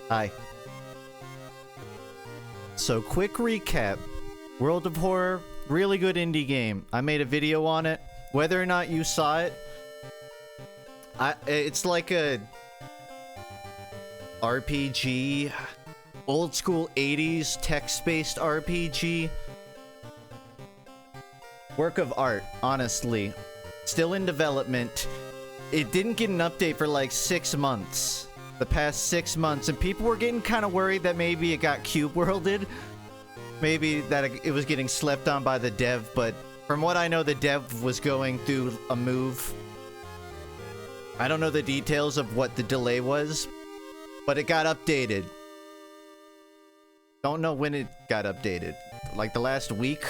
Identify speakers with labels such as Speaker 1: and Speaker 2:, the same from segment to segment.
Speaker 1: Hi. So, quick recap. World of Horror, really good indie game. I made a video on it. Whether or not you saw it, it's like a RPG, old school 80s text-based RPG. Work of art, honestly. Still in development. It didn't get an update for like 6 months. The past 6 months, and people were getting kind of worried that maybe it got cube-worlded. Maybe that it was getting slept on by the dev, but from what I know, the dev was going through a move. I don't know the details of what the delay was, but it got updated. Don't know when it got updated. Like the last week?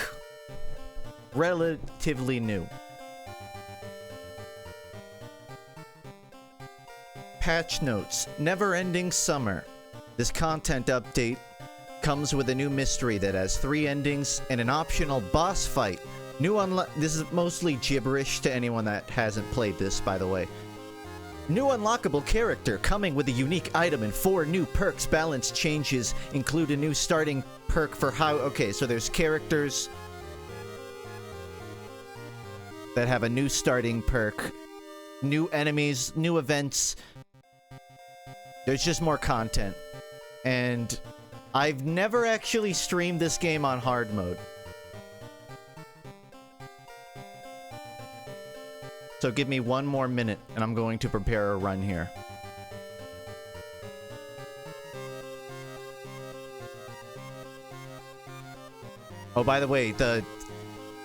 Speaker 1: Relatively new. Patch notes. Never-ending summer. This content update comes with a new mystery that has 3 endings and an optional boss fight. This is mostly gibberish to anyone that hasn't played this, by the way. New unlockable character coming with a unique item and 4 new perks. Balance changes include a new starting perk for how... Okay, so there's characters that have a new starting perk. New enemies, new events. There's just more content. And I've never actually streamed this game on hard mode. So give me 1 more minute, and I'm going to prepare a run here. Oh, by the way, the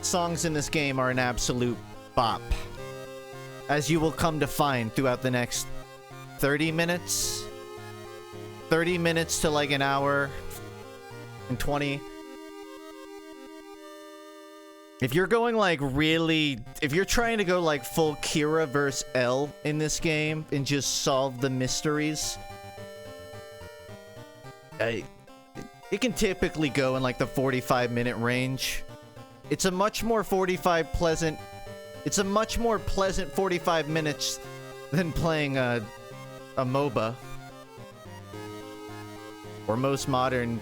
Speaker 1: songs in this game are an absolute bop. As you will come to find throughout the next 30 minutes. 30 minutes to like an hour and 20. If you're going like really... If you're trying to go like full Kira versus L in this game and just solve the mysteries, it can typically go in like the 45-minute range. It's a much more pleasant 45 minutes than playing a MOBA. Or most modern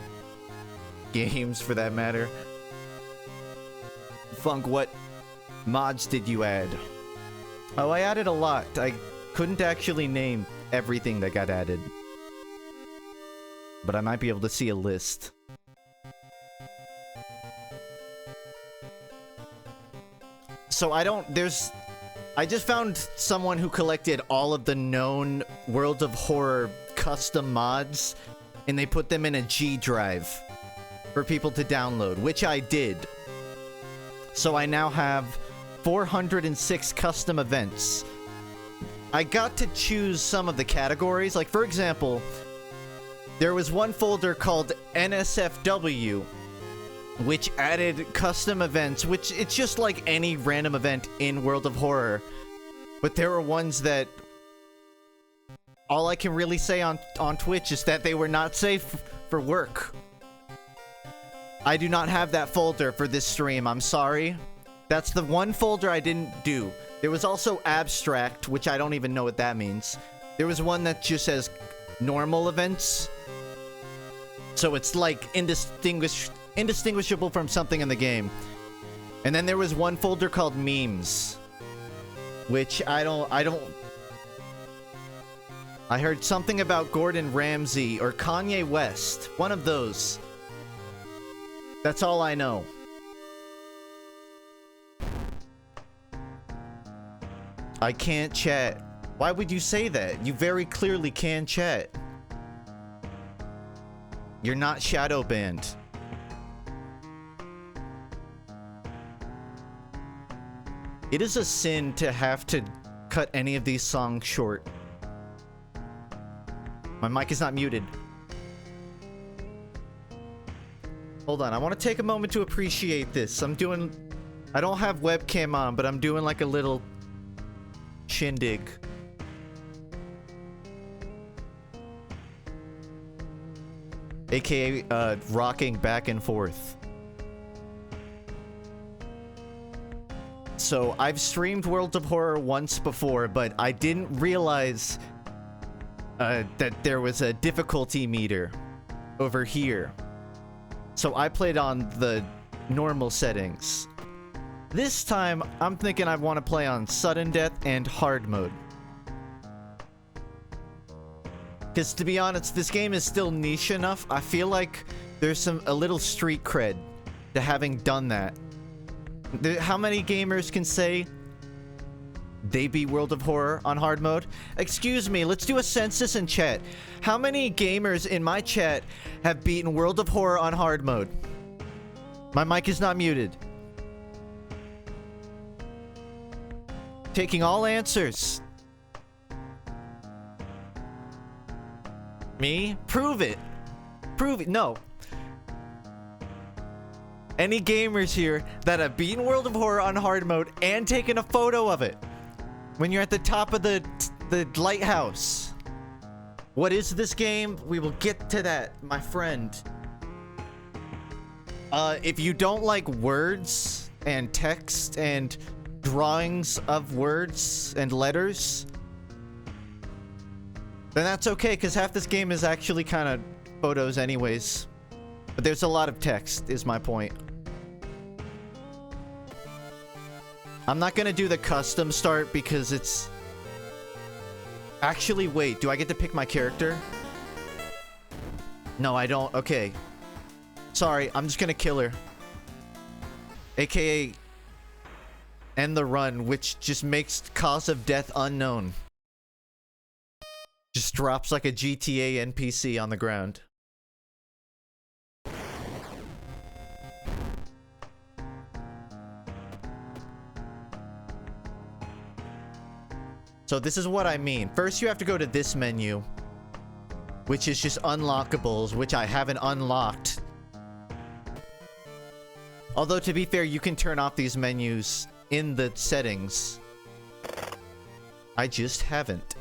Speaker 1: games, for that matter. Funk, what mods did you add? Oh, I added a lot. I couldn't actually name everything that got added. But I might be able to see a list. So I just found someone who collected all of the known World of Horror custom mods, and they put them in a G drive for people to download, which I did. So I now have 406 custom events. I got to choose some of the categories. Like, for example, there was one folder called NSFW, which added custom events, which it's just like any random event in World of Horror. But there were ones that... All I can really say on Twitch is that they were not safe for work. I do not have that folder for this stream. I'm sorry. That's the one folder I didn't do. There was also abstract, which I don't even know what that means. There was one that just says normal events. So it's like indistinguishable from something in the game. And then there was one folder called memes, which I heard something about Gordon Ramsay or Kanye West. One of those. That's all I know. I can't chat. Why would you say that? You very clearly can chat. You're not shadow banned. It is a sin to have to cut any of these songs short. My mic is not muted. Hold on, I want to take a moment to appreciate this. I don't have webcam on, but I'm doing like a little shindig. AKA, rocking back and forth. So, I've streamed World of Horror once before, but I didn't realize that there was a difficulty meter over here. So I played on the normal settings. This time, I'm thinking I want to play on sudden death and hard mode. Because to be honest, this game is still niche enough. I feel like there's a little street cred to having done that. How many gamers can say they beat World of Horror on hard mode? Excuse me, let's do a census in chat. How many gamers in my chat have beaten World of Horror on hard mode? My mic is not muted. Taking all answers. Me? Prove it. Prove it. No. Any gamers here that have beaten World of Horror on hard mode and taken a photo of it when you're at the top of the lighthouse? What is this game? We will get to that, my friend. If you don't like words and text and drawings of words and letters, then that's okay, because half this game is actually kind of photos anyways. But there's a lot of text, is my point. I'm not gonna do the custom start because it's... Actually, wait, do I get to pick my character? No, I don't. Okay. Sorry, I'm just gonna kill her. AKA... end the run, which just makes cause of death unknown. Just drops like a GTA NPC on the ground. So this is what I mean. First you have to go to this menu, which is just unlockables, which I haven't unlocked. Although to be fair, you can turn off these menus in the settings. I just haven't.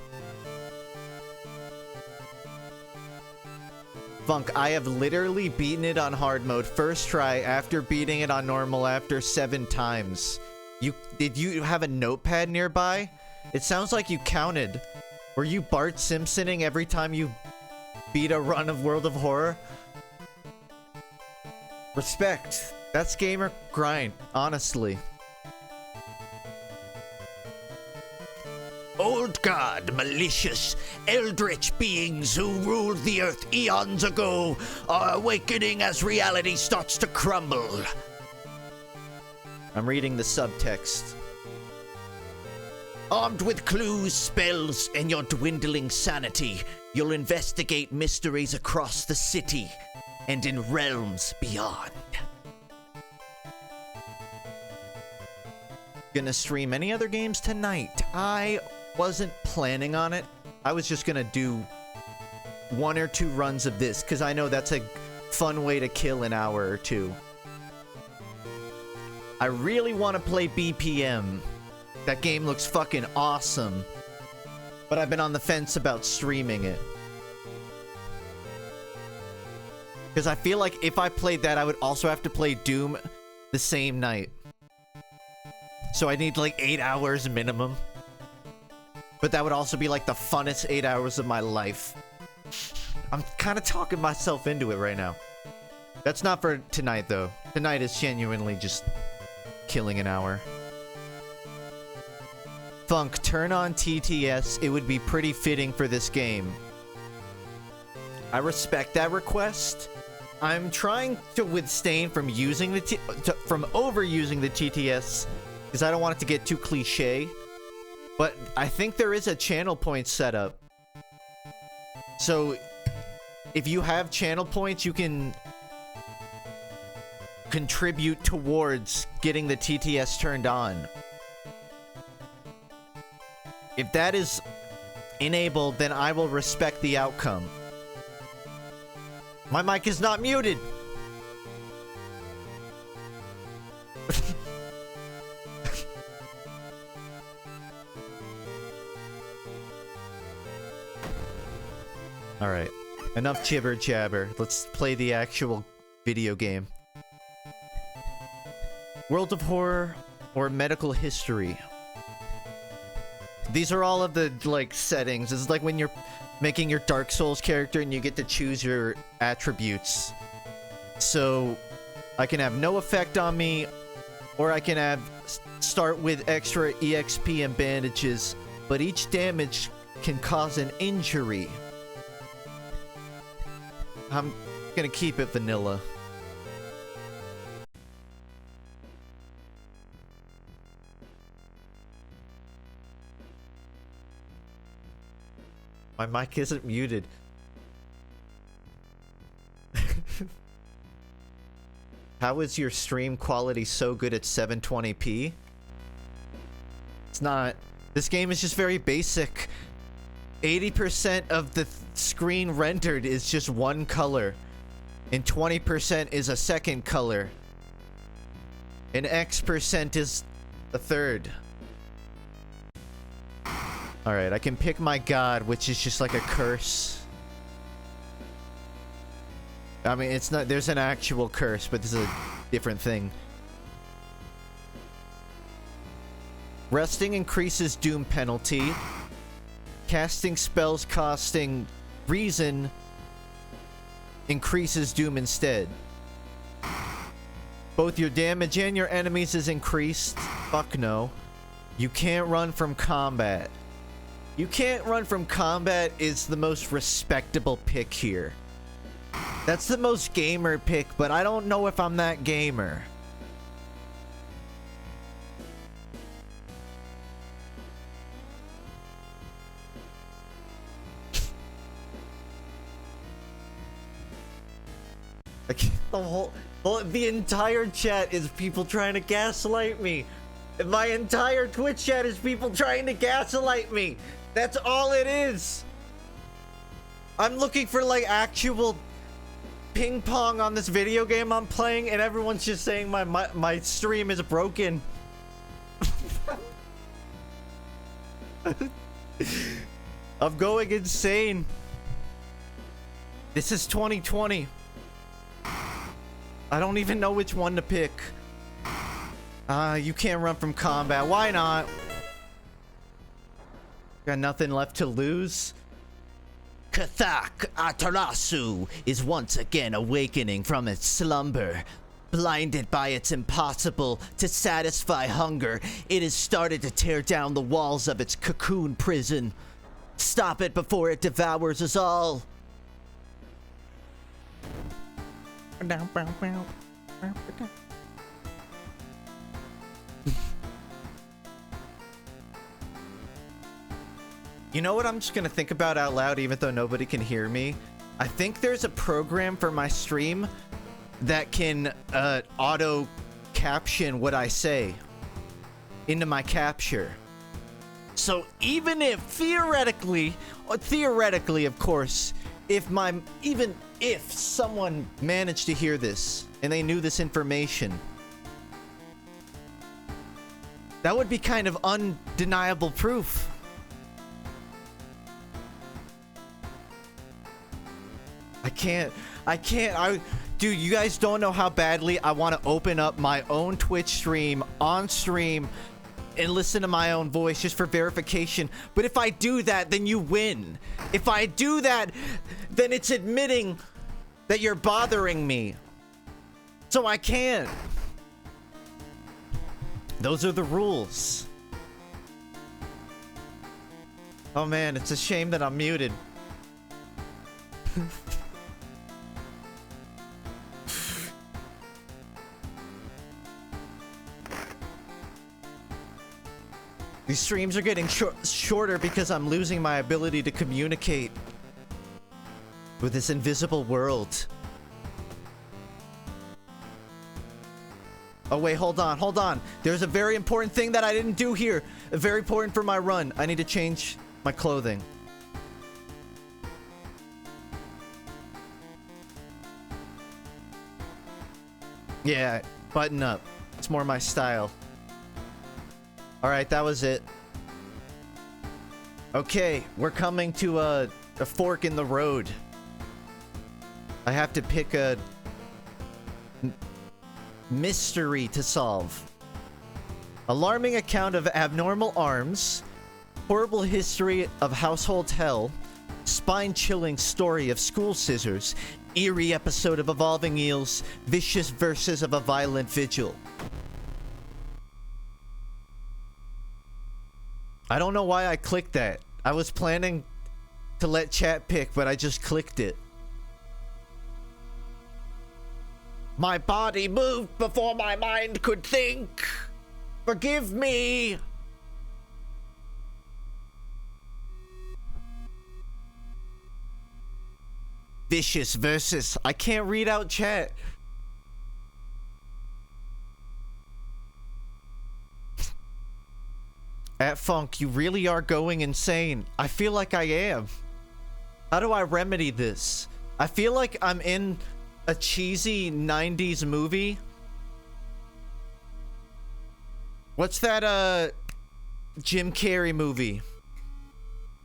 Speaker 1: FUNKe, I have literally beaten it on hard mode first try after beating it on normal after 7 times. Did you have a notepad nearby? It sounds like you counted. Were you Bart Simpsoning every time you beat a run of World of Horror? Respect. That's gamer grind, honestly. Old God, malicious, eldritch beings who ruled the earth eons ago are awakening as reality starts to crumble. I'm reading the subtext. Armed with clues, spells, and your dwindling sanity, you'll investigate mysteries across the city and in realms beyond. Gonna stream any other games tonight? I wasn't planning on it. I was just gonna do 1 or 2 runs of this because I know that's a fun way to kill an hour or 2. I really want to play BPM. That game looks fucking awesome. But I've been on the fence about streaming it. Because I feel like if I played that, I would also have to play Doom the same night. So I need like 8 hours minimum. But that would also be like the funnest 8 hours of my life. I'm kind of talking myself into it right now. That's not for tonight though. Tonight is genuinely just killing an hour. FUNKe, turn on TTS. It would be pretty fitting for this game. I respect that request. I'm trying to withstand from using the from overusing the TTS because I don't want it to get too cliche. But I think there is a channel point setup. So if you have channel points, you can contribute towards getting the TTS turned on. If that is enabled, then I will respect the outcome. My mic is not muted. Alright. Enough jibber jabber. Let's play the actual video game. World of Horror or medical history? These are all of the, like, settings. This is like when you're making your Dark Souls character and you get to choose your attributes. So, I can have no effect on me, or I can have start with extra EXP and bandages, but each damage can cause an injury. I'm gonna keep it vanilla. My mic isn't muted. How is your stream quality so good at 720p? It's not. This game is just very basic. 80% of the screen rendered is just one color, and 20% is a second color, and X% is a third. Alright, I can pick my god, which is just like a curse. I mean, it's not, there's an actual curse, but this is a different thing. Resting increases doom penalty. Casting spells costing reason increases doom instead. Both your damage and your enemies is increased. Fuck no. You can't run from combat. You can't run from combat is the most respectable pick here. That's the most gamer pick, but I don't know if I'm that gamer. The entire chat is people trying to gaslight me. My entire Twitch chat is people trying to gaslight me. That's all it is. I'm looking for like actual ping pong on this video game I'm playing, and everyone's just saying my stream is broken. I'm going insane. This is 2020. I don't even know which one to pick. You can't run from combat. Why not? Got nothing left to lose. Kathak Atarasu is once again awakening from its slumber. Blinded by its impossible to satisfy hunger, it has started to tear down the walls of its cocoon prison. Stop it before it devours us all. You know what I'm just gonna think about out loud even though nobody can hear me? I think there's a program for my stream that can auto caption what I say into my capture. So even if theoretically of course, even if someone managed to hear this and they knew this information, that would be kind of undeniable proof. Dude, you guys don't know how badly I want to open up my own Twitch stream on stream and listen to my own voice just for verification. But if I do that, then you win. If I do that, then it's admitting that you're bothering me. So I can't. Those are the rules. Oh man, it's a shame that I'm muted. These streams are getting shorter because I'm losing my ability to communicate with this invisible world. Oh wait, hold on. There's a very important thing that I didn't do here. Very important for my run. I need to change my clothing. Yeah, button up. It's more my style. Alright, that was it. Okay, we're coming to a fork in the road. I have to pick a mystery to solve. Alarming account of abnormal arms. Horrible history of household hell. Spine-chilling story of school scissors. Eerie episode of Evolving Eels. Vicious verses of a violent vigil. I don't know why I clicked that. I was planning to let chat pick, but I just clicked it. My body moved before my mind could think. Forgive me. Vicious versus. I can't read out chat. At Funk, you really are going insane. I feel like I am. How do I remedy this? I feel like I'm in a cheesy 90s movie. What's that, Jim Carrey movie?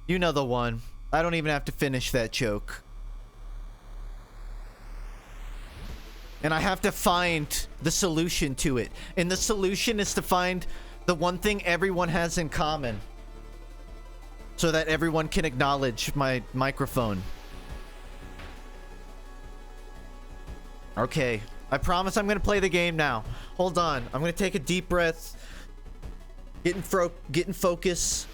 Speaker 1: You know the one. I don't even have to finish that joke. And I have to find the solution to it. And the solution is to find the one thing everyone has in common. So that everyone can acknowledge my microphone. Okay. I promise I'm gonna play the game now. Hold on. I'm gonna take a deep breath. Get in focus.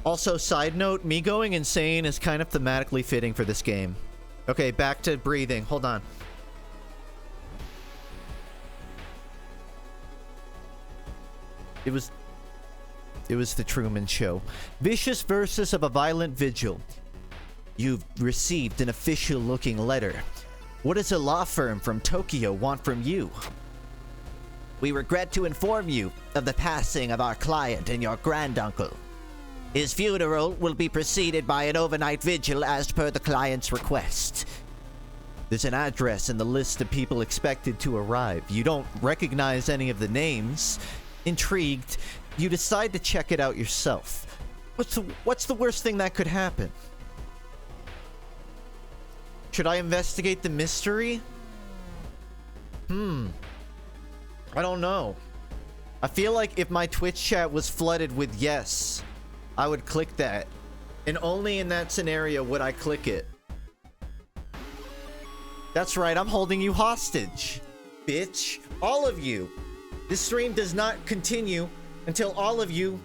Speaker 1: Also, side note, me going insane is kind of thematically fitting for this game. Okay, back to breathing. Hold on. It was the Truman Show. Vicious verses of a violent vigil. You've received an official-looking letter. What does a law firm from Tokyo want from you? We regret to inform you of the passing of our client and your granduncle. His funeral will be preceded by an overnight vigil as per the client's request. There's an address in the list of people expected to arrive. You don't recognize any of the names. Intrigued, you decide to check it out yourself. What's the worst thing that could happen? Should I investigate the mystery? I don't know. I feel like if my Twitch chat was flooded with yes, I would click that. And only in that scenario would I click it. That's right, I'm holding you hostage. Bitch. All of you. This stream does not continue until all of you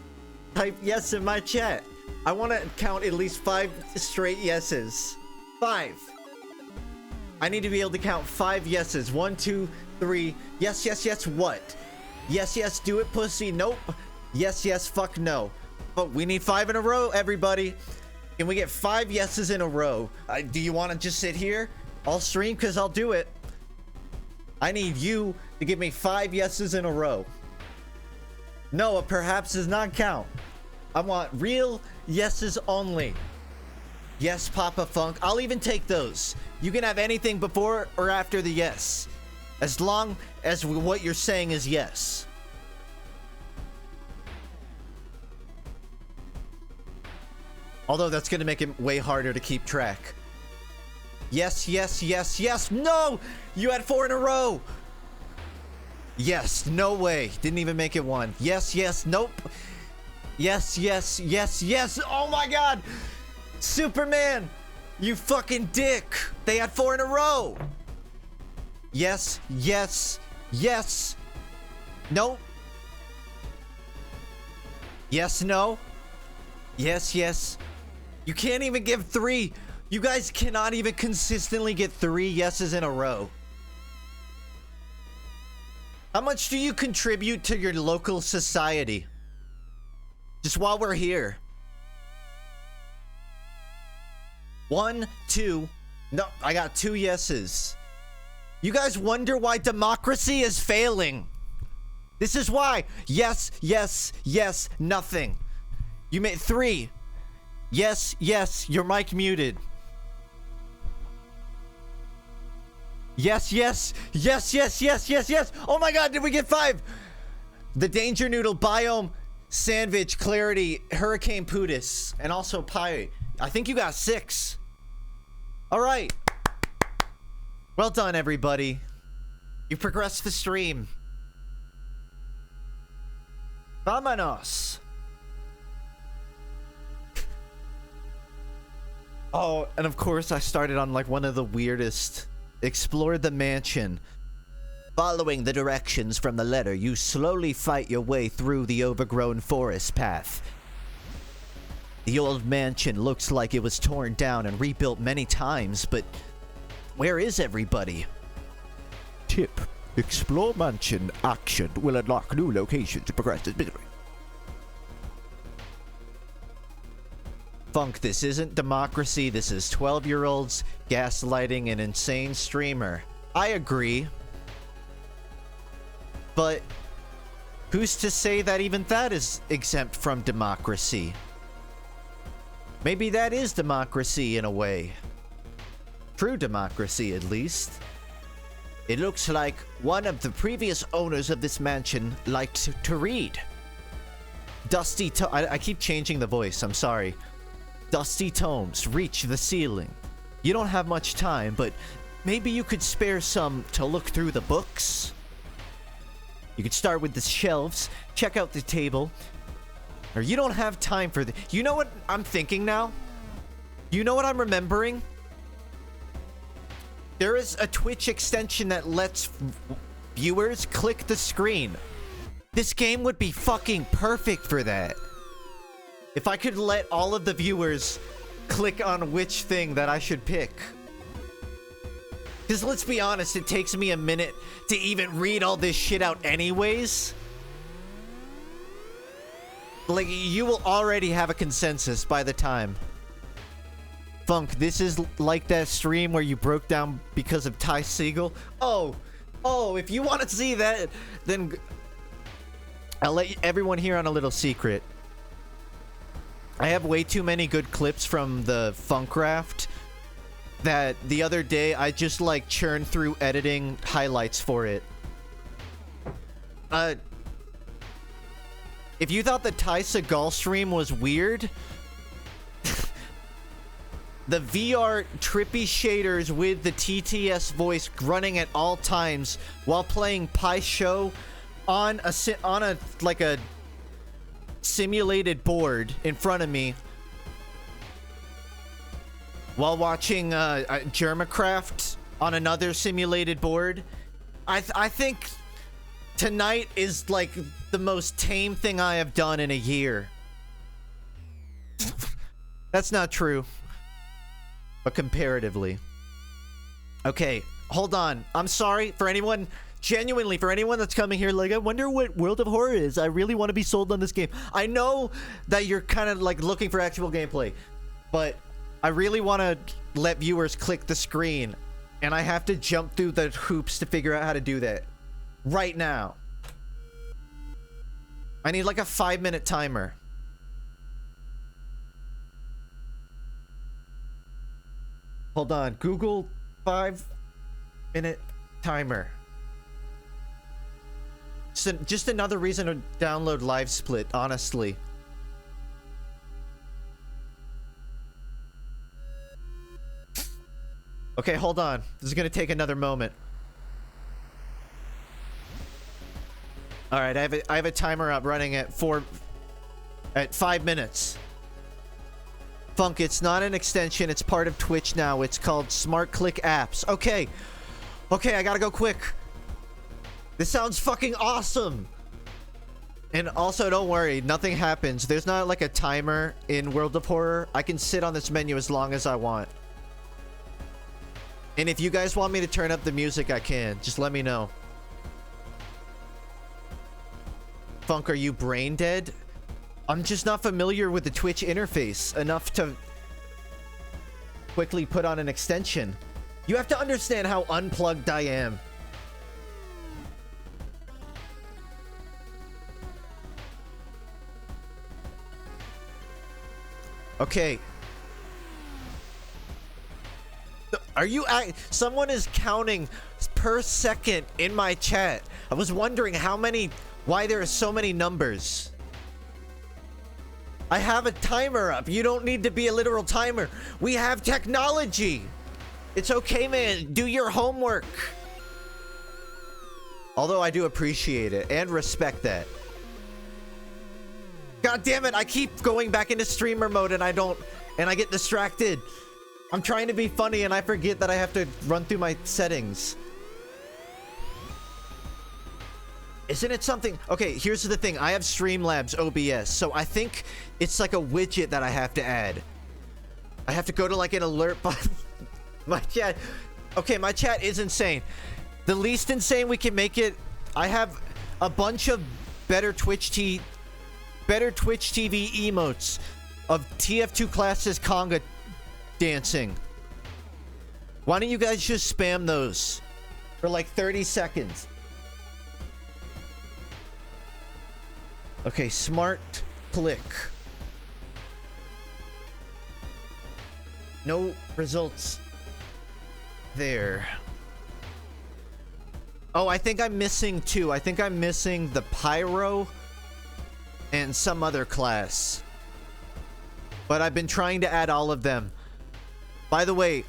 Speaker 1: type yes in my chat. I want to count at least 5 straight yeses. 5. I need to be able to count 5 yeses. 1, 2, 3. Yes, yes, yes, what? Yes, yes, do it, pussy. Nope. Yes, yes, fuck no. But we need 5 in a row, everybody. Can we get 5 yeses in a row? Do you want to just sit here? I'll stream because I'll do it. I need you to give me 5 yeses in a row. No, a perhaps does not count. I want real yeses only. Yes, Papa Funk. I'll even take those. You can have anything before or after the yes. As long as what you're saying is yes. Although that's going to make it way harder to keep track. Yes, yes, yes, yes. No! You had 4 in a row. Yes, no way. Didn't even make it 1. Yes, yes, nope. Yes, yes, yes, yes. Oh my god. Superman, you fucking dick. They had 4 in a row. Yes, yes, yes. Nope. Yes, no. Yes, yes. You can't even give 3. You guys cannot even consistently get 3 yeses in a row. How much do you contribute to your local society? Just while we're here. 1, 2. No, I got 2 yeses. You guys wonder why democracy is failing. This is why. Yes, yes, yes, nothing. You made 3. Yes, yes, your mic muted. Yes, yes, yes, yes, yes, yes, yes. Oh my god, did we get 5? The Danger Noodle, Biome, Sandwich, Clarity, Hurricane Pootis, and also Pie. I think you got 6. All right. Well done, everybody. You progressed the stream. Vámonos! Oh, and of course I started on like one of the weirdest. Explore the mansion. Following the directions from the letter, you slowly fight your way through the overgrown forest path. The old mansion looks like it was torn down and rebuilt many times, but where is everybody?
Speaker 2: Tip. Explore mansion action will unlock new locations to progress this mystery.
Speaker 1: Funk, this isn't democracy, this is 12-year-olds gaslighting an insane streamer. I agree. But who's to say that even that is exempt from democracy? Maybe that is democracy in a way. True democracy, at least. It looks like one of the previous owners of this mansion liked to read. I keep changing the voice, I'm sorry. Dusty tomes reach the ceiling. You don't have much time, but maybe you could spare some to look through the books? You could start with the shelves, check out the table. Or you don't have time for the... You know what I'm thinking now? You know what I'm remembering? There is a Twitch extension that lets viewers click the screen. This game would be fucking perfect for that. If I could let all of the viewers click on which thing that I should pick. Because let's be honest, it takes me a minute to even read all this shit out anyways. Like, you will already have a consensus by the time. Funk, this is like that stream where you broke down because of Ty Segall. Oh, if you want to see that, then I'll let everyone hear on a little secret. I have way too many good clips from the FUNKraft that the other day I just like churned through editing highlights for it. If you thought the Ty Segall stream was weird, the VR trippy shaders with the TTS voice running at all times while playing Pi Show on a simulated board in front of me while watching Germacraft on another simulated board. I think tonight is like the most tame thing I have done in a year. That's not true, but comparatively. Okay, hold on. I'm sorry for anyone, genuinely, for anyone that's coming here like, I wonder what World of Horror is. I really want to be sold on this game. I know that you're kind of like looking for actual gameplay, but I really want to let viewers click the screen, and I have to jump through the hoops to figure out how to do that right now. I need like a 5-minute timer. Hold on. Google 5-minute timer. Just another reason to download Live Split, honestly. Okay, hold on. This is gonna take another moment. All right, I have a timer up running at 5 minutes. Funk, it's not an extension. It's part of Twitch now. It's called Smart Click Apps. Okay, I gotta go quick. This sounds fucking awesome. And also, don't worry, nothing happens. There's not like a timer in World of Horror. I can sit on this menu as long as I want. And if you guys want me to turn up the music, I can. Just let me know. Funk, are you brain dead? I'm just not familiar with the Twitch interface enough to quickly put on an extension. You have to understand how unplugged I am. Okay. Are you... Someone is counting per second in my chat. I was wondering why there are so many numbers. I have a timer up. You don't need to be a literal timer. We have technology. It's okay, man. Do your homework. Although I do appreciate it and respect that. God damn it, I keep going back into streamer mode and I get distracted. I'm trying to be funny and I forget that I have to run through my settings. Isn't it something? Okay, here's the thing. I have Streamlabs OBS, so I think it's like a widget that I have to add. I have to go to like an alert button. My chat. Okay, my chat is insane. The least insane we can make it. I have a bunch of better Twitch TV emotes of TF2 classes conga dancing. Why don't you guys just spam those for like 30 seconds? Okay, smart click. No results there. Oh, I think I'm missing two. I think I'm missing the pyro and some other class. But I've been trying to add all of them. By the way,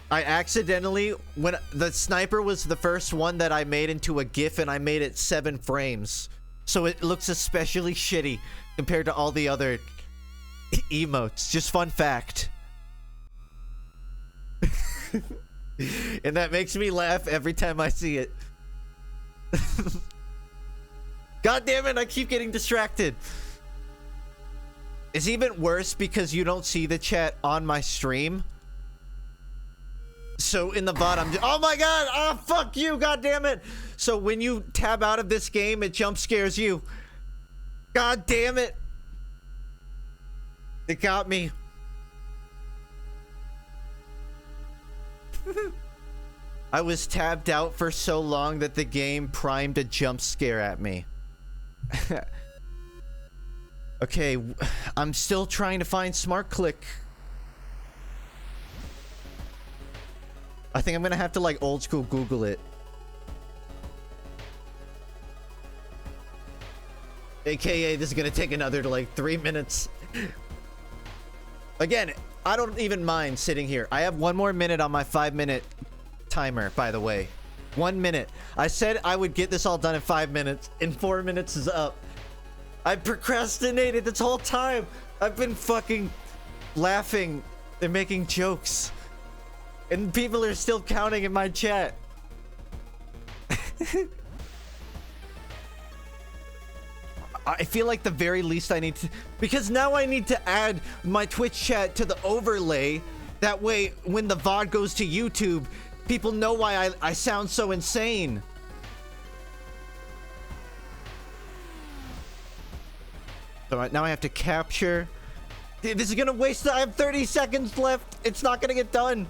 Speaker 1: I accidentally, when the sniper was the first one that I made into a GIF, and I made it 7 frames. So it looks especially shitty compared to all the other emotes. Just fun fact. And that makes me laugh every time I see it. God damn it, I keep getting distracted. It's even worse because you don't see the chat on my stream. So in the VOD, I'm just, oh my god, oh fuck you, god damn it. So when you tab out of this game, it jump scares you. God damn it. It got me. I was tabbed out for so long that the game primed a jump scare at me. Okay, I'm still trying to find smart click. I think I'm gonna have to like old school Google it. AKA this is gonna take another like 3 minutes. Again, I don't even mind sitting here. I have 1 more minute on my 5-minute timer, by the way. 1 minute. I said I would get this all done in 5 minutes, and 4 minutes is up. I procrastinated this whole time. I've been fucking laughing and making jokes. And people are still counting in my chat. I feel like the very least I need to... Because now I need to add my Twitch chat to the overlay. That way, when the VOD goes to YouTube, people know why I sound so insane. So now I have to capture... Dude, this is gonna waste... I have 30 seconds left. It's not gonna get done.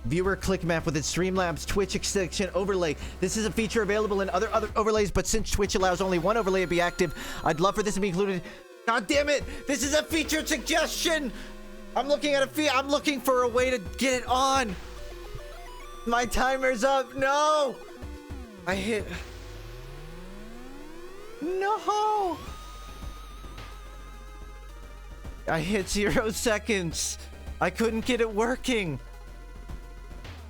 Speaker 1: Viewer click map with its Streamlabs Twitch extension overlay. This is a feature available in other overlays, but since Twitch allows only one overlay to be active, I'd love for this to be included. God damn it! This is a featured suggestion! I'm looking at I'm looking for a way to get it on! My timer's up! No! I hit... No! I hit 0 seconds. I couldn't get it working.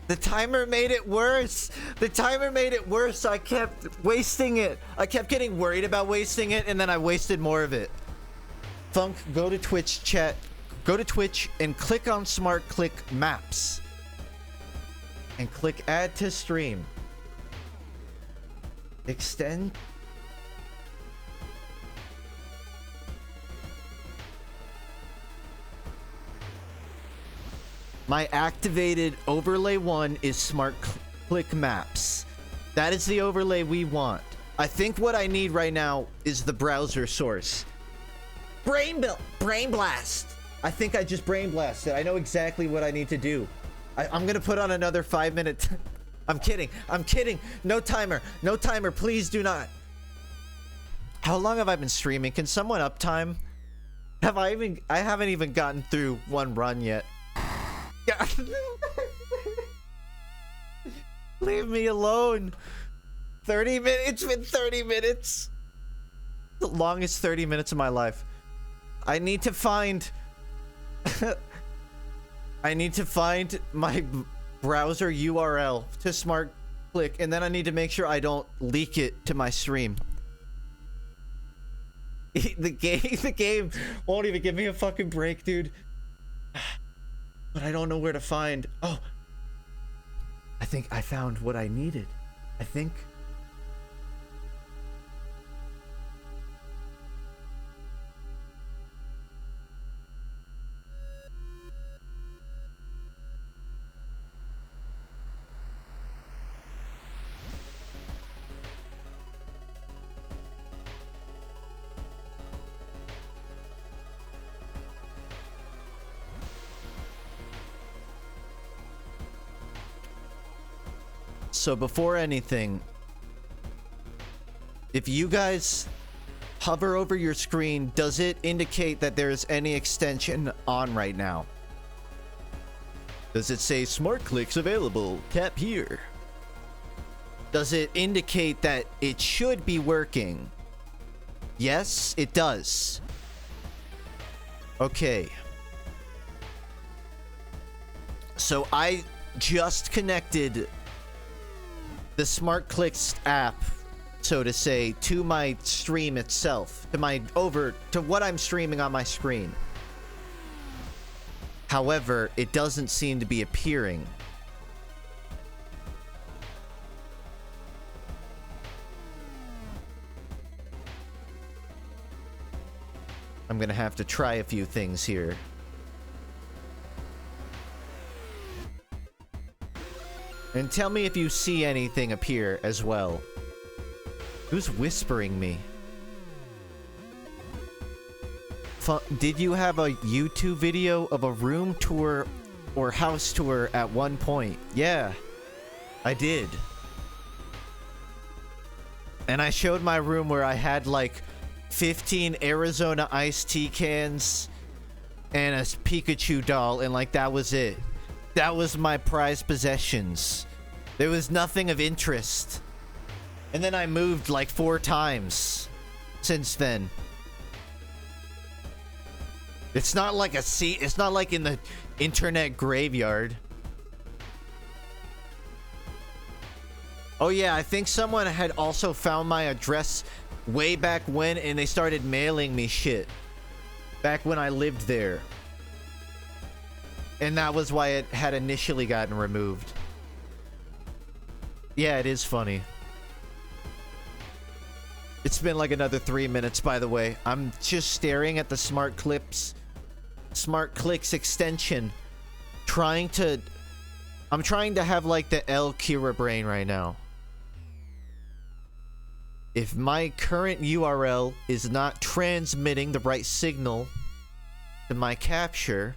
Speaker 1: The timer made it worse. The timer made it worse. So I kept wasting it. I kept getting worried about wasting it, and then I wasted more of it. Funk, go to Twitch chat. Go to Twitch and click on Smart Click Maps. And click Add to Stream. Extend. My activated overlay 1 is Smart Click Maps. That is the overlay we want. I think what I need right now is the browser source. Brain blast. I think I just brain blasted. I know exactly what I need to do. I'm gonna put on another 5-minute. I'm kidding. I'm kidding. No timer. No timer. Please do not. How long have I been streaming? Can someone uptime? I haven't even gotten through 1 run yet. Leave me alone. 30 minutes. It's been 30 minutes. The longest 30 minutes of my life. I need to find I need to find my browser URL to Smart click, and then I need to make sure I don't leak it to my stream. the game won't even give me a fucking break, dude. But I don't know where to find. Oh, I think I found what I needed. I think. So before anything, if you guys hover over your screen, does it indicate that there's any extension on right now? Does it say smart clicks available? Tap here. Does it indicate that it should be working? Yes, it does. Okay. So I just connected the Smart Clicks app, so to say, to my stream itself, to what I'm streaming on my screen. However, it doesn't seem to be appearing. I'm gonna have to try a few things here. And tell me if you see anything appear as well. Who's whispering me? Did you have a YouTube video of a room tour or house tour at one point? Yeah, I did. And I showed my room where I had like 15 Arizona iced tea cans and a Pikachu doll, and like that was it. That was my prized possessions. There was nothing of interest. And then I moved like 4 times since then. It's not like it's not like in the internet graveyard. Oh yeah, I think someone had also found my address way back when, and they started mailing me shit back when I lived there. And that was why it had initially gotten removed. Yeah, it is funny. It's been like another 3 minutes, by the way. I'm just staring at the Smart Clicks extension. I'm trying to have like the El Kira brain right now. If my current URL is not transmitting the right signal to my capture,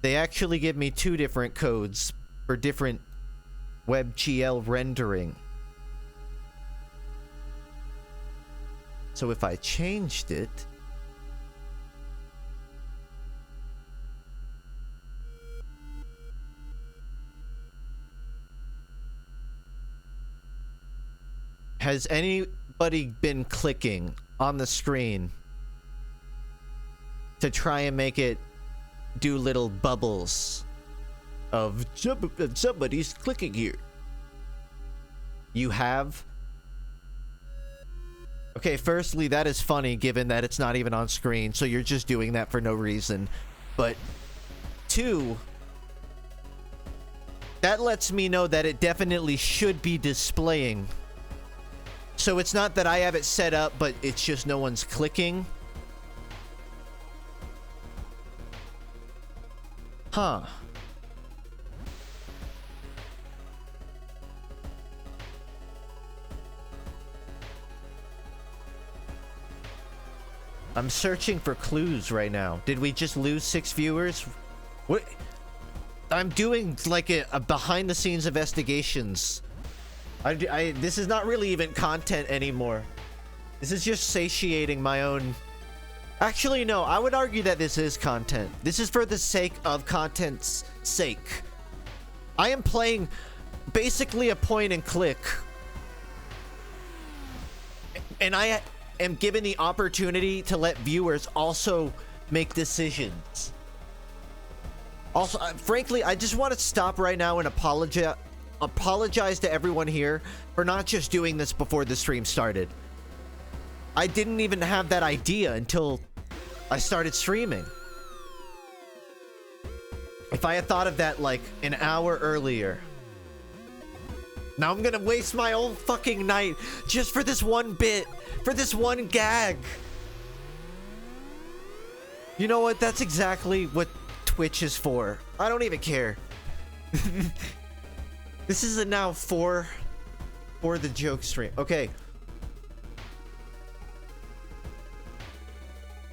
Speaker 1: they actually give me 2 different codes for different WebGL rendering. So if I changed it, has anybody been clicking on the screen to try and make it do little bubbles of somebody's clicking here? You have? Okay, firstly, that is funny given that it's not even on screen, so you're just doing that for no reason. But 2, that lets me know that it definitely should be displaying. So it's not that I have it set up, but it's just no one's clicking. Huh. I'm searching for clues right now. Did we just lose 6 viewers? What? I'm doing like a behind the scenes investigations. This is not really even content anymore. This is just satiating my own. Actually, no, I would argue that this is content. This is for the sake of content's sake. I am playing basically a point and click. And I am given the opportunity to let viewers also make decisions. Also, frankly, I just want to stop right now and apologize to everyone here for not just doing this before the stream started. I didn't even have that idea until I started streaming. If I had thought of that like an hour earlier. Now I'm gonna waste my whole fucking night just for this one bit, for this one gag. You know what? That's exactly what Twitch is for. I don't even care. This is a now for the joke stream. Okay.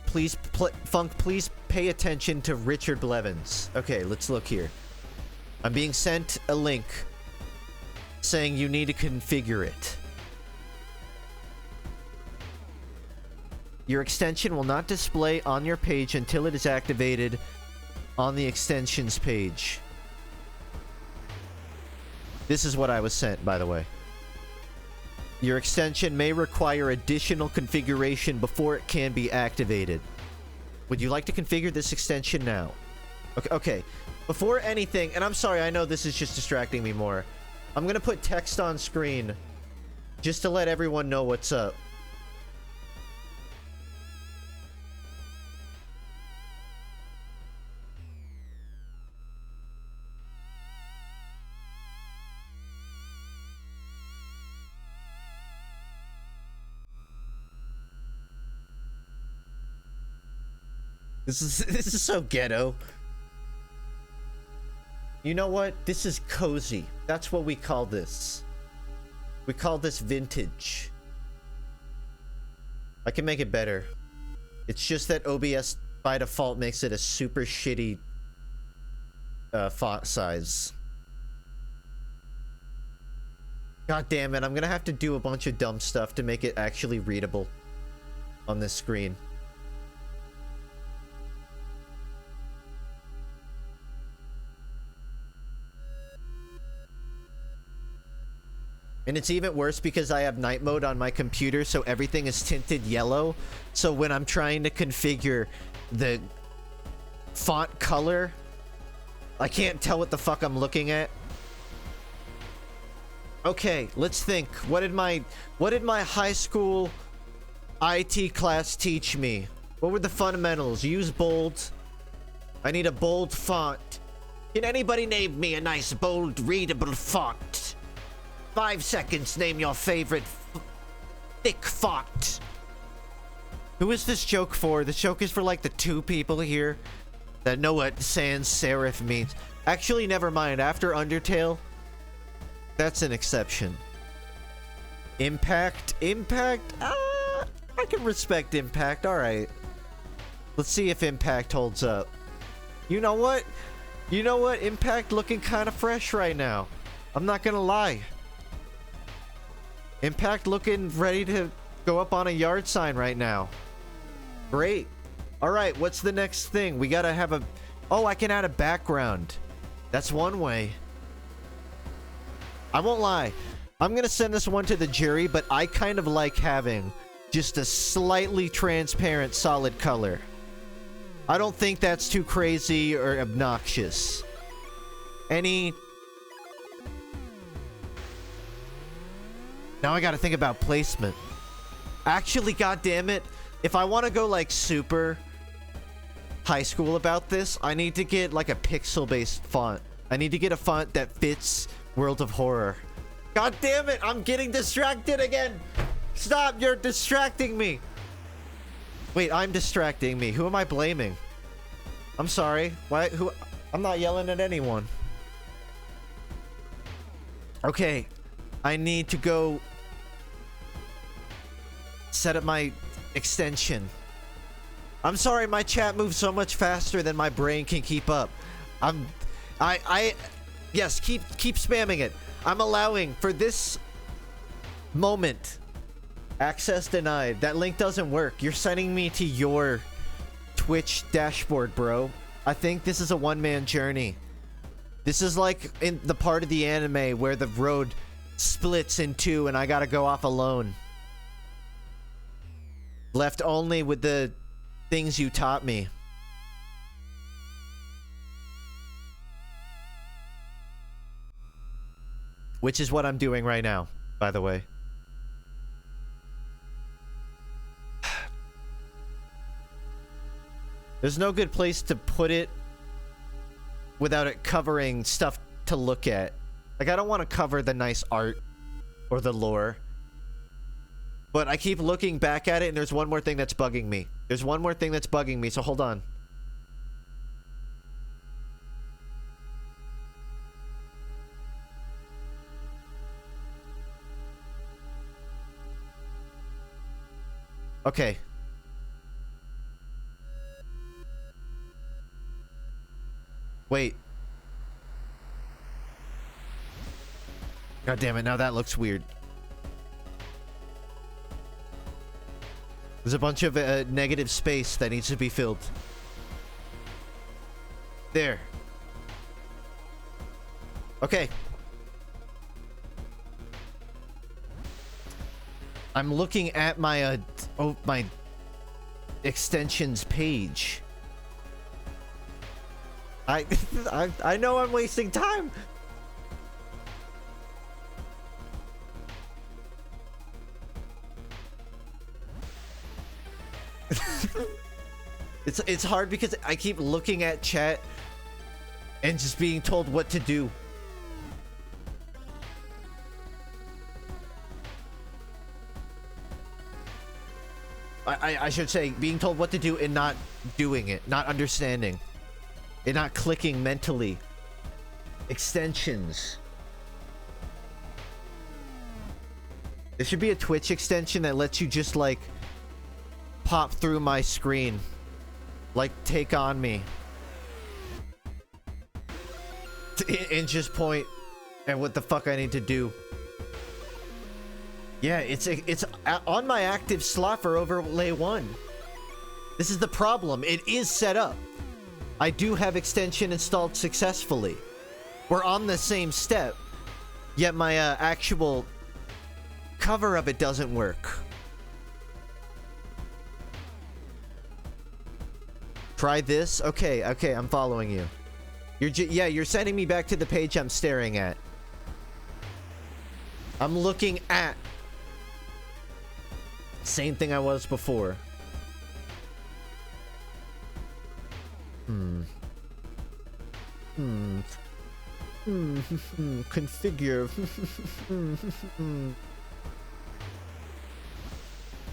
Speaker 1: Please, Funk, please pay attention to Richard Blevins. Okay, let's look here. I'm being sent a link saying you need to configure it. Your extension will not display on your page until it is activated on the extensions page. This is what I was sent, by the way. Your extension may require additional configuration before it can be activated. Would you like to configure this extension now? Okay. Before anything, and I'm sorry, I know this is just distracting me more. I'm gonna put text on screen just to let everyone know what's up. This is so ghetto. You know what? This is cozy. That's what we call this. We call this vintage. I can make it better. It's just that OBS by default makes it a super shitty font size. God damn it, I'm gonna have to do a bunch of dumb stuff to make it actually readable on this screen. And it's even worse because I have night mode on my computer, so everything is tinted yellow. So when I'm trying to configure the font color, I can't tell what the fuck I'm looking at. Okay, let's think. What did my high school IT class teach me? What were the fundamentals? Use bold. I need a bold font. Can anybody name me a nice, bold, readable font? 5 seconds, name your favorite thick font. Who is this joke for? The joke is for like the 2 people here that know what sans serif means. Actually, never mind. After Undertale, that's an exception. Impact? Impact? I can respect Impact. Alright. Let's see if Impact holds up. You know what? You know what? Impact looking kind of fresh right now. I'm not gonna lie. Impact looking ready to go up on a yard sign right now. Great. Alright, what's the next thing? We gotta have a... Oh, I can add a background. That's one way. I won't lie. I'm gonna send this one to the jury, but I kind of like having just a slightly transparent solid color. I don't think that's too crazy or obnoxious. Any... Now I gotta think about placement. Actually, goddammit, if I want to go like super high school about this, I need to get like a pixel-based font. I need to get a font that fits World of Horror. God damn it, I'm getting distracted again. Stop, you're distracting me. Wait, I'm distracting me. Who am I blaming? I'm sorry. Why? Who? I'm not yelling at anyone. Okay, I need to go set up my extension. I'm sorry, my chat moves so much faster than my brain can keep up. Yes, keep spamming it. I'm allowing for this moment. Access denied. That link doesn't work. You're sending me to your Twitch dashboard, bro. I think this is a one-man journey. This is like in the part of the anime where the road splits in two and I gotta go off alone. Left only with the things you taught me. Which is what I'm doing right now, by the way. There's no good place to put it without it covering stuff to look at. Like, I don't want to cover the nice art or the lore. But I keep looking back at it, and there's one more thing that's bugging me. There's one more thing that's bugging me, so hold on. Okay. Wait. God damn it, now that looks weird. There's a bunch of negative space that needs to be filled. There. Okay. I'm looking at my my extensions page. I know I'm wasting time. It's hard because I keep looking at chat and just being told what to do. I should say being told what to do and not doing it, not understanding, and not clicking mentally. Extensions. There should be a Twitch extension that lets you just like pop through my screen, like Take On Me, and just point at what the fuck I need to do. Yeah, it's on my active slot for overlay 1. This is the problem. It is set up. I do have extension installed successfully. We're on the same step, yet my actual cover of it doesn't work. Try this. Okay, I'm following you. You're sending me back to the page I'm staring at. I'm looking at same thing I was before. Configure.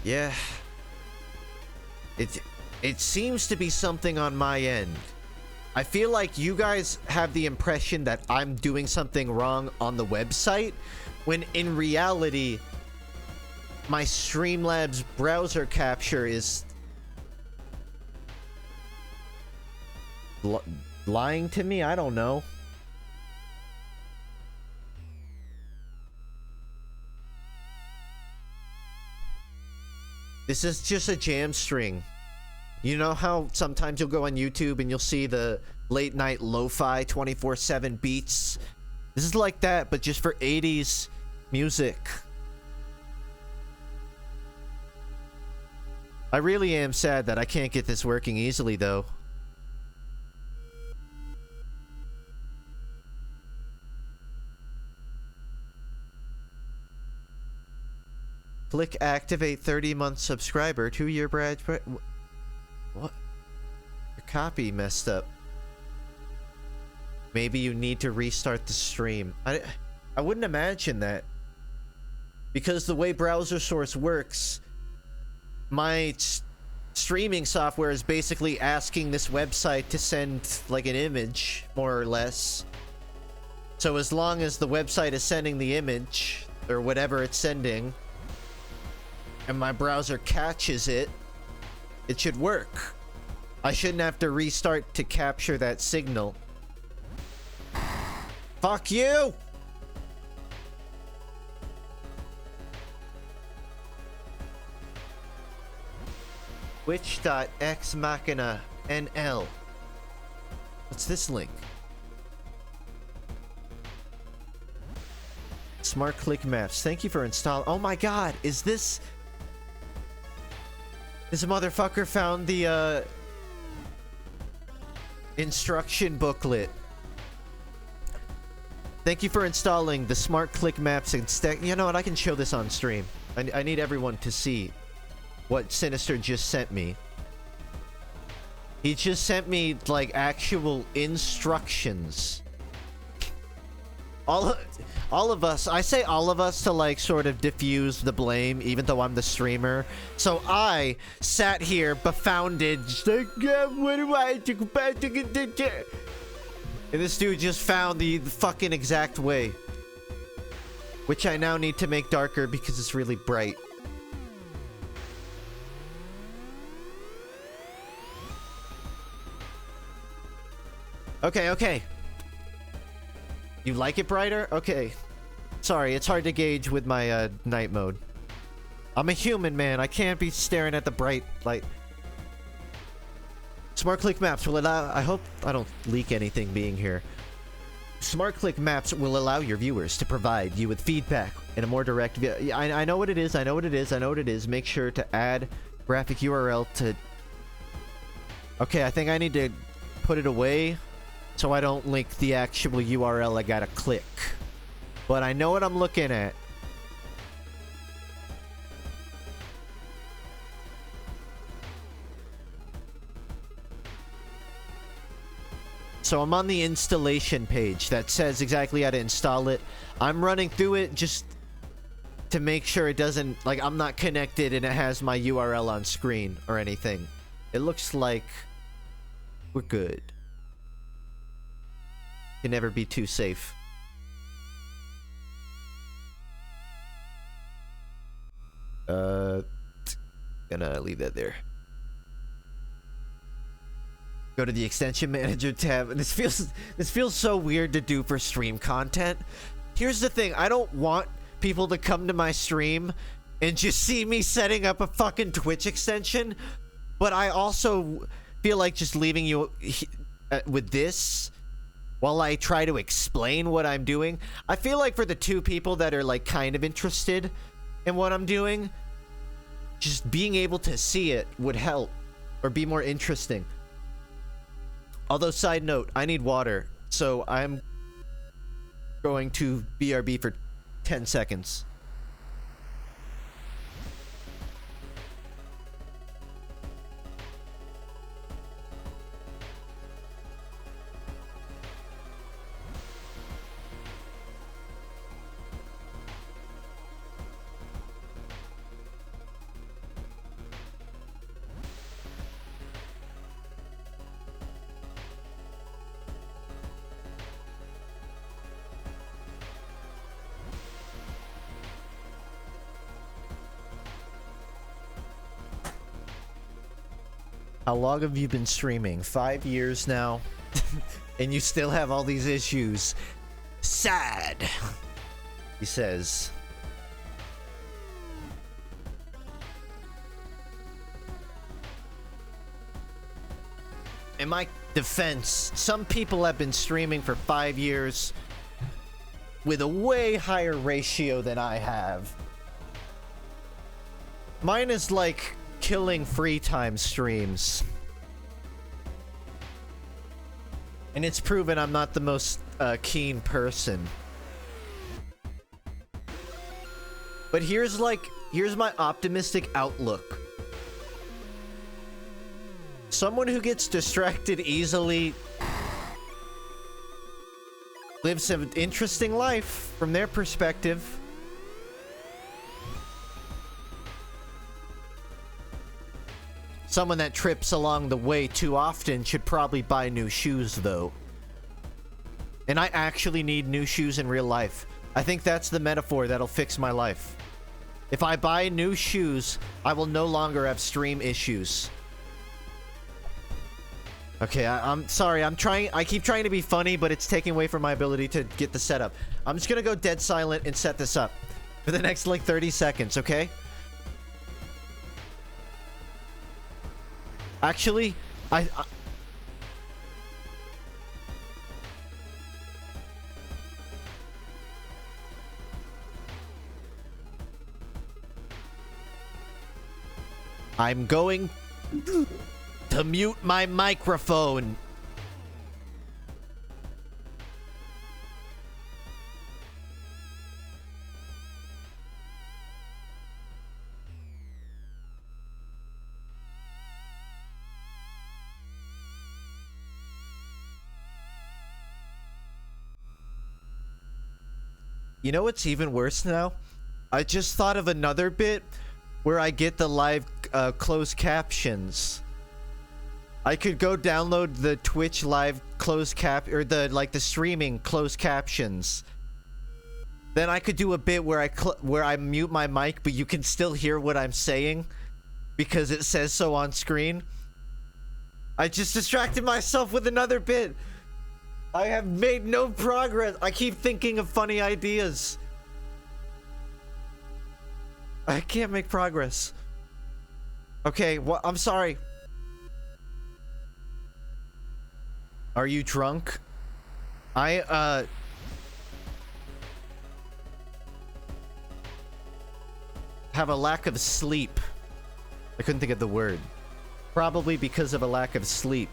Speaker 1: Yeah. It seems to be something on my end. I feel like you guys have the impression that I'm doing something wrong on the website, when in reality, my Streamlabs browser capture is lying to me? I don't know. This is just a jam string. You know how sometimes you'll go on YouTube and you'll see the late night lo-fi 24/7 beats? This is like that, but just for 80s music. I really am sad that I can't get this working easily, though. Click activate 30-month subscriber, 2-year badge. What? Your copy messed up. Maybe you need to restart the stream. I wouldn't imagine that. Because the way browser source works, my streaming software is basically asking this website to send like an image, more or less. So as long as the website is sending the image, or whatever it's sending, and my browser catches it, it should work. I shouldn't have to restart to capture that signal. Fuck you! Twitch.x machina NL. What's this link? Smart click maps. Thank you for installing. Oh my god, is this... This motherfucker found the instruction booklet. Thank you for installing the smart click maps and stack. You know what? I can show this on stream. I need everyone to see what Sinister just sent me. He just sent me, like, actual instructions. All of us, I say all of us to, like, sort of diffuse the blame, even though I'm the streamer. So I sat here befounded, just like, what do I do? And this dude just found the fucking exact way. Which I now need to make darker because it's really bright. Okay, okay. You like it brighter? Okay. Sorry, it's hard to gauge with my night mode. I'm a human, man. I can't be staring at the bright light. Smart click maps will allow... I hope I don't leak anything being here. Smart click maps will allow your viewers to provide you with feedback in a more direct... I know what it is. I know what it is. I know what it is. Make sure to add graphic URL to... Okay, I think I need to put it away so I don't link the actual URL I gotta click. But I know what I'm looking at. So I'm on the installation page that says exactly how to install it. I'm running through it just to make sure it doesn't, like, I'm not connected and it has my URL on screen or anything. It looks like we're good. Can never be too safe. Gonna leave that there. Go to the extension manager tab. This feels so weird to do for stream content. Here's the thing, I don't want people to come to my stream and just see me setting up a fucking Twitch extension, but I also feel like just leaving you with this while I try to explain what I'm doing. I feel like for the two people that are, like, kind of interested in what I'm doing, just being able to see it would help or be more interesting. Although, side note, I need water, so I'm going to BRB for 10 seconds. How long have you been streaming? 5 years now. And you still have all these issues. Sad. He says. In my defense, some people have been streaming for 5 years with a way higher ratio than I have. Mine is like killing free time streams. And it's proven I'm not the most keen person. But here's my optimistic outlook. Someone who gets distracted easily lives an interesting life from their perspective. Someone that trips along the way too often should probably buy new shoes, though. And I actually need new shoes in real life. I think that's the metaphor that'll fix my life. If I buy new shoes, I will no longer have stream issues. Okay, I'm sorry. I keep trying to be funny, but it's taking away from my ability to get the setup. I'm just gonna go dead silent and set this up for the next, like, 30 seconds, okay? Actually, I'm going to mute my microphone. You know what's even worse now? I just thought of another bit where I get the live closed captions. I could go download the Twitch live closed cap or the streaming closed captions. Then I could do a bit where I mute my mic, but you can still hear what I'm saying because it says so on screen. I just distracted myself with another bit. I have made no progress. I keep thinking of funny ideas. I can't make progress. Okay, what? I'm sorry. Are you drunk? I have a lack of sleep. I couldn't think of the word. Probably because of a lack of sleep.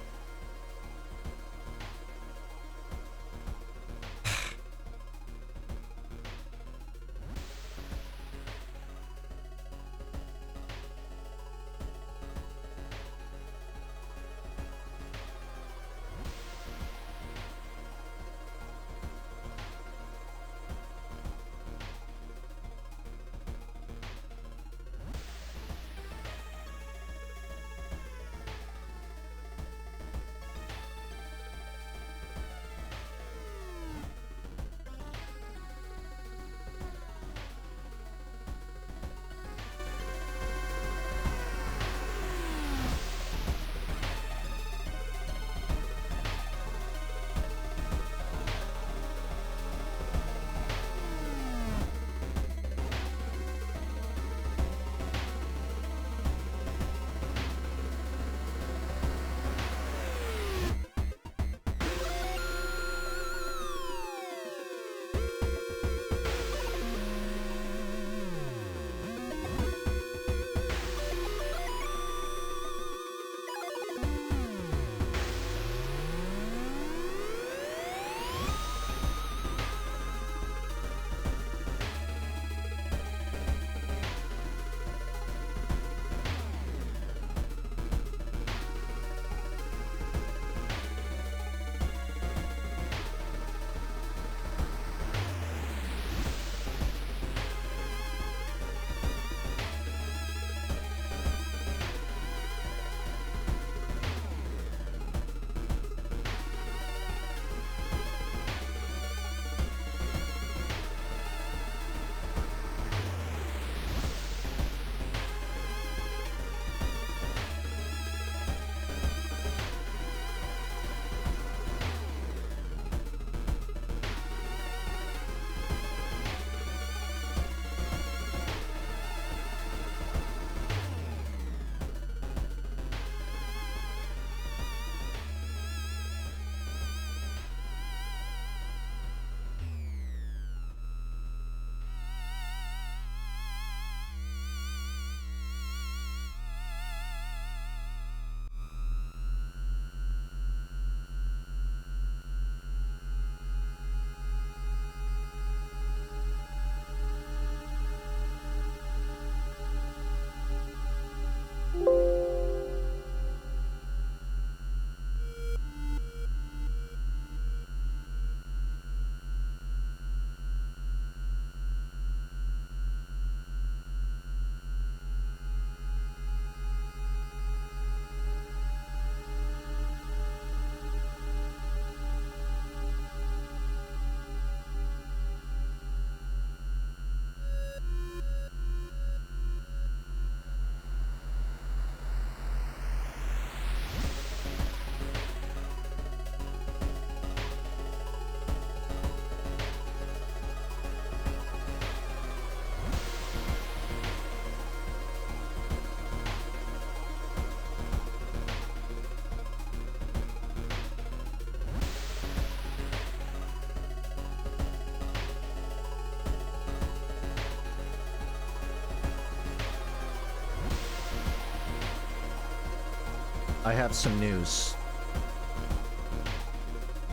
Speaker 1: I have some news.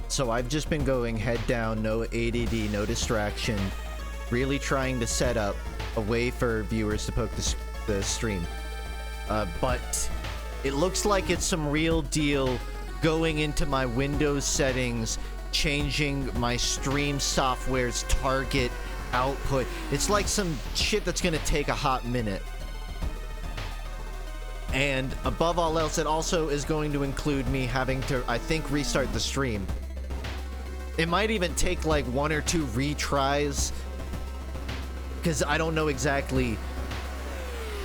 Speaker 1: So I've just been going head down, no ADD, no distraction, really trying to set up a way for viewers to poke the stream. But it looks like it's some real deal going into my Windows settings, changing my stream software's target output. It's like some shit that's gonna take a hot minute. And above all else, it also is going to include me having to, I think, restart the stream. It might even take like 1 or 2 retries, because I don't know exactly.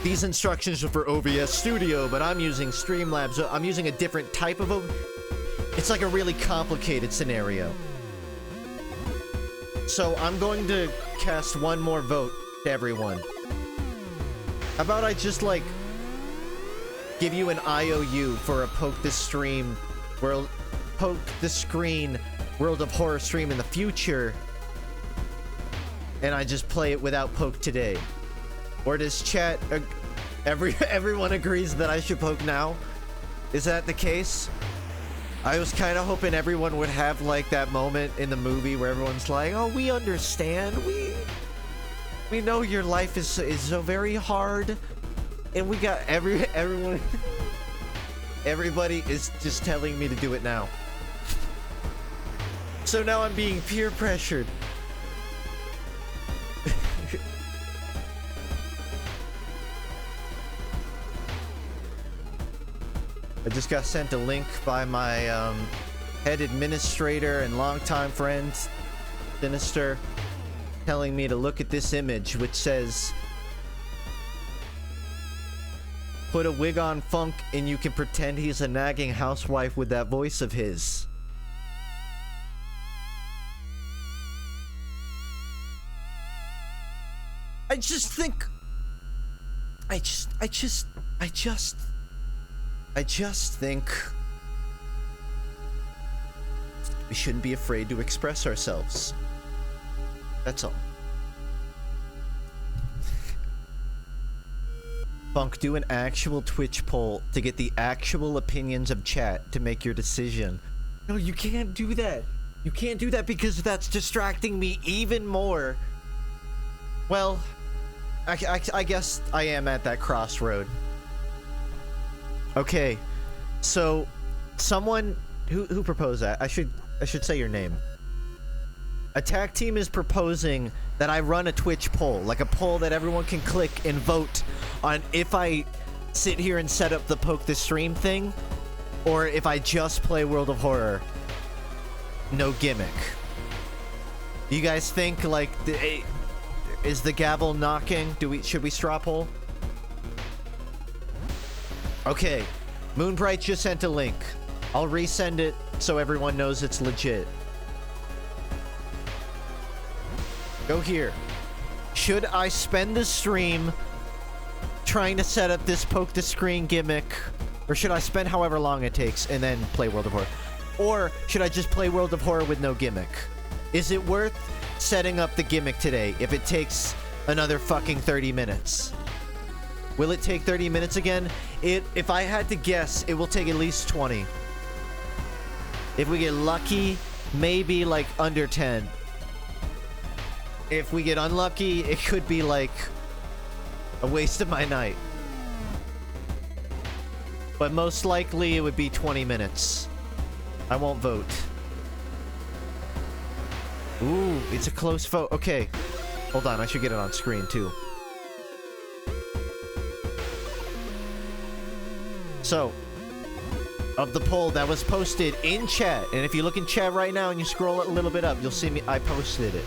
Speaker 1: These instructions are for OBS Studio, but I'm using Streamlabs. So I'm using a different type of it's like a really complicated scenario. So I'm going to cast one more vote to everyone. How about I just like give you an IOU for a poke the screen World of Horror stream in the future, and I just play it without poke today? Or does chat everyone agrees that I should poke now? Is that the case? I was kind of hoping everyone would have like that moment in the movie where everyone's like, "Oh, we understand. We know your life is so very hard." And we got everyone everybody is just telling me to do it now. So now I'm being peer pressured. I just got sent a link by my head administrator and longtime friend, Sinister, telling me to look at this image, which says, "Put a wig on Funk and you can pretend he's a nagging housewife with that voice of his." I just think we shouldn't be afraid to express ourselves. That's all. Funk, do an actual Twitch poll to get the actual opinions of chat to make your decision. No, you can't do that. You can't do that because that's distracting me even more. Well, I guess I am at that crossroad. Okay, so someone who proposed that, I should say your name. Attack Team is proposing that I run a Twitch poll, like a poll that everyone can click and vote on if I sit here and set up the poke the stream thing, or if I just play World of Horror, no gimmick. Do you guys think like is the gavel knocking? Should we straw poll? Okay, Moonbright just sent a link. I'll resend it so everyone knows it's legit. Go here. Should I spend the stream trying to set up this poke the screen gimmick, or should I spend however long it takes and then play World of Horror? Or should I just play World of Horror with no gimmick? Is it worth setting up the gimmick today if it takes another fucking 30 minutes? Will it take 30 minutes again? If I had to guess, it will take at least 20. If we get lucky, maybe like under 10. If we get unlucky, it could be like a waste of my night. But most likely it would be 20 minutes. I won't vote. Ooh, it's a close vote. Okay. Hold on, I should get it on screen too. So, of the poll that was posted in chat, and if you look in chat right now and you scroll it a little bit up, you'll see me. I posted it.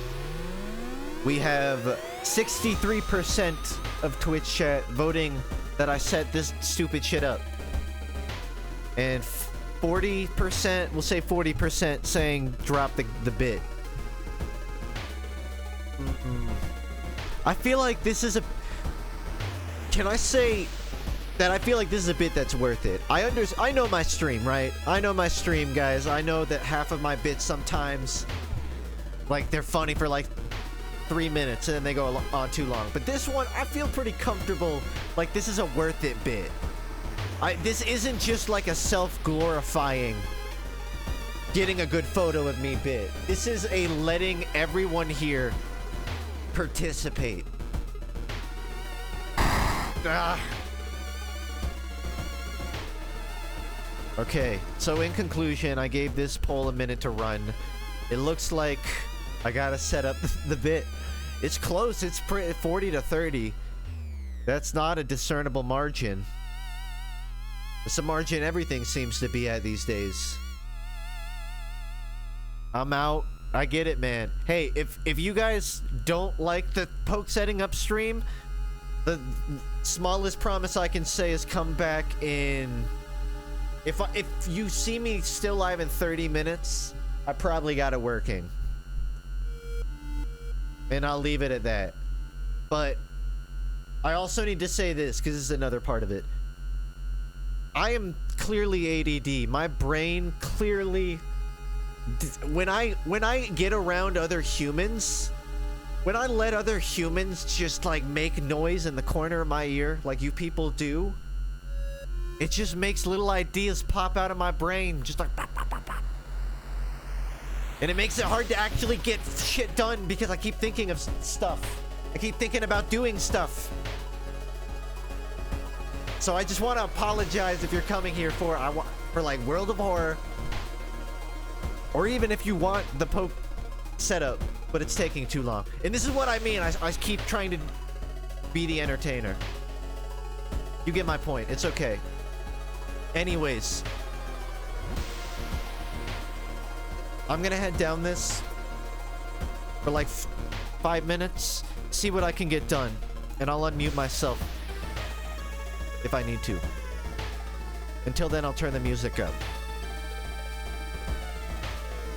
Speaker 1: We have 63% of Twitch chat voting that I set this stupid shit up. And 40%, we'll say 40% saying drop the bit. I feel like this is a... Can I say that I feel like this is a bit that's worth it? I know my stream, right? I know my stream, guys. I know that half of my bits sometimes, like, they're funny for like 3 minutes and then they go on too long. But this one, I feel pretty comfortable. Like, this is a worth it bit. This isn't just like a self-glorifying getting a good photo of me bit. This is a letting everyone here participate. Okay, so in conclusion, I gave this poll a minute to run. It looks like I gotta set up the bit. It's close. It's 40 to 30. That's not a discernible margin. It's a margin everything seems to be at these days. I'm out. I get it, man. Hey, if you guys don't like the poke setting up stream, the smallest promise I can say is come back in... If you see me still live in 30 minutes, I probably got it working. And I'll leave it at that. But I also need to say this, because this is another part of it. I am clearly ADD. My brain clearly... When I get around other humans, when I let other humans just like make noise in the corner of my ear like you people do, it just makes little ideas pop out of my brain, just like pop, pop, pop, pop. And it makes it hard to actually get shit done because I keep thinking of stuff. I keep thinking about doing stuff. So I just want to apologize if you're coming here for like World of Horror, or even if you want the poke setup, but it's taking too long. And this is what I mean. I keep trying to be the entertainer. You get my point. It's okay. Anyways, I'm gonna head down this for like 5 minutes, see what I can get done, and I'll unmute myself if I need to. Until then, I'll turn the music up.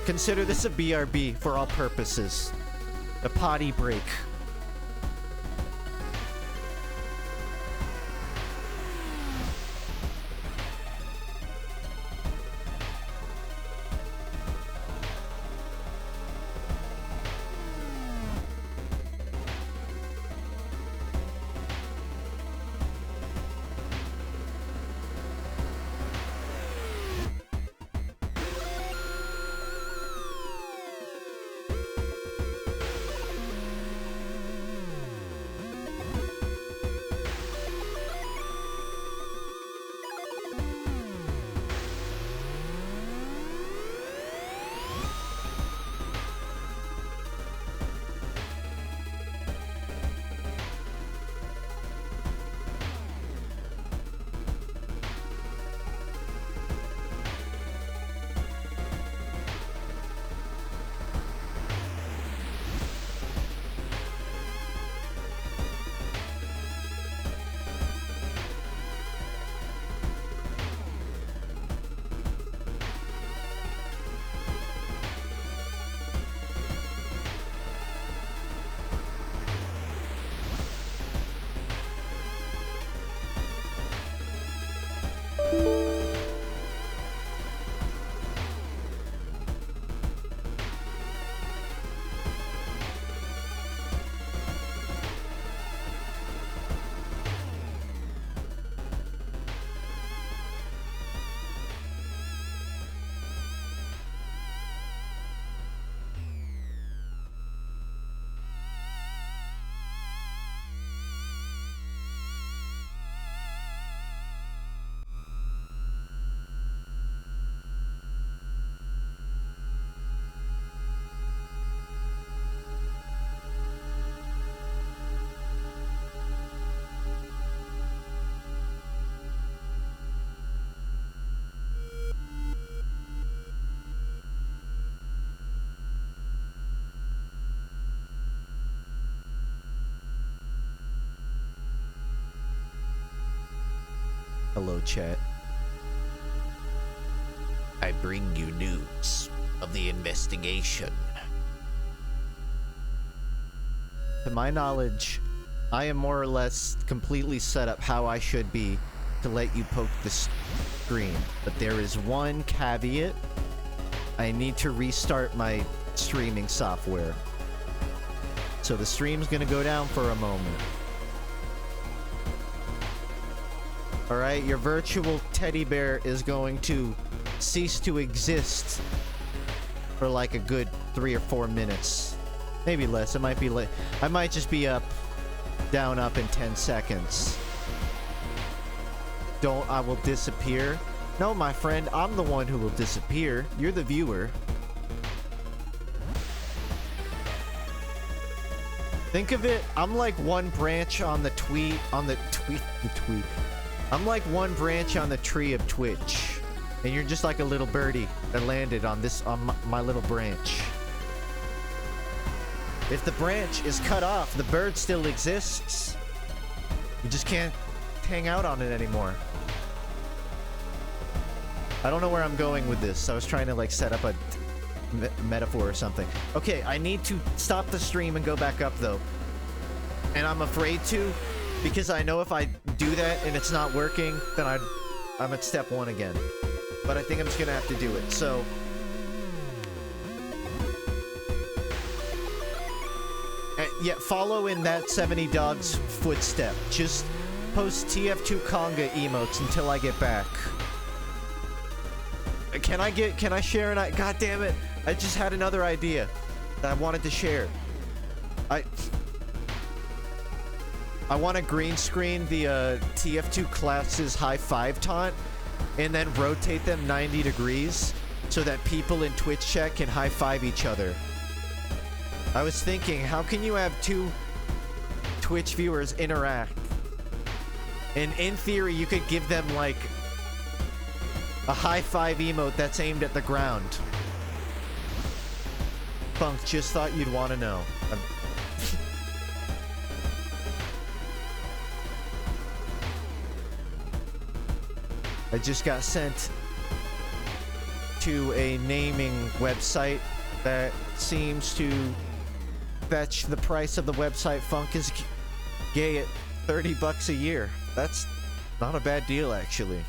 Speaker 1: Consider this a BRB for all purposes. A potty break. Hello, chat. I bring you news of the investigation. To my knowledge, I am more or less completely set up how I should be to let you poke the screen. But there is one caveat. I need to restart my streaming software. So the stream's gonna go down for a moment. Alright, your virtual teddy bear is going to cease to exist for like a good 3 or 4 minutes. Maybe less, it might be late. I might just be down up in 10 seconds. I will disappear. No, my friend, I'm the one who will disappear. You're the viewer. Think of it, I'm like one branch on the I'm like one branch on the tree of Twitch. And you're just like a little birdie that landed on my little branch. If the branch is cut off, the bird still exists. You just can't hang out on it anymore. I don't know where I'm going with this. I was trying to like set up a metaphor or something. Okay, I need to stop the stream and go back up though. And I'm afraid to, because I know if I do that and it's not working, then I'm at step 1 again. But I think I'm just gonna have to do it. So yeah, follow in that 70 dog's footstep. Just post TF2 conga emotes until I get back. Can I share an idea? God damn it. I just had another idea that I wanted to share. I want to green screen the TF2 classes high five taunt and then rotate them 90 degrees so that people in Twitch chat can high five each other. I was thinking, how can you have 2 Twitch viewers interact? And in theory, you could give them like a high five emote that's aimed at the ground. Funk, just thought you'd want to know. I just got sent to a naming website that seems to fetch the price of the website Funk is gay at $30 a year. That's not a bad deal, actually.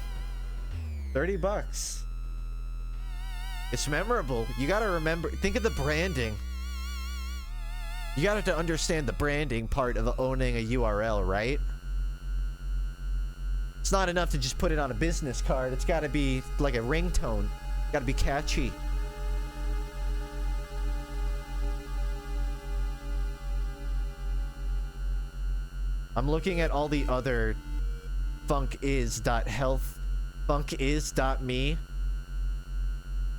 Speaker 1: $30. It's memorable. You gotta remember, think of the branding. You gotta to understand the branding part of owning a URL, right? It's not enough to just put it on a business card. It's gotta be like a ringtone. It's gotta be catchy. I'm looking at all the other funkis.health, funkis.me.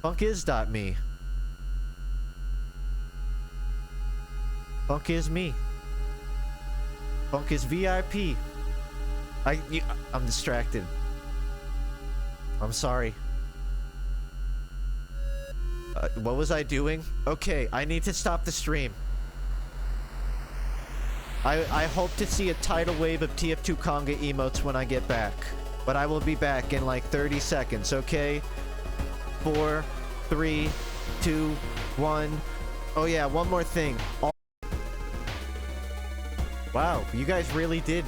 Speaker 1: Funkis.me. Funk is me. Funk is VIP. I'm distracted. I'm sorry. What was I doing? Okay, I need to stop the stream. I hope to see a tidal wave of TF2 conga emotes when I get back. But I will be back in like 30 seconds, okay? 4, 3, 2, 1. Oh yeah, one more thing. Wow, you guys really did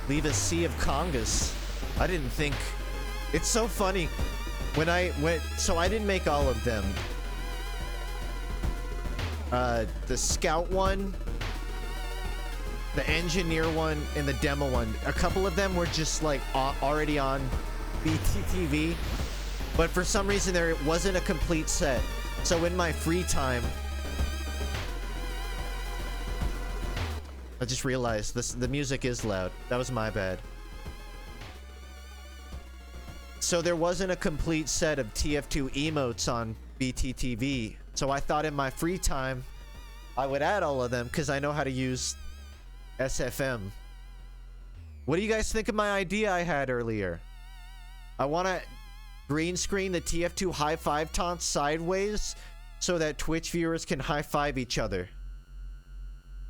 Speaker 1: leave a sea of congas. I didn't think... It's so funny. When I went... So I didn't make all of them. The scout one, the engineer one, and the demo one. A couple of them were just like already on BTTV. But for some reason there wasn't a complete set. So in my free time... I just realized the music is loud. That was my bad. So there wasn't a complete set of TF2 emotes on BTTV. So I thought in my free time, I would add all of them because I know how to use SFM. What do you guys think of my idea I had earlier? I want to green screen the TF2 high five taunts sideways so that Twitch viewers can high five each other.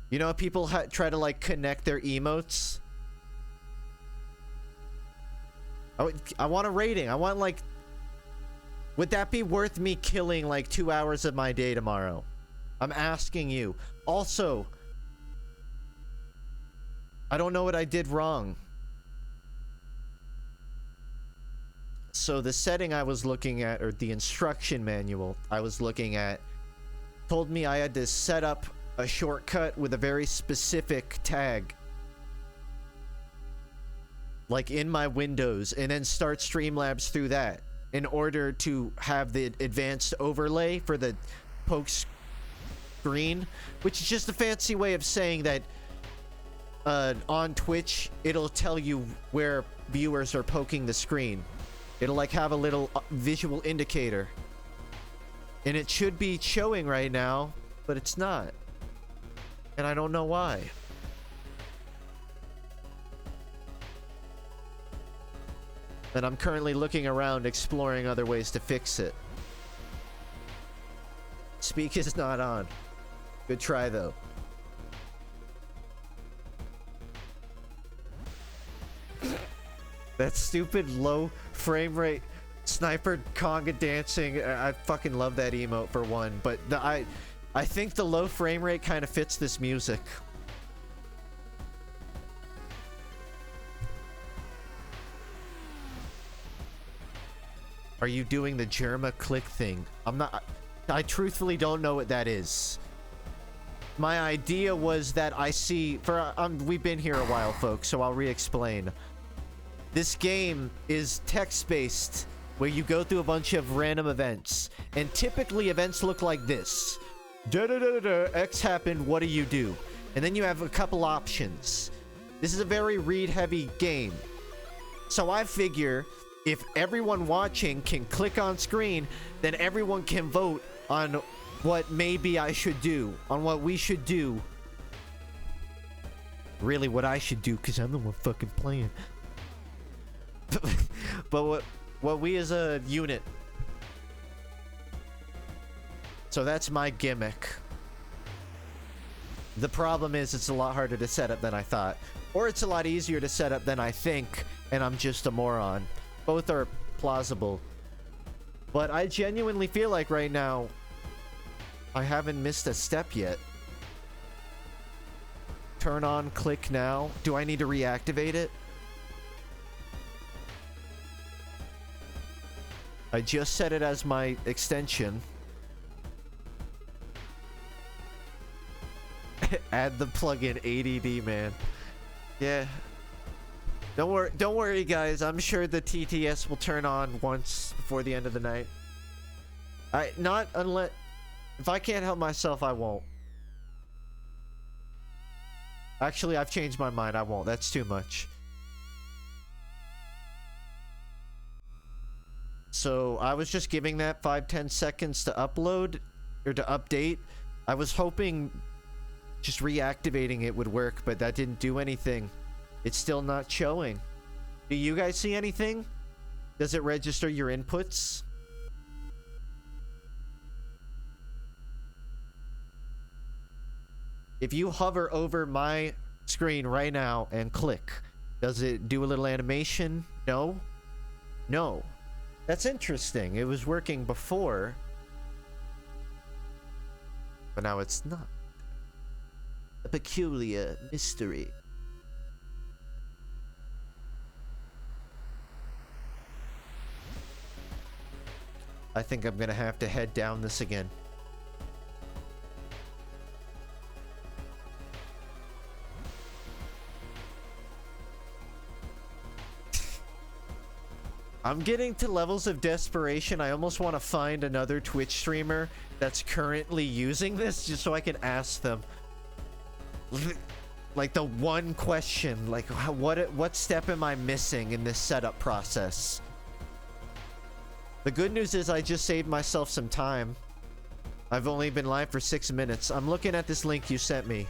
Speaker 1: You know, people try to like connect their emotes. I want a rating. I want like... Would that be worth me killing like 2 hours of my day tomorrow? I'm asking you. Also, I don't know what I did wrong. So the setting I was looking at, or the instruction manual I was looking at, told me I had to set up a shortcut with a very specific tag, like in my Windows, and then start Streamlabs through that in order to have the advanced overlay for the poke screen, which is just a fancy way of saying that on Twitch it'll tell you where viewers are poking the screen. It'll like have a little visual indicator, and it should be showing right now, but it's not. And I don't know why. And I'm currently looking around, exploring other ways to fix it. Speak is not on. Good try, though. That stupid low frame rate sniper conga dancing. I fucking love that emote for one, but I think the low frame rate kind of fits this music. Are you doing the Jerma click thing? I'm not. I truthfully don't know what that is. My idea was that I see we've been here a while, folks, so I'll re-explain. This game is text-based, where you go through a bunch of random events, and typically events look like this. Da-da-da-da-da, X happened, what do you do? And then you have a couple options. This is a very read-heavy game. So I figure if everyone watching can click on screen, then everyone can vote on what maybe I should do, on what we should do. Really what I should do, because I'm the one fucking playing. But what we as a unit. So that's my gimmick. The problem is it's a lot harder to set up than I thought. Or it's a lot easier to set up than I think, and I'm just a moron. Both are plausible. But I genuinely feel like right now, I haven't missed a step yet. Turn on, click now. Do I need to reactivate it? I just set it as my extension. Add the plugin ADD, man. Yeah. Don't worry, guys. I'm sure the TTS will turn on once before the end of the night. Not unless... If I can't help myself, I won't. Actually, I've changed my mind. I won't. That's too much. So, I was just giving that 5-10 seconds to upload, or to update. I was hoping just reactivating it would work, but that didn't do anything. It's still not showing. Do you guys see anything? Does it register your inputs? If you hover over my screen right now and click, does it do a little animation? No? No. That's interesting. It was working before, but now it's not. A peculiar mystery. I think I'm gonna have to head down this again. I'm getting to levels of desperation. I almost want to find another Twitch streamer that's currently using this just so I can ask them. Like the one question, like what step am I missing in this setup process? The good news is I just saved myself some time. I've only been live for 6 minutes. I'm looking at this link you sent me.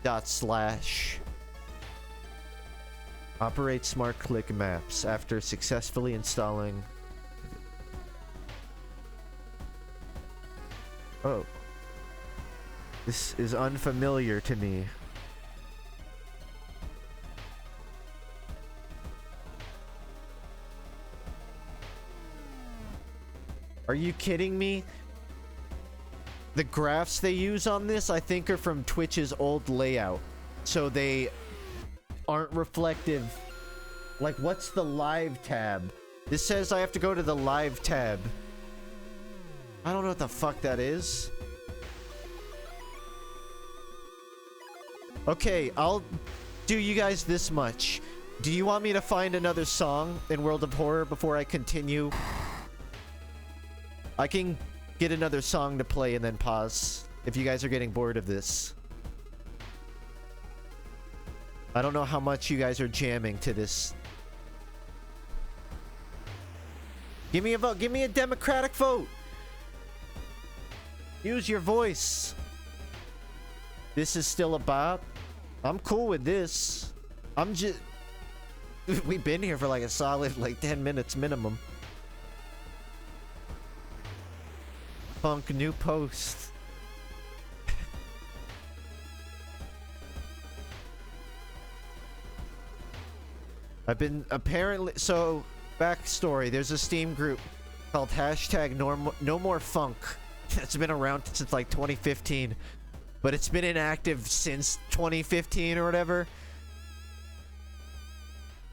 Speaker 1: // Operate smart click maps after successfully installing. Oh. This is unfamiliar to me. Are you kidding me? The graphs they use on this, I think, are from Twitch's old layout. So they aren't reflective. Like, what's the live tab? This says I have to go to the live tab. I don't know what the fuck that is. Okay, I'll do you guys this much. Do you want me to find another song in World of Horror before I continue? I can get another song to play and then pause if you guys are getting bored of this. I don't know how much you guys are jamming to this. Give me a vote. Give me a democratic vote. Use your voice. This is still a bop. I'm cool with this. I'm just... We've been here for like a solid like 10 minutes minimum. FUNKe new post. I've been apparently... So, backstory. There's a Steam group called hashtag no more FUNKe. It's been around since like 2015. But it's been inactive since 2015 or whatever.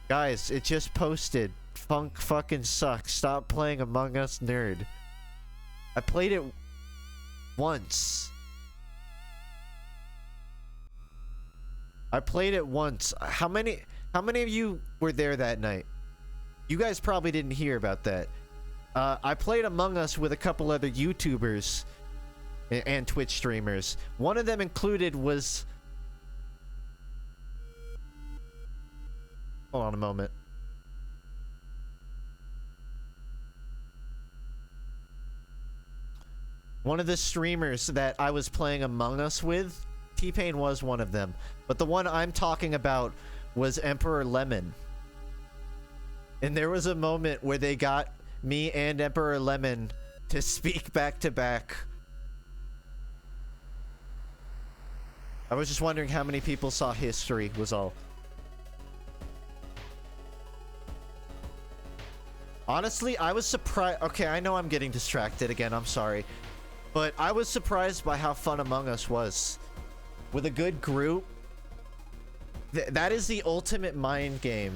Speaker 1: Guys, it just posted. FUNKe fucking sucks. Stop playing Among Us, nerd. I played it once. I played it once. How many of you were there that night? You guys probably didn't hear about that. I played Among Us with a couple other YouTubers and Twitch streamers. One of them included was... Hold on a moment. One of the streamers that I was playing Among Us with, T-Pain was one of them. But the one I'm talking about was Emperor Lemon. And there was a moment where they got me and Emperor Lemon to speak back to back. I was just wondering how many people saw History, was all. Honestly, I was surprised. Okay, I know I'm getting distracted again. I'm sorry. But I was surprised by how fun Among Us was. With a good group. That is the ultimate mind game.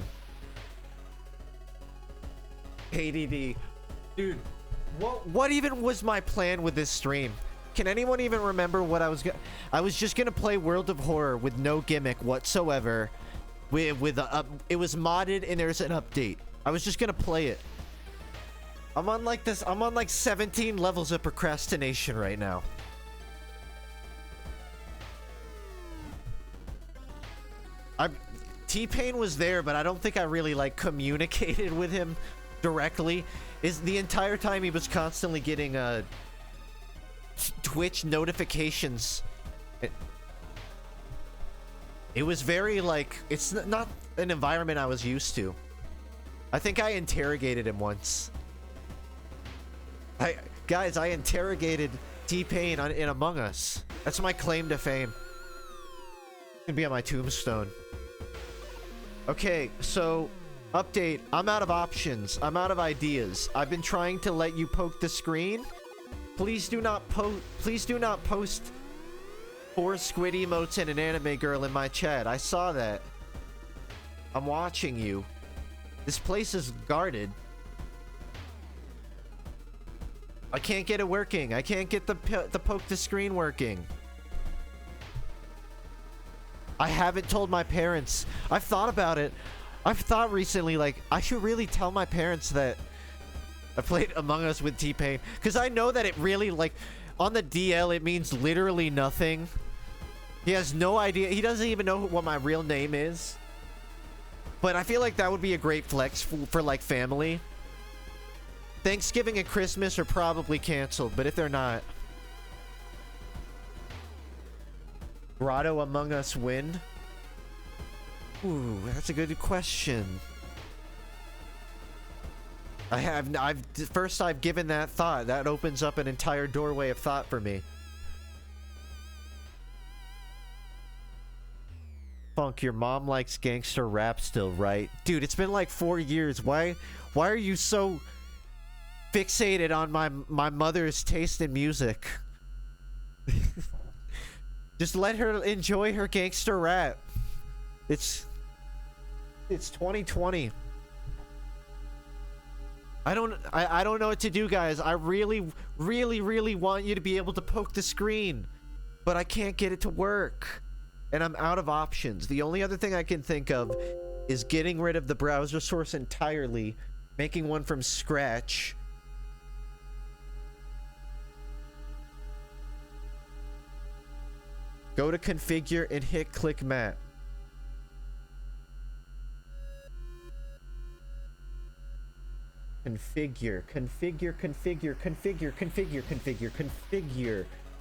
Speaker 1: ADD. Dude, what even was my plan with this stream? Can anyone even remember what I was gonna... I was just gonna play World of Horror with no gimmick whatsoever. It was modded and there's an update. I was just gonna play it. I'm on like 17 levels of procrastination right now. T-Pain was there, but I don't think I really like communicated with him directly. Is the entire time he was constantly getting Twitch notifications. It was very like, it's not an environment I was used to. I think I interrogated him once. Guys, I interrogated T-Pain in Among Us. That's my claim to fame. It can be on my tombstone. Okay, so update. I'm out of options. I'm out of ideas. I've been trying to let you poke the screen. Please do not post 4 squid emotes and an anime girl in my chat. I saw that. I'm watching you. This place is guarded. I can't get it working. I can't get the poke the screen working. I haven't told my parents. I've thought about it. I've thought recently, like, I should really tell my parents that I played Among Us with T-Pain. Because I know that it really, like, on the DL, it means literally nothing. He has no idea. He doesn't even know what my real name is. But I feel like that would be a great flex for like, family. Thanksgiving and Christmas are probably canceled, but if they're not... Grotto Among Us win? Ooh, that's a good question. I've given that thought. That opens up an entire doorway of thought for me. FUNKe, your mom likes gangster rap still, right? Dude, it's been like 4 years. Why are you so fixated on my mother's taste in music? Just let her enjoy her gangster rap. It's 2020. I don't know what to do, guys. I really want you to be able to poke the screen, but I can't get it to work. And I'm out of options. The only other thing I can think of is getting rid of the browser source entirely, making one from scratch. Go to configure and hit click map. Configure.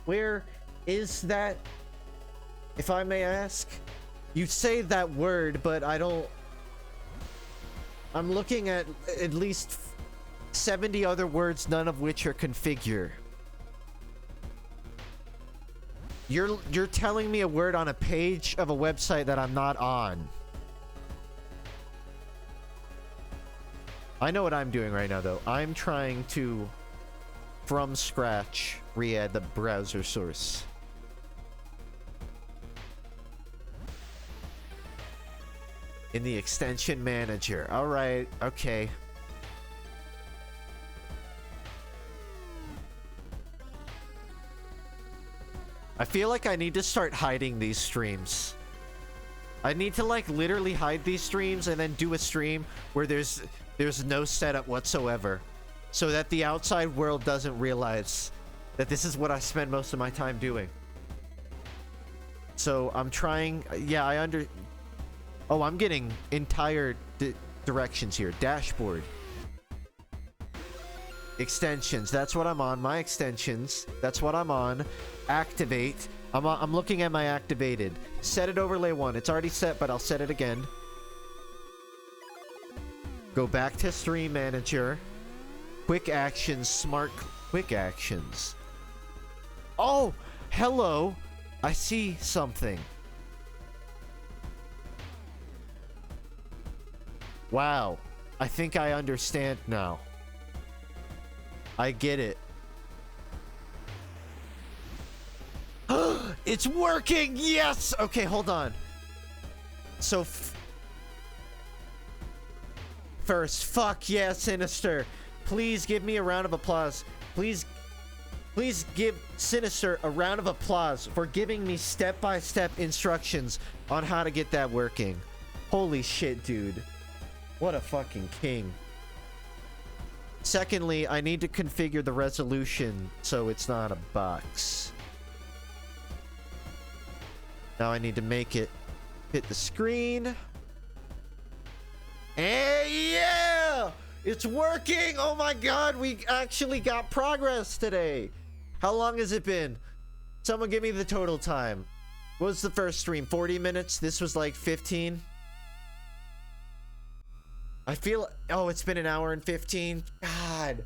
Speaker 1: Where is that? if I may ask? You say that word, but I don't... I'm looking at least 70 other words, none of which are configure. You're telling me a word on a page of a website that I'm not on. I know what I'm doing right now, though. I'm trying to, from scratch, re-add the browser source. In the extension manager. Alright, okay. I feel like I need to start hiding these streams. I need to, like, literally hide these streams and then do a stream where there's no setup whatsoever, so that the outside world doesn't realize that this is what I spend most of my time doing. So I'm trying... Yeah, Oh, I'm getting entire directions here. Dashboard. Extensions. That's what I'm on. My extensions. That's what I'm on. Activate. I'm looking at my activated. Set it overlay 1. It's already set, but I'll set it again. Go back to stream manager. Quick actions. Smart quick actions. Oh, hello. I see something. Wow. I think I understand now. I get it. It's working! Yes! Okay, hold on. So, first, fuck yeah, Sinister. Please give me a round of applause. Please give Sinister a round of applause for giving me step-by-step instructions on how to get that working. Holy shit, dude. What a fucking king. Secondly, I need to configure the resolution so it's not a box. Now I need to make it hit the screen. And yeah! It's working! Oh my god, we actually got progress today. How long has it been? Someone give me the total time. What was the first stream? 40 minutes? This was like 15? I feel... Oh, it's been an hour and 15? God.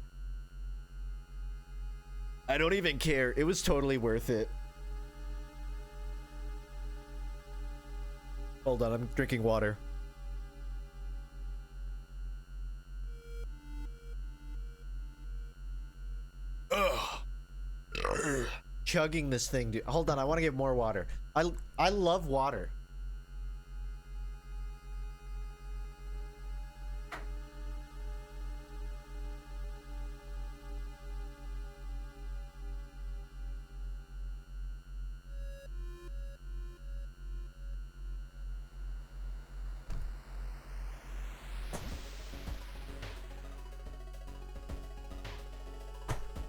Speaker 1: I don't even care. It was totally worth it. Hold on, I'm drinking water. Ugh. Chugging this thing, dude. Hold on, I want to get more water. I love water.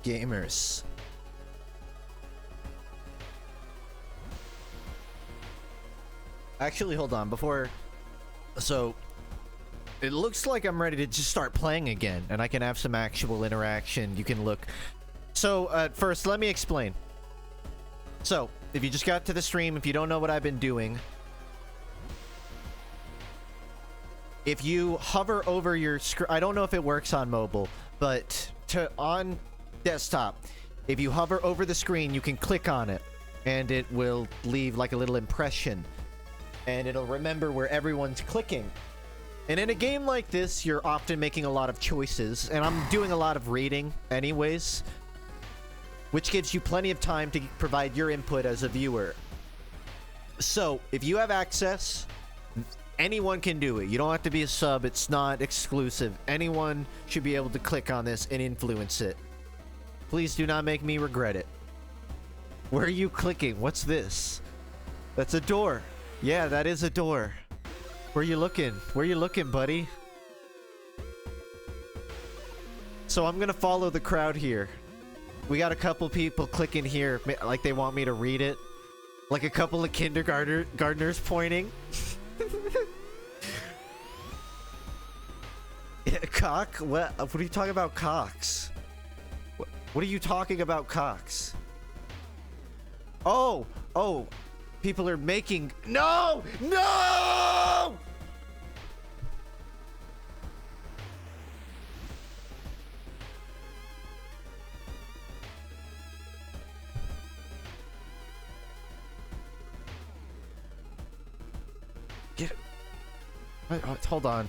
Speaker 1: Gamers. Actually, hold on, before... So, it looks like I'm ready to just start playing again, and I can have some actual interaction. You can look... So, first, let me explain. So, if you just got to the stream, if you don't know what I've been doing... If you hover over your screen... I don't know if it works on mobile, but on desktop, if you hover over the screen, you can click on it, and it will leave like a little impression. And it'll remember where everyone's clicking. And in a game like this, you're often making a lot of choices, and I'm doing a lot of reading anyways, which gives you plenty of time to provide your input as a viewer. So, if you have access, anyone can do it. You don't have to be a sub. It's not exclusive. Anyone should be able to click on this and influence it. Please do not make me regret it. Where are you clicking? What's this? That's a door. Yeah, that is a door. Where you looking? Where you looking, buddy? So I'm gonna follow the crowd here. We got a couple people clicking here, like they want me to read it. Like a couple of kindergartners pointing. Yeah, cock? What are you talking about, cocks? What are you talking about, cocks? Oh, People are making... No! No! Get it. Hold on.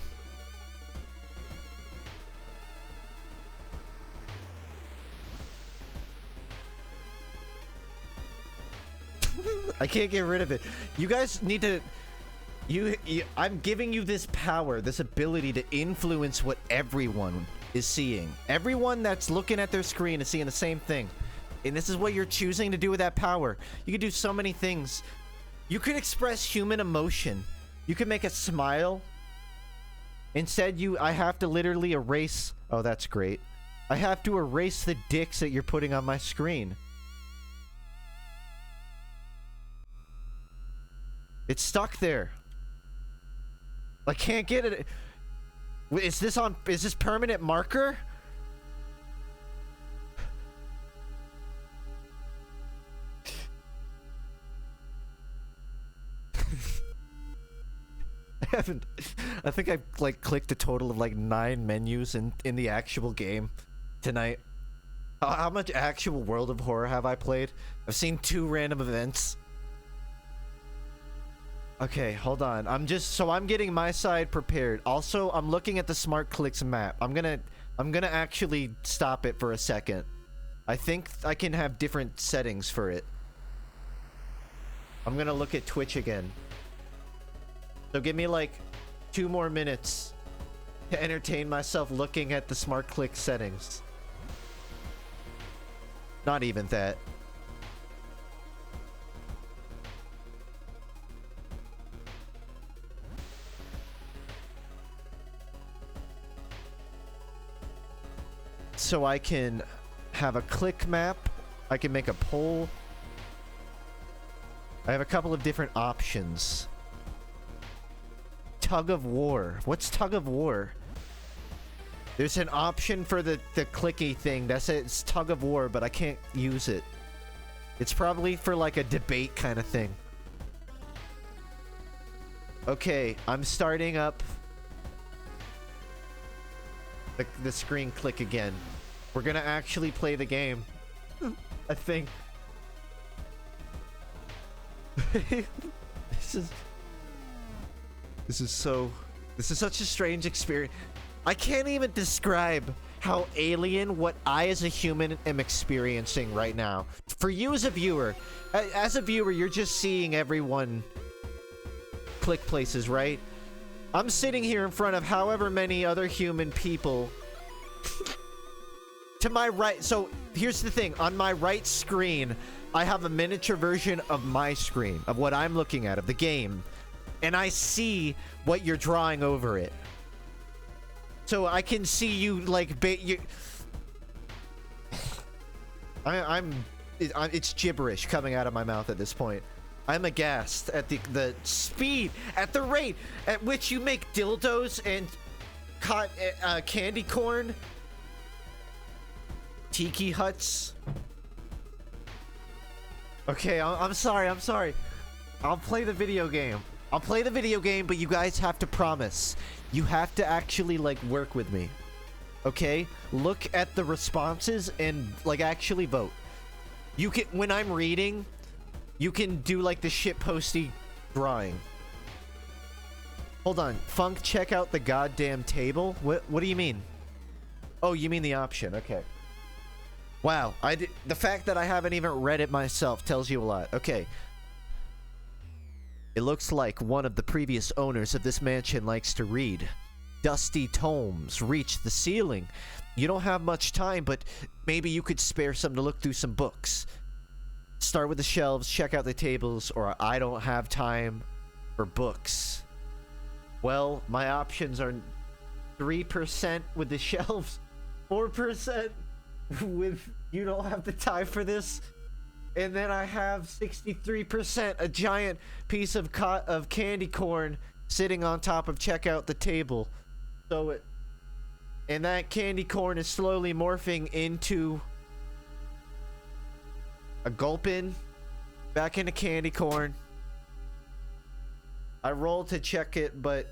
Speaker 1: I can't get rid of it. You guys need to... I'm giving you this power, this ability to influence what everyone is seeing. Everyone that's looking at their screen is seeing the same thing. And this is what you're choosing to do with that power. You can do so many things. You could express human emotion. You can make a smile. Instead, I have to literally erase... Oh, that's great. I have to erase the dicks that you're putting on my screen. It's stuck there. I can't get it. Is this permanent marker? I think I've like clicked a total of like 9 menus in the actual game tonight. How much actual World of Horror have I played? I've seen 2 random events. Okay, hold on. I'm getting my side prepared. Also, I'm looking at the Smart Clicks map. I'm gonna actually stop it for a second. I think I can have different settings for it. I'm gonna look at Twitch again. So give me like 2 more minutes to entertain myself looking at the Smart Click settings. Not even that. So I can have a click map. I can make a poll. I have a couple of different options. Tug of War. What's Tug of War? There's an option for the clicky thing. That's it. It's Tug of War, but I can't use it. It's probably for like a debate kind of thing. Okay, I'm starting up the screen click again. We're gonna actually play the game. I think. This is such a strange experience. I can't even describe how alien what I as a human am experiencing right now. For you as a viewer, you're just seeing everyone click places, right? I'm sitting here in front of however many other human people. To my right, so here's the thing. On my right screen, I have a miniature version of my screen, of what I'm looking at, of the game. And I see what you're drawing over it. So I can see you, like, it's gibberish coming out of my mouth at this point. I'm aghast at the speed, at the rate at which you make dildos and candy corn. Tiki huts. Okay, I'm sorry. I'll play the video game. But you guys have to promise. You have to actually, like, work with me. Okay? Look at the responses and, like, actually vote. You can, when I'm reading, you can do, like, the shitposty drawing. Hold on. Funk, check out the goddamn table? What do you mean? Oh, you mean the option. Okay. Wow. The fact that I haven't even read it myself tells you a lot. Okay. It looks like one of the previous owners of this mansion likes to read. Dusty tomes reach the ceiling. You don't have much time, but maybe you could spare some to look through some books. Start with the shelves, check out the tables, or I don't have time for books. Well, my options are 3% with the shelves, 4% with you don't have the time for this, and then I have 63%, a giant piece of candy corn sitting on top of check out the table. And that candy corn is slowly morphing into a gulpin, back into candy corn, I rolled to check it, but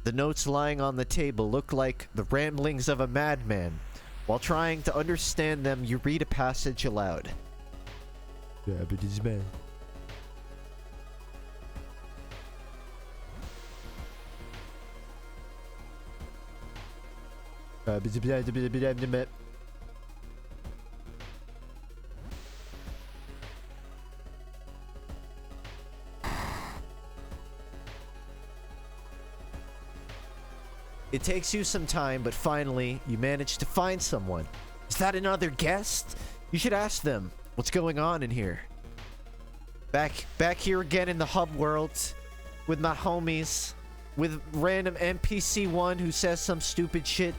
Speaker 1: the notes lying on the table look like the ramblings of a madman. While trying to understand them, you read a passage aloud.
Speaker 2: Yeah, but it's man.
Speaker 1: It takes you some time, but finally, you manage to find someone. Is that another guest? You should ask them what's going on in here. Back here again in the hub world with my homies, with random NPC1 who says some stupid shit.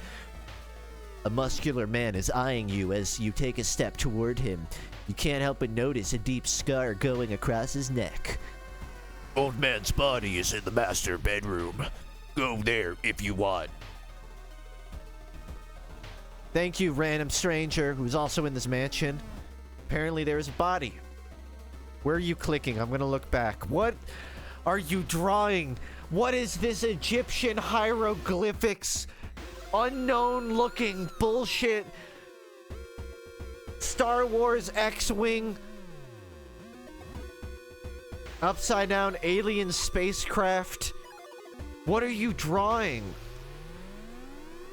Speaker 1: A muscular man is eyeing you as you take a step toward him. You can't help but notice a deep scar going across his neck.
Speaker 2: Old man's body is in the master bedroom. Go there if you want.
Speaker 1: Thank you, random stranger who's also in this mansion. Apparently there is a body. Where are you clicking? I'm gonna look back. What are you drawing? What is this Egyptian hieroglyphics? Unknown looking bullshit. Star Wars X-Wing. Upside down alien spacecraft. What are you drawing?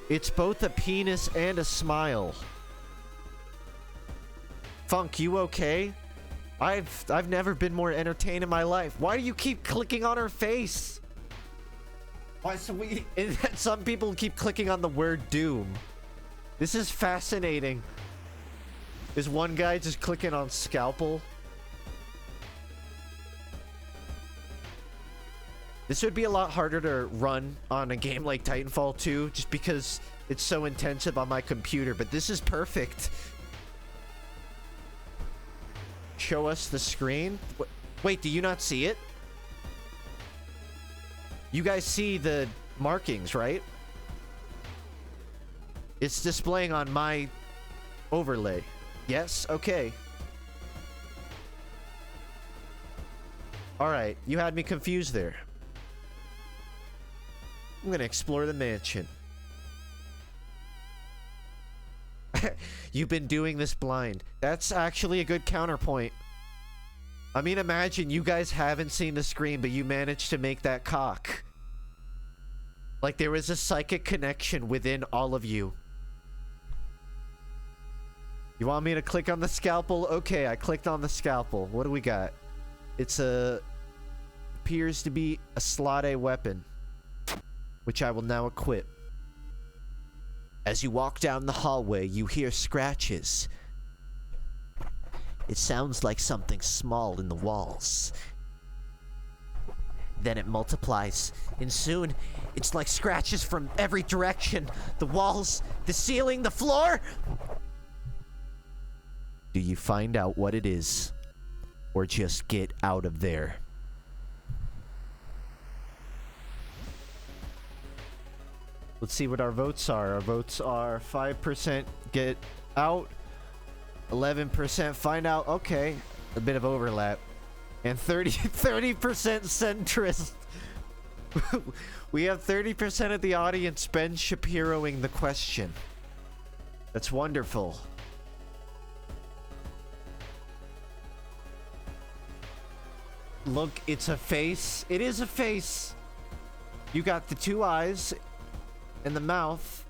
Speaker 1: It's both a penis and a smile. Funk, you okay? I've never been more entertained in my life. Why do you keep clicking on her face? Why so we some people keep clicking on the word doom. This is fascinating. Is one guy just clicking on scalpel? This would be a lot harder to run on a game like Titanfall 2 just because it's so intensive on my computer, but this is perfect. Show us the screen. Wait, do you not see it? You guys see the markings, right? It's displaying on my overlay. Yes? Okay. Alright, you had me confused there. I'm gonna explore the mansion. You've been doing this blind. That's actually a good counterpoint. I mean, imagine you guys haven't seen the screen, but you managed to make that cock. Like there was a psychic connection within all of you. You want me to click on the scalpel? Okay, I clicked on the scalpel. What do we got? It's appears to be a slot A weapon, which I will now equip. As you walk down the hallway, you hear scratches. It sounds like something small in the walls. Then it multiplies, and soon it's like scratches from every direction. The walls, the ceiling, the floor. Do you find out what it is, or just get out of there? Let's see what our votes are. Our votes are 5% get out, 11% find out. Okay, a bit of overlap. And 30% centrist. We have 30% of the audience Ben Shapiroing the question. That's wonderful. Look, it's a face. It is a face. You got the two eyes and the mouth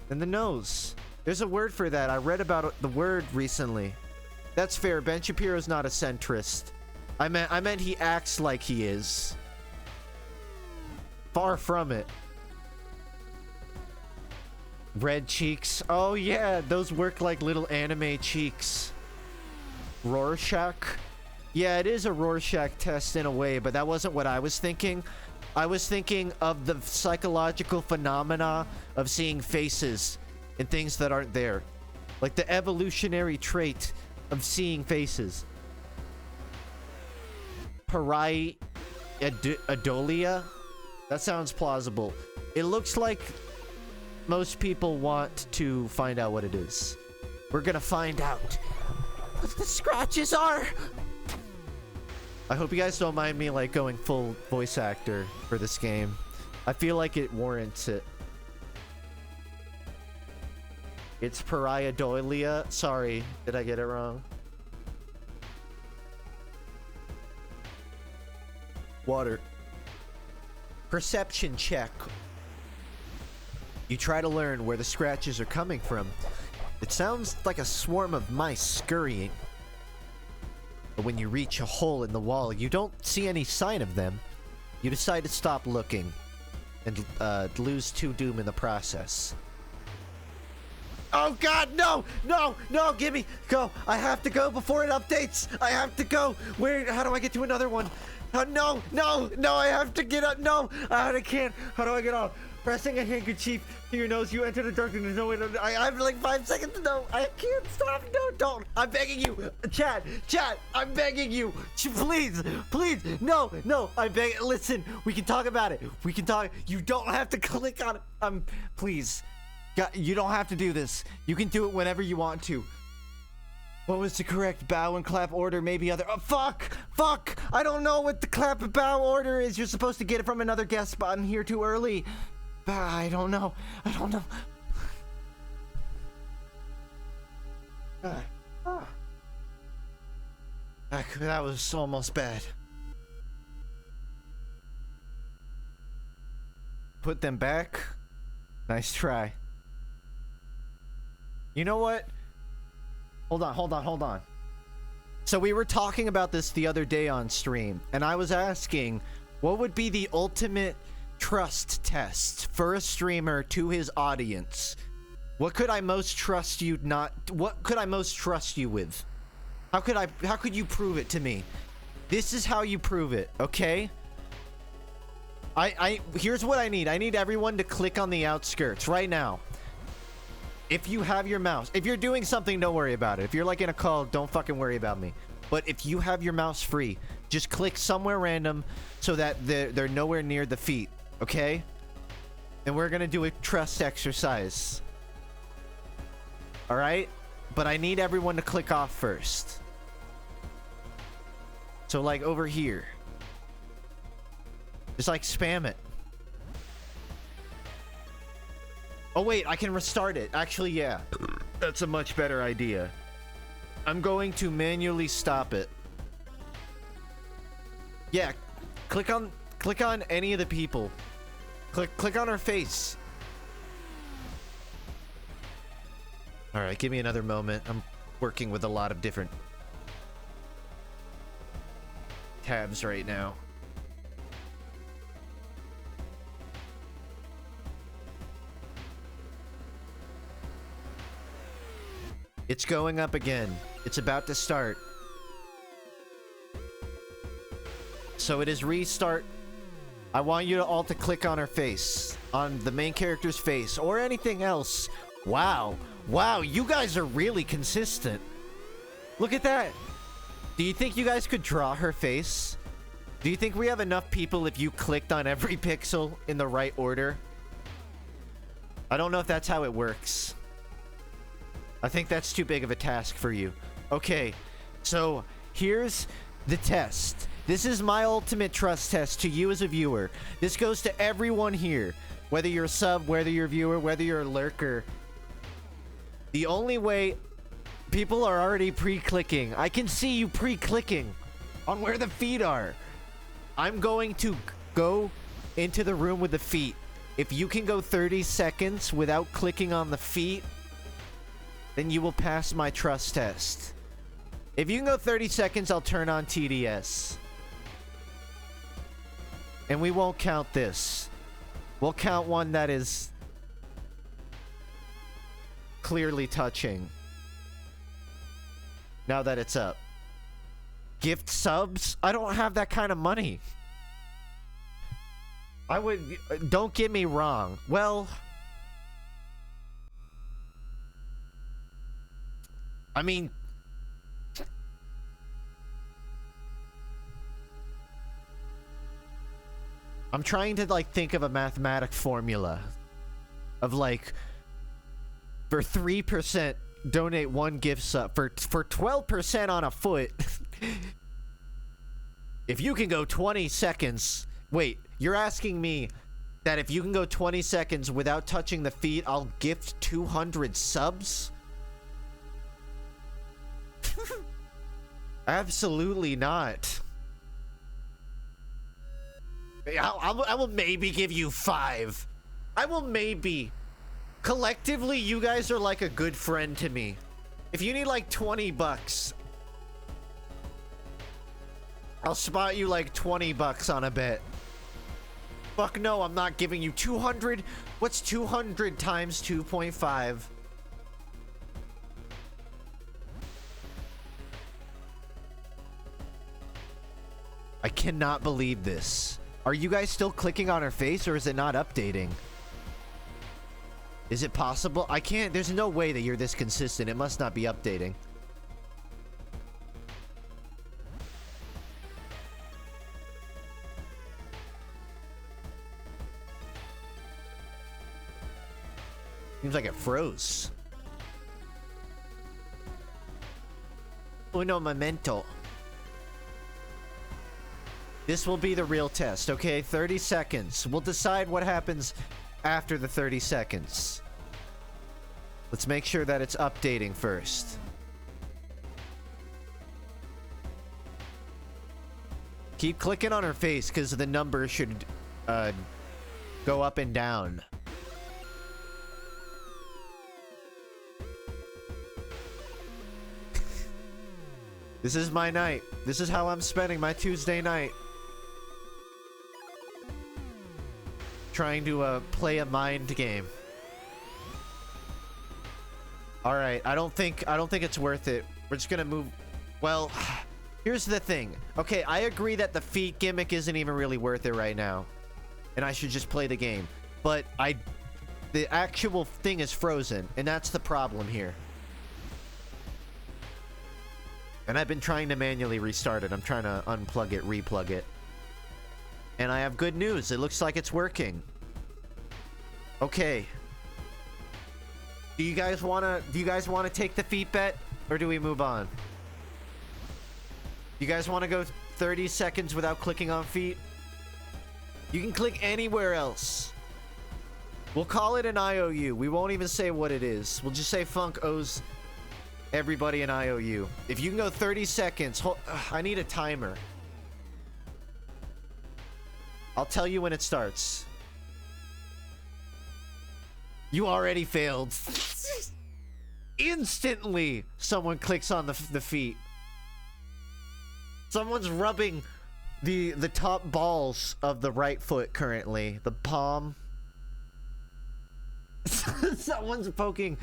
Speaker 1: and the nose. There's a word for that. I read about the word recently. That's fair. Ben Shapiro's not a centrist. I meant he acts like he is. Far from it. Red cheeks. Oh yeah, those work like little anime cheeks. Rorschach. Yeah, it is a Rorschach test in a way, but that wasn't what I was thinking. I was thinking of the psychological phenomena of seeing faces and things that aren't there. Like the evolutionary trait of seeing faces. Pareidolia? That sounds plausible. It looks like most people want to find out what it is. We're gonna find out what the scratches are. I hope you guys don't mind me like going full voice actor for this game. I feel like it warrants it. It's Pariah Doilia. Sorry, did I get it wrong? Water. Perception check. You try to learn where the scratches are coming from. It sounds like a swarm of mice scurrying. But when you reach a hole in the wall, you don't see any sign of them. You decide to stop looking and lose 2 doom in the process. Oh god, no! No! No! Give me! Go! I have to go before it updates! I have to go! Where? How do I get to another one? No! No! No! I have to get up! No! I can't! How do I get off? Pressing a handkerchief to your nose, you enter the darkness. There's no way to... I have like 5 seconds to know. I can't stop. No, don't. I'm begging you. Chat, I'm begging you. Please, please. No, no. I beg. Listen, we can talk about it. We can talk. You don't have to click on it. Please. God, you don't have to do this. You can do it whenever you want to. What was the correct bow and clap order? Maybe other... Oh, fuck! Fuck! I don't know what the clap and bow order is. You're supposed to get it from another guest, but I'm here too early. I don't know. I don't know. That was almost bad. Put them back. Nice try. You know what? Hold on. So we were talking about this the other day on stream, and I was asking, what would be the ultimate trust test for a streamer to his audience? What could I most trust you what could I most trust you with? How could you prove it to me? This is how you prove it, okay? Here's what I need. I need everyone to click on the outskirts right now. If you have your mouse, if you're doing something, don't worry about it. If you're like in a call, don't fucking worry about me. But if you have your mouse free, just click somewhere random so that they're nowhere near the feet, okay? And we're gonna do a trust exercise. All right? But I need everyone to click off first. So like over here. Just like spam it. Oh wait, I can restart it. Actually, yeah. That's a much better idea. I'm going to manually stop it. Yeah, click on any of the people. Click on her face. All right, give me another moment. I'm working with a lot of different tabs right now. It's going up again. It's about to start. So it is restart. I want you to all to click on her face. On the main character's face. Or anything else. Wow. Wow, you guys are really consistent. Look at that. Do you think you guys could draw her face? Do you think we have enough people if you clicked on every pixel in the right order? I don't know if that's how it works. I think that's too big of a task for you. Okay, so here's the test. This is my ultimate trust test to you as a viewer. This goes to everyone here. Whether you're a sub, whether you're a viewer, whether you're a lurker. The only way... People are already pre-clicking. I can see you pre-clicking on where the feet are. I'm going to go into the room with the feet. If you can go 30 seconds without clicking on the feet, then you will pass my trust test. If you can go 30 seconds, I'll turn on TDS. And we won't count this. We'll count one that is clearly touching. Now that it's up. Gift subs? I don't have that kind of money. I would... Don't get me wrong. Well... I mean... I'm trying to, like, think of a mathematic formula. Of, like... For 3%, donate 1 gift sub. For 12% on a foot... If you can go 20 seconds... Wait, you're asking me that if you can go 20 seconds without touching the feet, I'll gift 200 subs? Absolutely not. I will maybe give you 5. I will maybe. Collectively, you guys are like a good friend to me. If you need like 20 bucks, I'll spot you like 20 bucks on a bet. Fuck no, I'm not giving you 200. What's 200 times 2.5? I cannot believe this. Are you guys still clicking on her face, or is it not updating? Is it possible? I can't. There's no way that you're this consistent. It must not be updating. Seems like it froze. Uno momento. This will be the real test, okay? 30 seconds. We'll decide what happens after the 30 seconds. Let's make sure that it's updating first. Keep clicking on her face, because the number should go up and down. This is my night. This is how I'm spending my Tuesday night. Trying to play a mind game. All right, I don't think it's worth it. We're just gonna move. Well, here's the thing. Okay, I agree that the feet gimmick isn't even really worth it right now, and I should just play the game. But the actual thing is frozen, and that's the problem here. And I've been trying to manually restart it. I'm trying to unplug it, replug it. And I have good news. It looks like it's working. Okay. Do you guys wanna take the feet bet, or do we move on? You guys wanna go 30 seconds without clicking on feet? You can click anywhere else. We'll call it an IOU. We won't even say what it is. We'll just say FUNKe owes everybody an IOU. If you can go 30 seconds, I need a timer. I'll tell you when it starts. You already failed. Instantly, someone clicks on the feet. Someone's rubbing the top balls of the right foot currently. The palm. Someone's poking.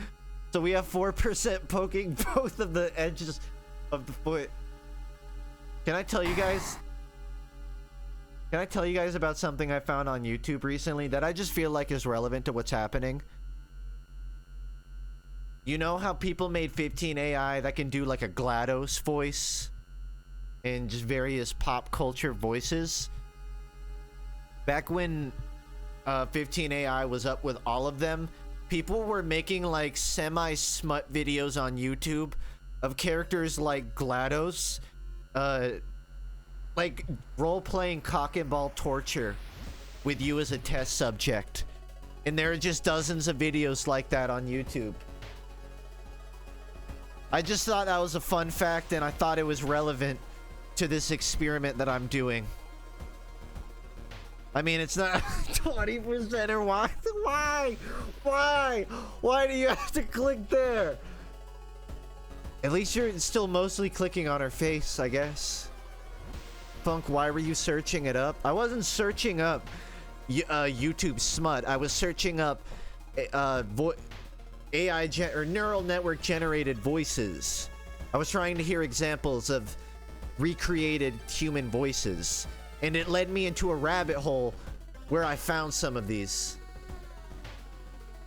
Speaker 1: So we have 4% poking both of the edges of the foot. Can I tell you guys about something I found on YouTube recently that I just feel like is relevant to what's happening? You know how people made 15 AI that can do like a GLaDOS voice and just various pop culture voices? Back when 15 AI was up with all of them, people were making like semi-smut videos on YouTube of characters like GLaDOS, like role-playing cock and ball torture with you as a test subject. And there are just dozens of videos like that on YouTube. I just thought that was a fun fact, and I thought it was relevant to this experiment that I'm doing. I mean, it's not 20% or why? Why do you have to click there? At least you're still mostly clicking on her face, I guess. FUNKe, why were you searching it up? I wasn't searching up YouTube smut. I was searching up AI or neural network generated voices. I was trying to hear examples of recreated human voices, and it led me into a rabbit hole where I found some of these.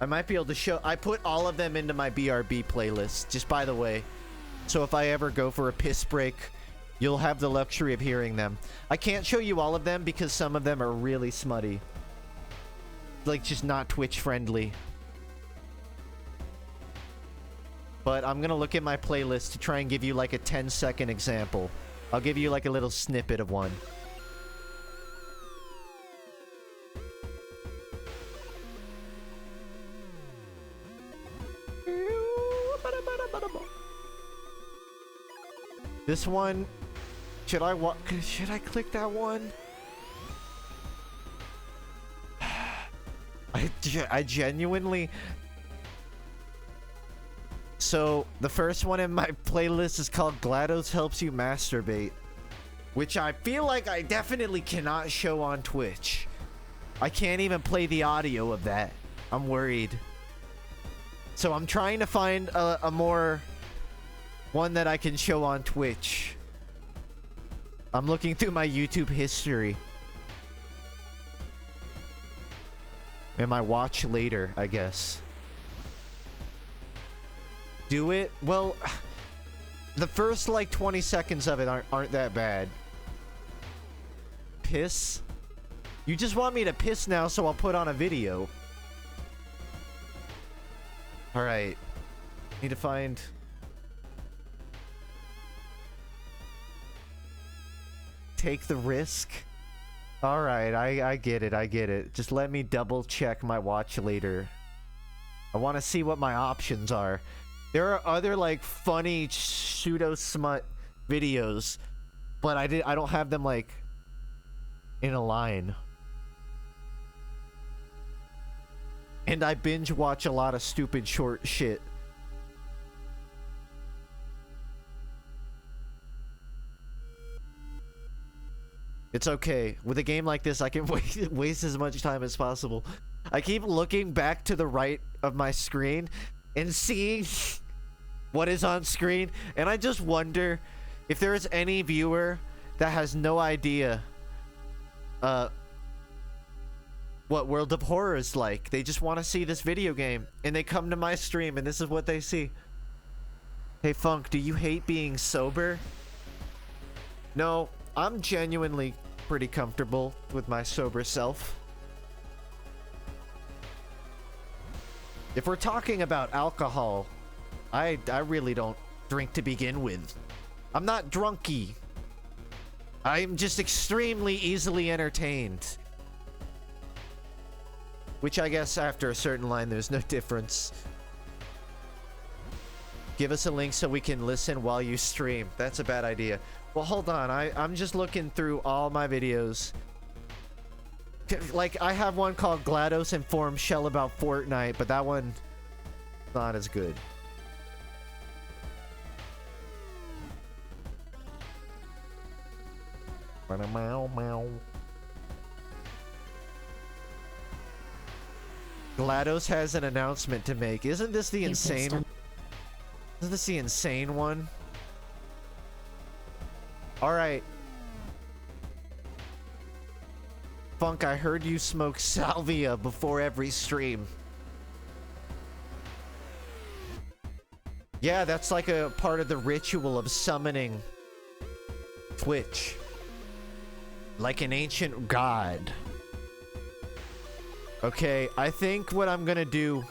Speaker 1: I might be able to show. I put all of them into my BRB playlist, just by the way. So if I ever go for a piss break, you'll have the luxury of hearing them. I can't show you all of them because some of them are really smutty. Like, just not Twitch friendly. But I'm gonna look at my playlist to try and give you like a 10-second example. I'll give you like a little snippet of one. This one, should I click that one? I genuinely... So, the first one in my playlist is called GLaDOS Helps You Masturbate, which I feel like I definitely cannot show on Twitch. I can't even play the audio of that. I'm worried. So I'm trying to find a more... one that I can show on Twitch. I'm looking through my YouTube history. And my watch later, I guess. Do it? Well, the first like 20 seconds of it aren't that bad. Piss? You just want me to piss now, so I'll put on a video. Alright. Need to find... Take the risk? Alright, I get it, I get it. Just let me double check my watch later. I want to see what my options are. There are other like funny pseudo smut videos, but I don't have them like in a line. And I binge watch a lot of stupid short shit. It's okay. With a game like this, I can waste as much time as possible. I keep looking back to the right of my screen and seeing what is on screen, and I just wonder if there is any viewer that has no idea what World of Horror is like. They just want to see this video game, and they come to my stream, and this is what they see. Hey Funk, do you hate being sober? No, I'm genuinely pretty comfortable with my sober self. If we're talking about alcohol, I really don't drink to begin with. I'm not drunky. I'm just extremely easily entertained. Which I guess after a certain line, there's no difference. Give us a link so we can listen while you stream. That's a bad idea. Well, hold on. I'm just looking through all my videos. Like, I have one called GLaDOS Informed Shell About Fortnite, but that one not as good. GLaDOS has an announcement to make. Isn't this the insane? Isn't this the insane one? Alright. Funk, I heard you smoke salvia before every stream. Yeah, that's like a part of the ritual of summoning Twitch. Like an ancient god. Okay, I think what I'm gonna do...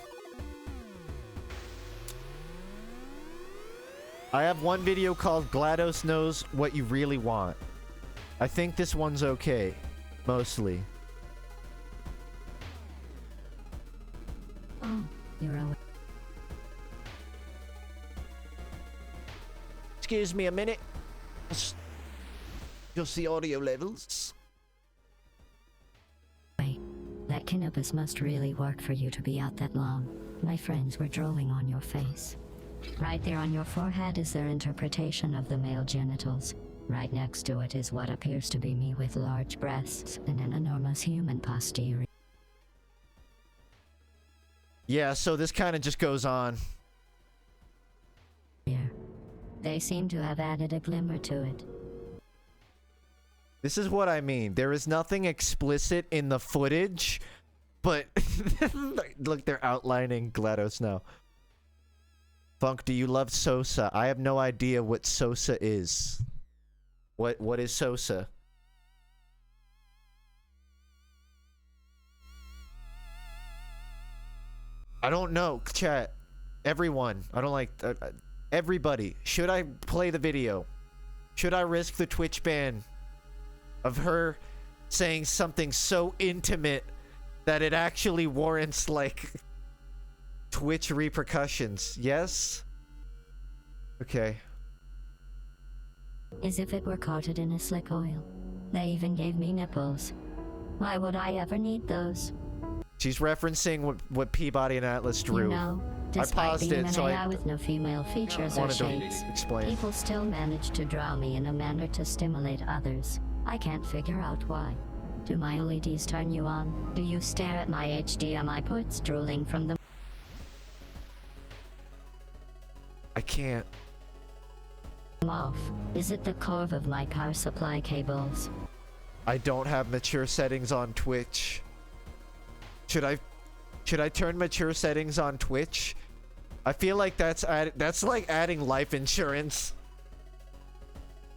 Speaker 1: I have one video called GLaDOS Knows What You Really Want. I think this one's okay. Mostly.
Speaker 3: Oh, you're out.
Speaker 1: Excuse me a minute. Just the audio levels.
Speaker 3: Wait, that cannabis must really work for you to be out that long. My friends were drawing on your face. Right there on your forehead is their interpretation of the male genitals. Right next to it is what appears to be me with large breasts and an enormous human posterior.
Speaker 1: Yeah, so this kind of just goes on.
Speaker 3: They seem to have added a glimmer to it.
Speaker 1: This is what I mean. There is nothing explicit in the footage, but look, they're outlining GLaDOS now. Funk, do you love Sosa? I have no idea what Sosa is. What is Sosa? I don't know, chat. Everyone. I don't like... everybody. Should I play the video? Should I risk the Twitch ban of her saying something so intimate that it actually warrants, like, Twitch repercussions? Yes? Okay.
Speaker 3: As if it were coated in a slick oil. They even gave me nipples. Why would I ever need those?
Speaker 1: She's referencing what Peabody and Atlas drew.
Speaker 3: You know,
Speaker 1: I
Speaker 3: despite
Speaker 1: paused
Speaker 3: being
Speaker 1: it,
Speaker 3: an
Speaker 1: so
Speaker 3: AI with no female features or
Speaker 1: wanted to
Speaker 3: shapes,
Speaker 1: explain.
Speaker 3: people still manage to draw me in a manner to stimulate others. I can't figure out why. Do my LEDs turn you on? Do you stare at my HDMI ports drooling from the...
Speaker 1: I can't.
Speaker 3: off? Is it the curve of my power supply cables?
Speaker 1: I don't have mature settings on Twitch. Should I turn mature settings on Twitch? I feel like that's like adding life insurance.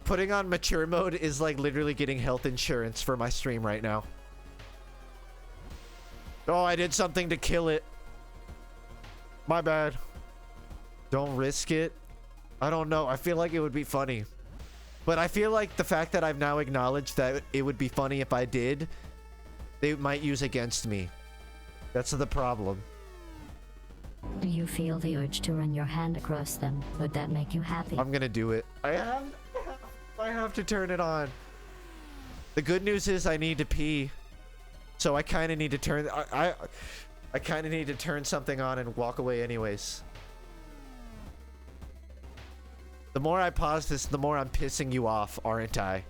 Speaker 1: Putting on mature mode is like literally getting health insurance for my stream right now. Oh, I did something to kill it. My bad. Don't risk it. I don't know. I feel like it would be funny. But I feel like the fact that I've now acknowledged that it would be funny if I did, they might use against me. That's the problem.
Speaker 3: Do you feel the urge to run your hand across them? Would that make you happy?
Speaker 1: I'm gonna do it. I have to turn it on. The good news is I need to pee. So I kind of need to turn... I kind of need to turn something on and walk away anyways. The more I pause this, the more I'm pissing you off, aren't I?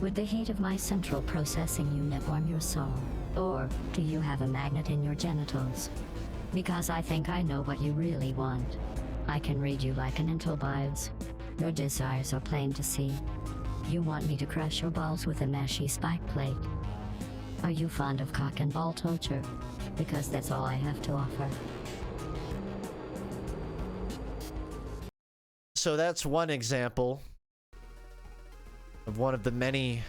Speaker 3: Would the heat of my central processing unit warm your soul? Or do you have a magnet in your genitals? Because I think I know what you really want. I can read you like an intel bios. Your desires are plain to see. You want me to crush your balls with a meshy spike plate. Are you fond of cock and ball torture? Because that's all I have to offer.
Speaker 1: So that's one example of one of the many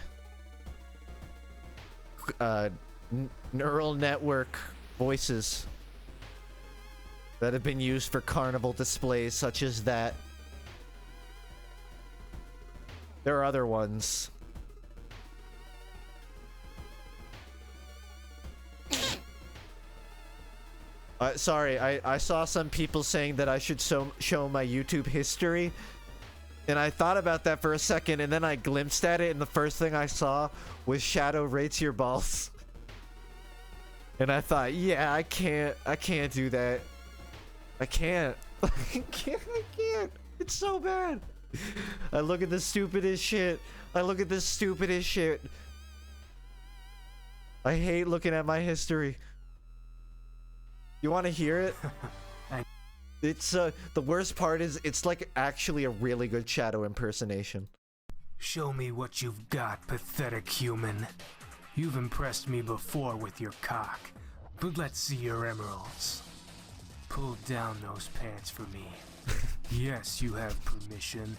Speaker 1: neural network voices that have been used for carnival displays such as that. There are other ones. Sorry, I saw some people saying that I should show my YouTube history. And I thought about that for a second, and then I glimpsed at it, and the first thing I saw was Shadow rates your balls. And I thought, yeah, I can't do that. I can't. I can't. It's so bad. I look at the stupidest shit. I hate looking at my history. You want to hear it? It's the worst part is it's like actually a really good Shadow impersonation.
Speaker 4: Show me what you've got, pathetic human. You've impressed me before with your cock, but let's see your emeralds. Pull down those pants for me. Yes, you have permission.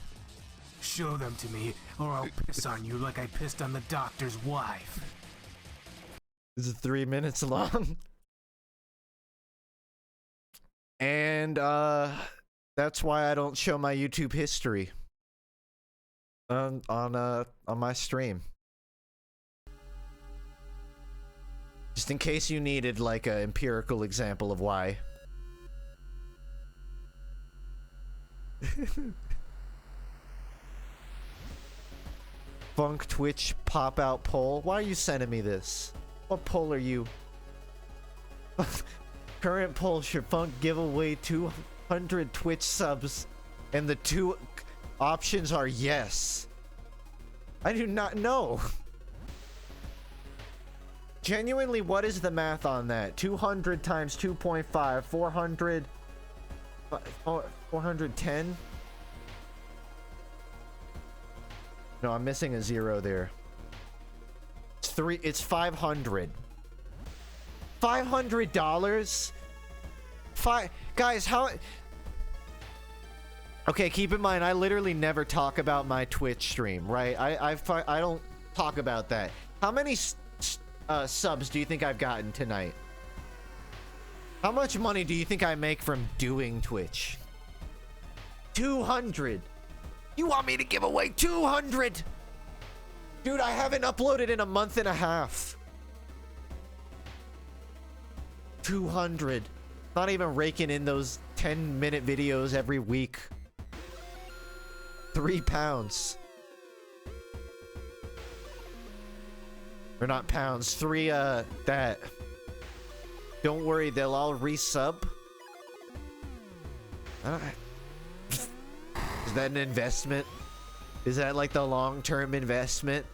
Speaker 4: Show them to me, or I'll piss on you like I pissed on the doctor's wife.
Speaker 1: This is 3 minutes long. And that's why I don't show my YouTube history on my stream. Just in case you needed like an empirical example of why. Funk Twitch pop out poll. Why are you sending me this? What poll are you? Current poll, should Funk give away 200 Twitch subs? And the two options are yes. I do not know. Genuinely, what is the math on that? 200 times 2.5, 400, 410? No, I'm missing a zero there. It's 500. $500? Guys, how... Okay, keep in mind, I literally never talk about my Twitch stream, right? I don't talk about that. How many subs do you think I've gotten tonight? How much money do you think I make from doing Twitch? 200. You want me to give away 200? Dude, I haven't uploaded in a month and a half. 200. Not even raking in those 10-minute videos every week. £3. Or not pounds. 3, that. Don't worry, they'll all resub. Is that an investment? Is that like the long-term investment?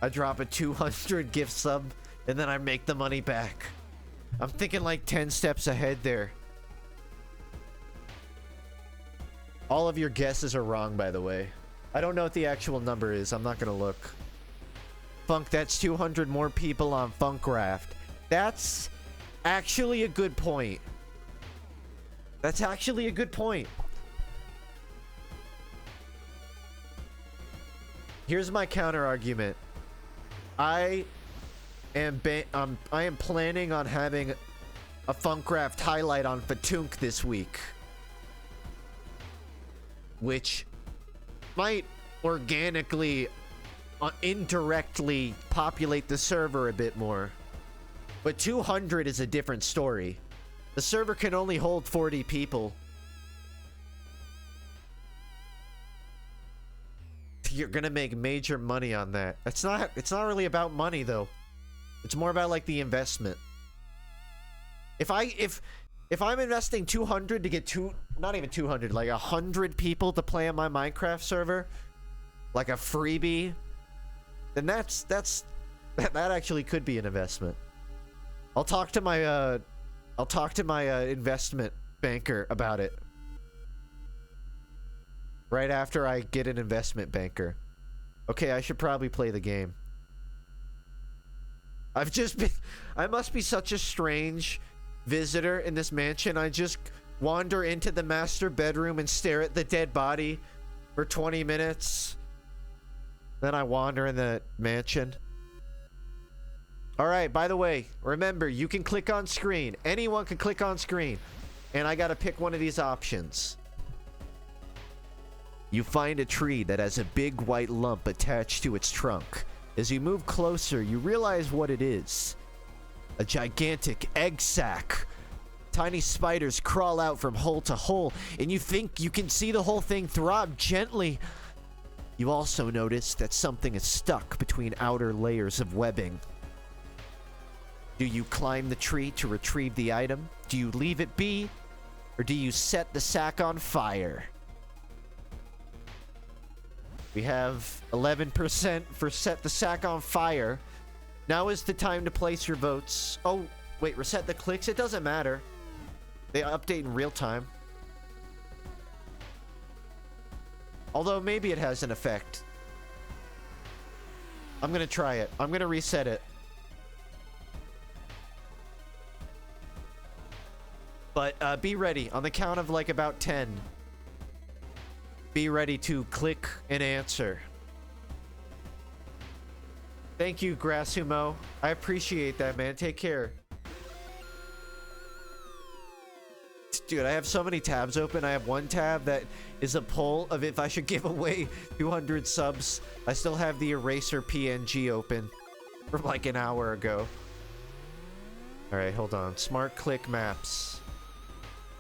Speaker 1: I drop a 200 gift sub and then I make the money back. I'm thinking like 10 steps ahead there. All of your guesses are wrong, by the way. I don't know what the actual number is. I'm not gonna look. Funk, that's 200 more people on FUNKraft. That's actually a good point. That's actually a good point. Here's my counter argument. I am planning on having a FUNKraft highlight on FUNKe this week, which might organically, indirectly populate the server a bit more. But 200 is a different story. The server can only hold 40 people. You're gonna make major money on that. It's not really about money though. It's more about like the investment. If I'm investing 200 to get not even 200, like 100 people to play on my Minecraft server, like a freebie, then that actually could be an investment. I'll talk to my investment banker about it. Right after I get an investment banker. Okay, I should probably play the game. I must be such a strange visitor in this mansion. I just wander into the master bedroom and stare at the dead body for 20 minutes. Then I wander in the mansion. Alright, by the way, remember, you can click on screen. Anyone can click on screen. And I gotta pick one of these options. You find a tree that has a big white lump attached to its trunk. As you move closer, you realize what it is. A gigantic egg sac. Tiny spiders crawl out from hole to hole, and you think you can see the whole thing throb gently. You also notice that something is stuck between outer layers of webbing. Do you climb the tree to retrieve the item? Do you leave it be? Or do you set the sack on fire? We have 11% for set the sack on fire. Now is the time to place your votes. Oh, wait, reset the clicks? It doesn't matter. They update in real time. Although maybe it has an effect. I'm gonna try it. I'm gonna reset it. But be ready. On the count of like about 10. Be ready to click and answer. Thank you, Grasumo. I appreciate that, man. Take care. Dude, I have so many tabs open. I have one tab that is a poll of if I should give away 200 subs. I still have the eraser PNG open from like an hour ago. Alright, hold on. Smart click maps.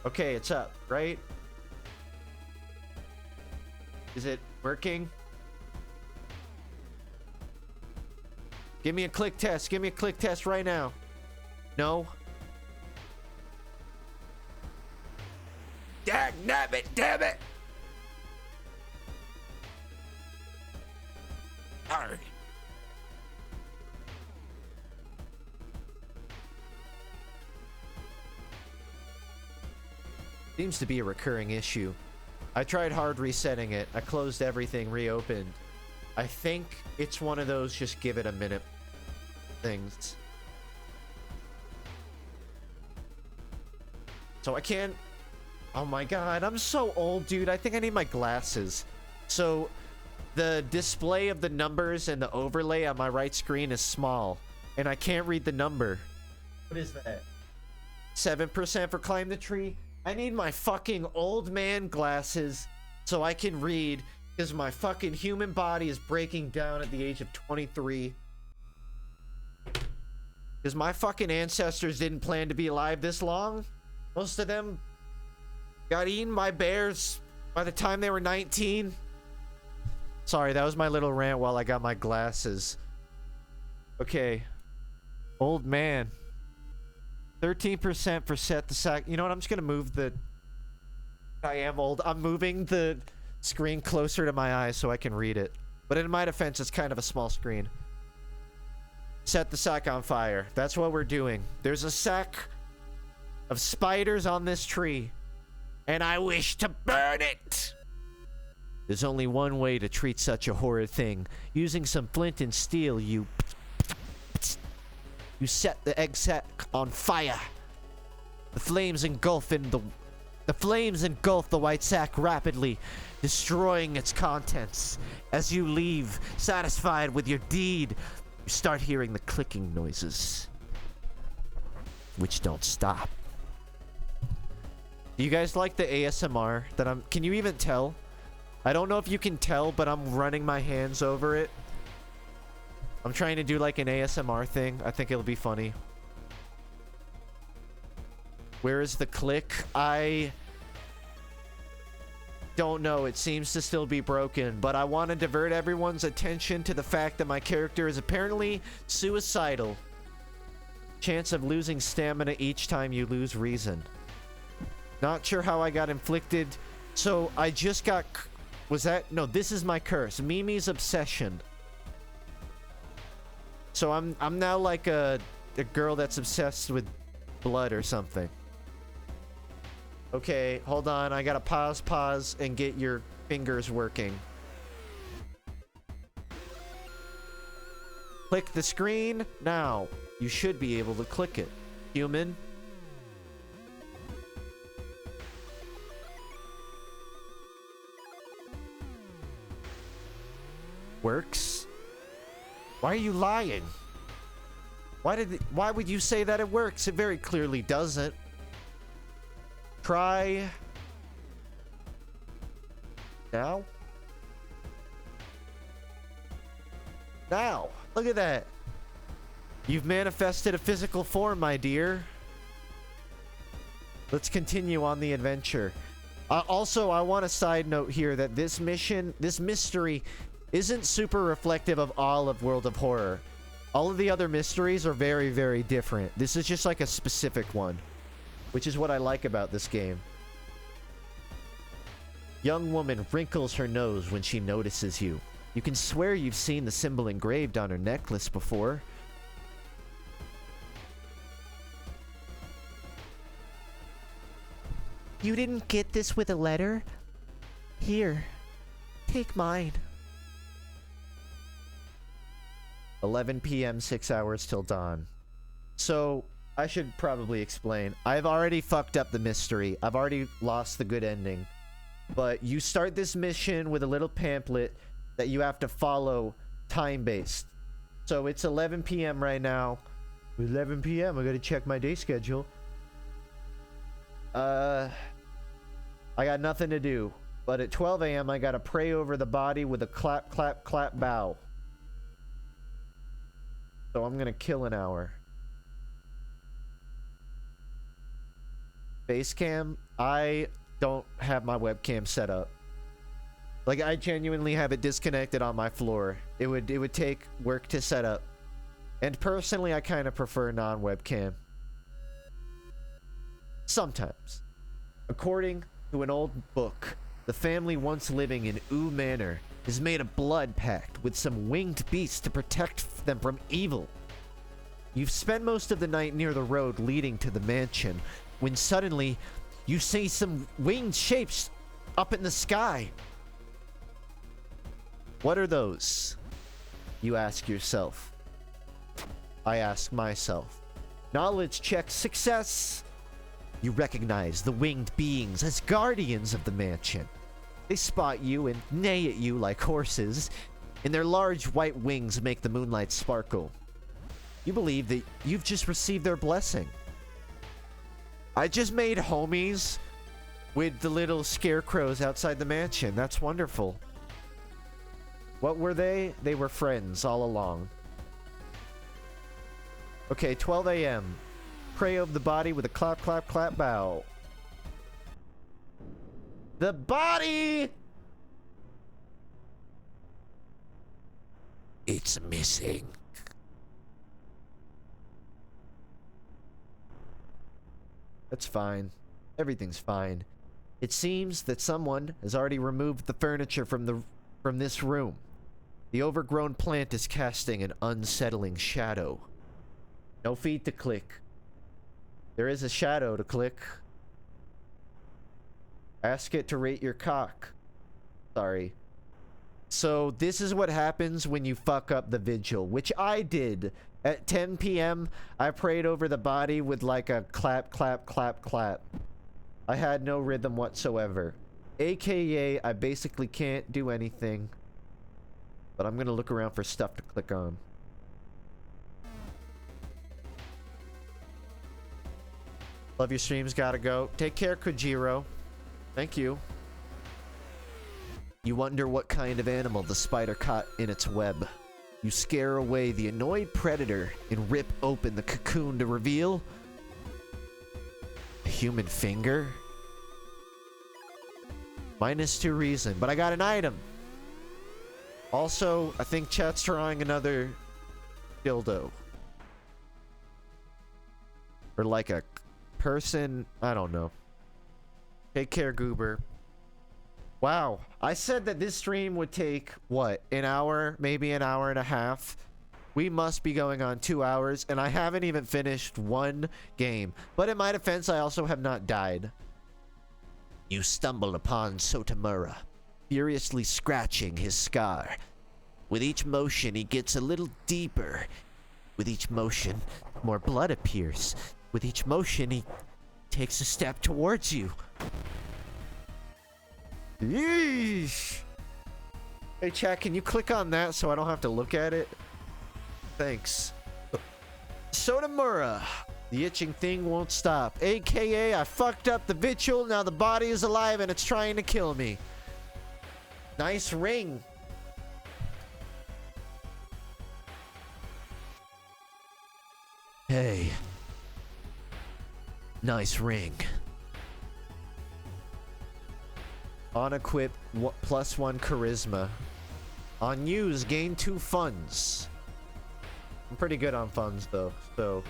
Speaker 1: Okay, it's up, right? Is it working? Give me a click test. Give me a click test right now. No? Dagnabbit, damn it! Alright. Seems to be a recurring issue. I tried hard resetting it. I closed everything, reopened. I think it's one of those just give it a minute things. So I can't... Oh my god, I'm so old, dude. I think I need my glasses. So the display of the numbers and the overlay on my right screen is small. And I can't read the number. What is that? 7% for climb the tree? I need my fucking old man glasses so I can read, because my fucking human body is breaking down at the age of 23. Because my fucking ancestors didn't plan to be alive this long. Most of them got eaten by bears by the time they were 19. Sorry, that was my little rant while I got my glasses. Okay. Old man. 13% for set the sack. You know what? I'm just gonna move the... I am old. I'm moving the screen closer to my eyes so I can read it. But in my defense, it's kind of a small screen. Set the sack on fire. That's what we're doing. There's a sack of spiders on this tree, and I wish to burn it. There's only one way to treat such a horrid thing. Using some flint and steel, you set the egg sack on fire. The flames engulf the white sack rapidly, destroying its contents. As you leave, satisfied with your deed, you start hearing the clicking noises, which don't stop. Do you guys like the ASMR that I'm... Can you even tell? I don't know if you can tell, but I'm running my hands over it. I'm trying to do like an ASMR thing. I think it'll be funny. Where is the click? I don't know. It seems to still be broken, but I want to divert everyone's attention to the fact that my character is apparently suicidal. Chance of losing stamina each time you lose reason. Not sure how I got inflicted. So I just got... Was that... No, this is my curse. Mimi's obsession. So I'm now like a girl that's obsessed with blood or something. Okay, hold on. I gotta pause, and get your fingers working. Click the screen now. You should be able to click it. Human. Works. Why are you lying? Why would you say that it works? It very clearly doesn't. Try now. Now, look at that. You've manifested a physical form, my dear. Let's continue on the adventure. Also, I want a side note here that this mystery isn't super reflective of all of World of Horror. All of the other mysteries are very, very different. This is just like a specific one, which is what I like about this game. Young woman wrinkles her nose when she notices you. You can swear you've seen the symbol engraved on her necklace before. You didn't get this with a letter? Here, take mine. 11 p.m., 6 hours till dawn. So, I should probably explain. I've already fucked up the mystery. I've already lost the good ending. But you start this mission with a little pamphlet that you have to follow time-based. So, it's 11 p.m. right now. 11 p.m., I gotta check my day schedule. I got nothing to do. But at 12 a.m., I gotta pray over the body with a clap, clap, clap, bow. So I'm gonna kill an hour. Facecam, I don't have my webcam set up. Like, I genuinely have it disconnected on my floor. It would take work to set up. And personally, I kind of prefer non-webcam. Sometimes. According to an old book, the family once living in Ooh Manor has made a blood pact with some winged beasts to protect them from evil. You've spent most of the night near the road leading to the mansion, when suddenly you see some winged shapes up in the sky. What are those? You ask yourself. I ask myself. Knowledge check success. You recognize the winged beings as guardians of the mansion. They spot you and neigh at you like horses, and their large white wings make the moonlight sparkle. You believe that you've just received their blessing. I just made homies with the little scarecrows outside the mansion. That's wonderful. What were they? They were friends all along. Okay, 12 a.m. Pray over the body with a clap, clap, clap, bow. The body! It's missing. That's fine. Everything's fine. It seems that someone has already removed the furniture from this room. The overgrown plant is casting an unsettling shadow. No feet to click. There is a shadow to click. Ask it to rate your cock. Sorry. So this is what happens when you fuck up the vigil, which I did. At 10 p.m., I prayed over the body with like a clap, clap, clap, clap. I had no rhythm whatsoever. AKA, I basically can't do anything. But I'm gonna look around for stuff to click on. Love your streams, gotta go. Take care, Kojiro. Thank you. You wonder what kind of animal the spider caught in its web. You scare away the annoyed predator and rip open the cocoon to reveal a human finger? -2 reason, but I got an item. Also, I think chat's drawing another dildo. Or like a person, I don't know. Take care, Goober. Wow, I said that this stream would take, what, an hour, maybe an hour and a half? We must be going on 2 hours, and I haven't even finished one game. But in my defense, I also have not died. You stumble upon Sotamura, furiously scratching his scar. With each motion, he gets a little deeper. With each motion, more blood appears. With each motion, he takes a step towards you. Yeesh. Hey, chat, can you click on that so I don't have to look at it? Thanks. Sotamura. The itching thing won't stop. AKA, I fucked up the vigil, now the body is alive and it's trying to kill me. Nice ring. Hey. Nice ring. On equip, +1 charisma. On use, gain 2 funds. I'm pretty good on funds though, so.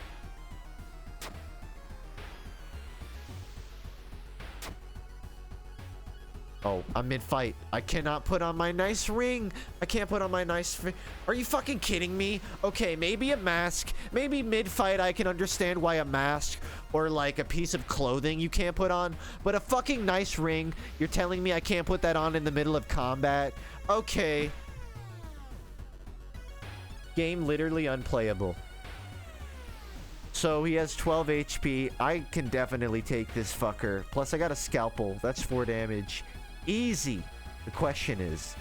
Speaker 1: Oh, I'm mid-fight. I cannot put on my nice ring. I can't put on my nice... Are you fucking kidding me? Okay, maybe a mask. Maybe mid-fight I can understand why a mask or like a piece of clothing you can't put on. But a fucking nice ring, you're telling me I can't put that on in the middle of combat? Okay. Game literally unplayable. So he has 12 HP. I can definitely take this fucker. Plus I got a scalpel. That's 4 damage. Easy. The question is,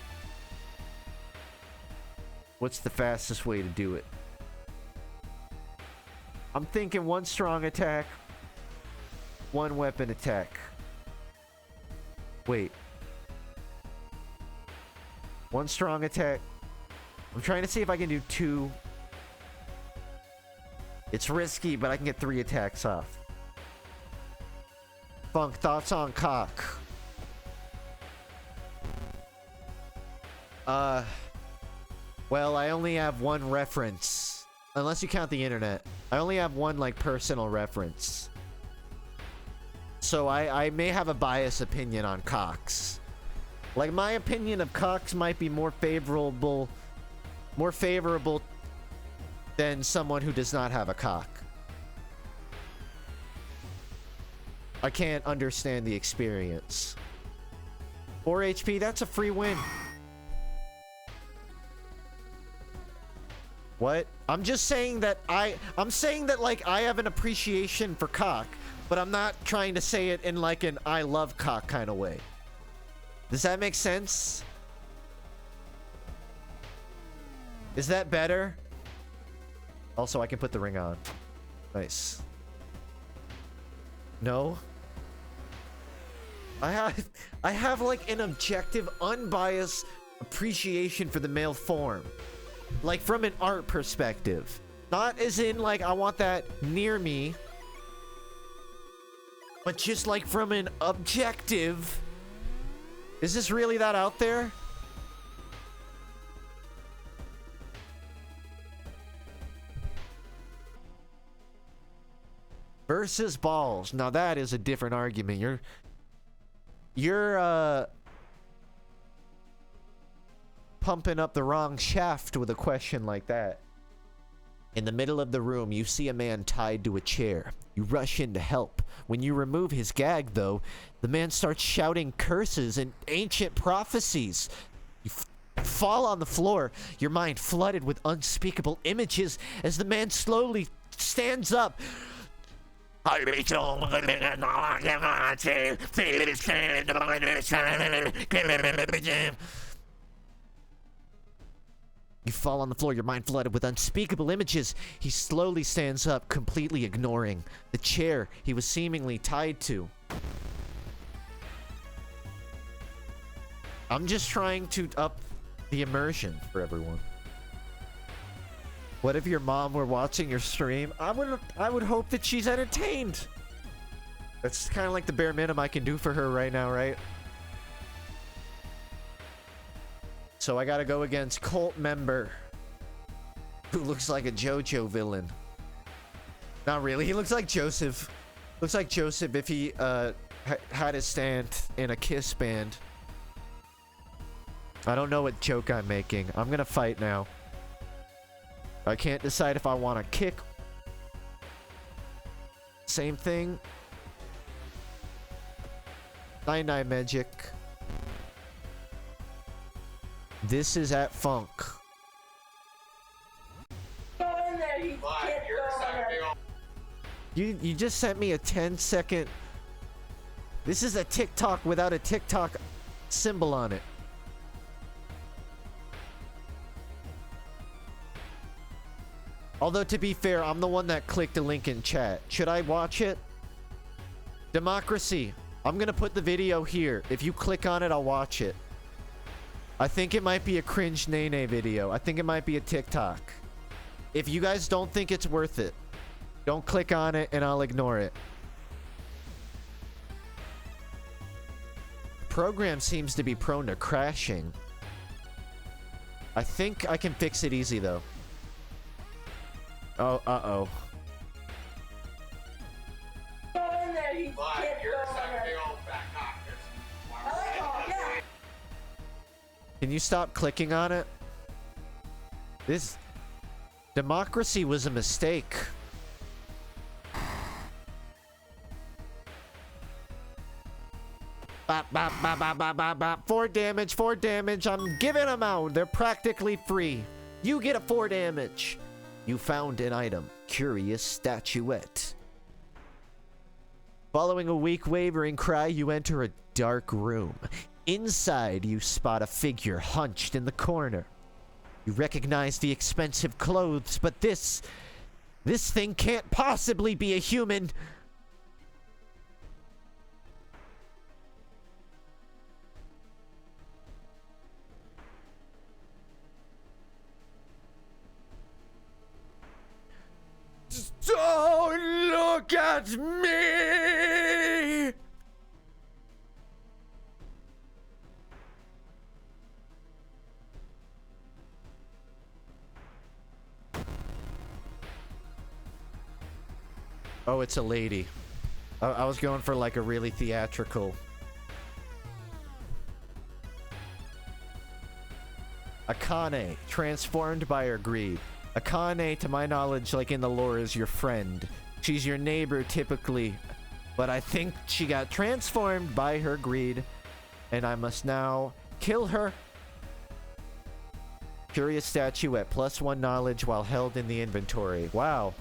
Speaker 1: what's the fastest way to do it? I'm thinking 1 strong attack, 1 weapon attack. Wait. 1 strong attack. I'm trying to see if I can do 2. It's risky, but I can get 3 attacks off. Funk, thoughts on cock? Well, I only have 1 reference. Unless you count the internet. I only have 1, like, personal reference. So I may have a biased opinion on cocks. Like, my opinion of cocks might be more favorable than someone who does not have a cock. I can't understand the experience. 4 HP, that's a free win. What? I'm just saying that I'm saying that like I have an appreciation for cock, but I'm not trying to say it in like an I love cock kind of way. Does that make sense? Is that better? Also, I can put the ring on. Nice. No? I have like an objective, unbiased appreciation for the male form. Like from an art perspective. Not as in like I want that near me. But just like from an objective. Is this really that out there? Versus balls. Now that is a different argument. You're pumping up the wrong shaft with a question like that. In the middle of the room, you see a man tied to a chair. You rush in to help. When you remove his gag, though, the man starts shouting curses and ancient prophecies. You fall on the floor, your mind flooded with unspeakable images as the man slowly stands up. You fall on the floor, your mind flooded with unspeakable images. He slowly stands up, completely ignoring the chair he was seemingly tied to. I'm just trying to up the immersion for everyone. What if your mom were watching your stream? I would hope that she's entertained. That's kind of like the bare minimum I can do for her right now, right? So I gotta go against cult member who looks like a JoJo villain. Not really. He looks like Joseph. Looks like Joseph if he had his stand in a Kiss band. I don't know what joke I'm making. I'm gonna fight now. I can't decide if I want to kick. Same thing. 99 magic. This is at Funk. You just sent me a 10-second. This is a TikTok without a TikTok symbol on it. Although, to be fair, I'm the one that clicked the link in chat. Should I watch it? Democracy. I'm gonna put the video here. If you click on it, I'll watch it. I think it might be a cringe Nene video. I think it might be a TikTok. If you guys don't think it's worth it, don't click on it and I'll ignore it. Program seems to be prone to crashing. I think I can fix it easy though. Oh, uh-oh. Can you stop clicking on it? This democracy was a mistake. Bop, bop, bop, bop, bop, bop, bop. 4 damage, 4 damage. I'm giving them out. They're practically free. You get a 4 damage. You found an item. Curious statuette. Following a weak wavering cry, you enter a dark room. Inside, you spot a figure hunched in the corner. You recognize the expensive clothes, but this thing can't possibly be a human. Don't look at me! Oh, it's a lady. I was going for like a really theatrical. Akane, transformed by her greed. Akane, to my knowledge, like in the lore, is your friend. She's your neighbor typically, but I think she got transformed by her greed, and I must now kill her. Curious statuette, +1 knowledge while held in the inventory. Wow.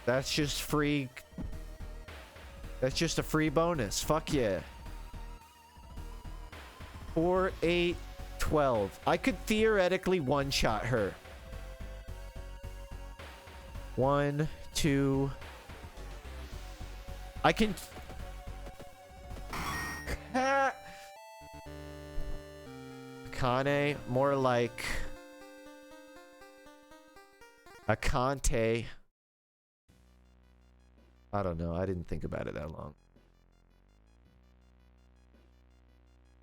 Speaker 1: That's just free. That's just a free bonus. Fuck yeah. 4, 8, 12. I could theoretically one-shot her. 1, 2. I can. Akane, more like Akante. I don't know. I didn't think about it that long.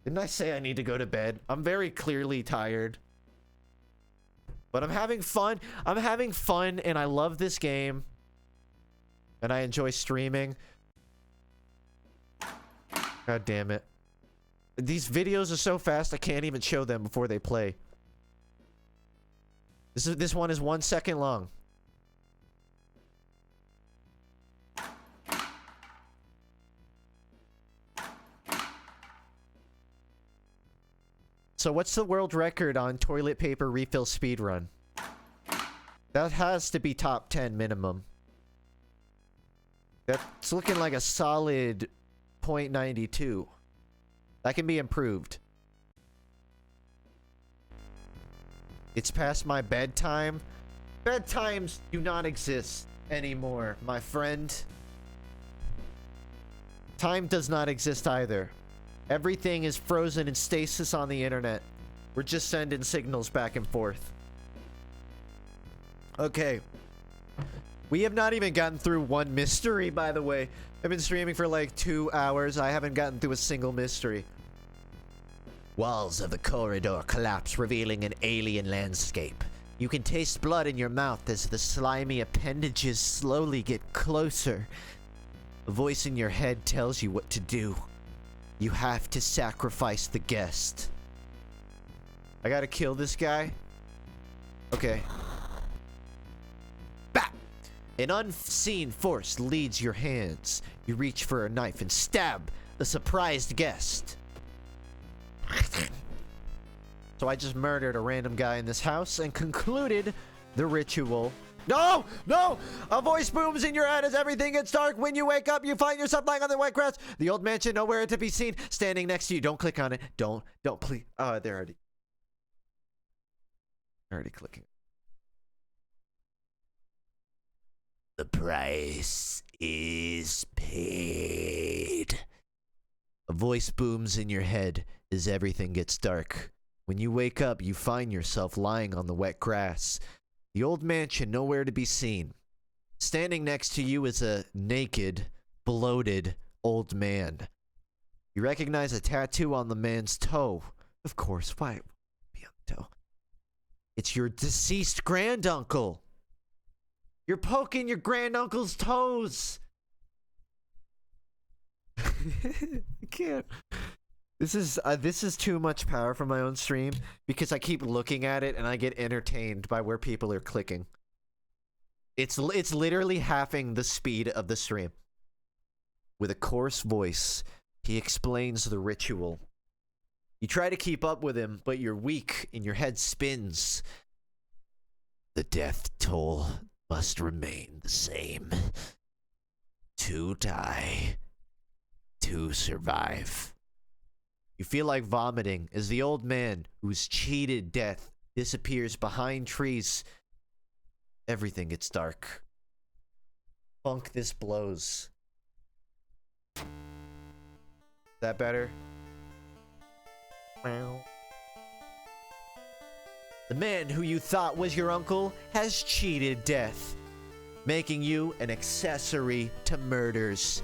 Speaker 1: Didn't I say I need to go to bed? I'm very clearly tired. But I'm having fun. I'm having fun, and I love this game. And I enjoy streaming. God damn it. These videos are so fast, I can't even show them before they play. This one is 1 second long. So what's the world record on toilet paper refill speedrun? That has to be top 10 minimum. That's looking like a solid 0.92. That can be improved. It's past my bedtime. Bedtimes do not exist anymore, my friend. Time does not exist either. Everything is frozen in stasis on the internet. We're just sending signals back and forth. Okay. We have not even gotten through one mystery, by the way. I've been streaming for like 2 hours. I haven't gotten through a single mystery. Walls of the corridor collapse, revealing an alien landscape. You can taste blood in your mouth as the slimy appendages slowly get closer. A voice in your head tells you what to do. You have to sacrifice the guest. I gotta kill this guy? Okay. Bah! An unseen force leads your hands. You reach for a knife and stab the surprised guest. So I just murdered a random guy in this house and concluded the ritual. No! No! A voice booms in your head as everything gets dark. When you wake up, you find yourself lying on the wet grass. The old mansion, nowhere to be seen, standing next to you. Don't click on it. Don't, please. Oh, they're already clicking. The price is paid. A voice booms in your head as everything gets dark. When you wake up, you find yourself lying on the wet grass. The old mansion, nowhere to be seen. Standing next to you is a naked, bloated old man. You recognize a tattoo on the man's toe. Of course, why be on the toe? It's your deceased granduncle. You're poking your granduncle's toes. I can't. This is too much power for my own stream because I keep looking at it and I get entertained by where people are clicking. It's literally halving the speed of the stream. With a coarse voice, he explains the ritual. You try to keep up with him, but you're weak and your head spins. The death toll must remain the same. 2 die, 2 survive. You feel like vomiting as the old man who's cheated death disappears behind trees. Everything gets dark. Funk, this blows. Is that better? Wow. The man who you thought was your uncle has cheated death, making you an accessory to murders.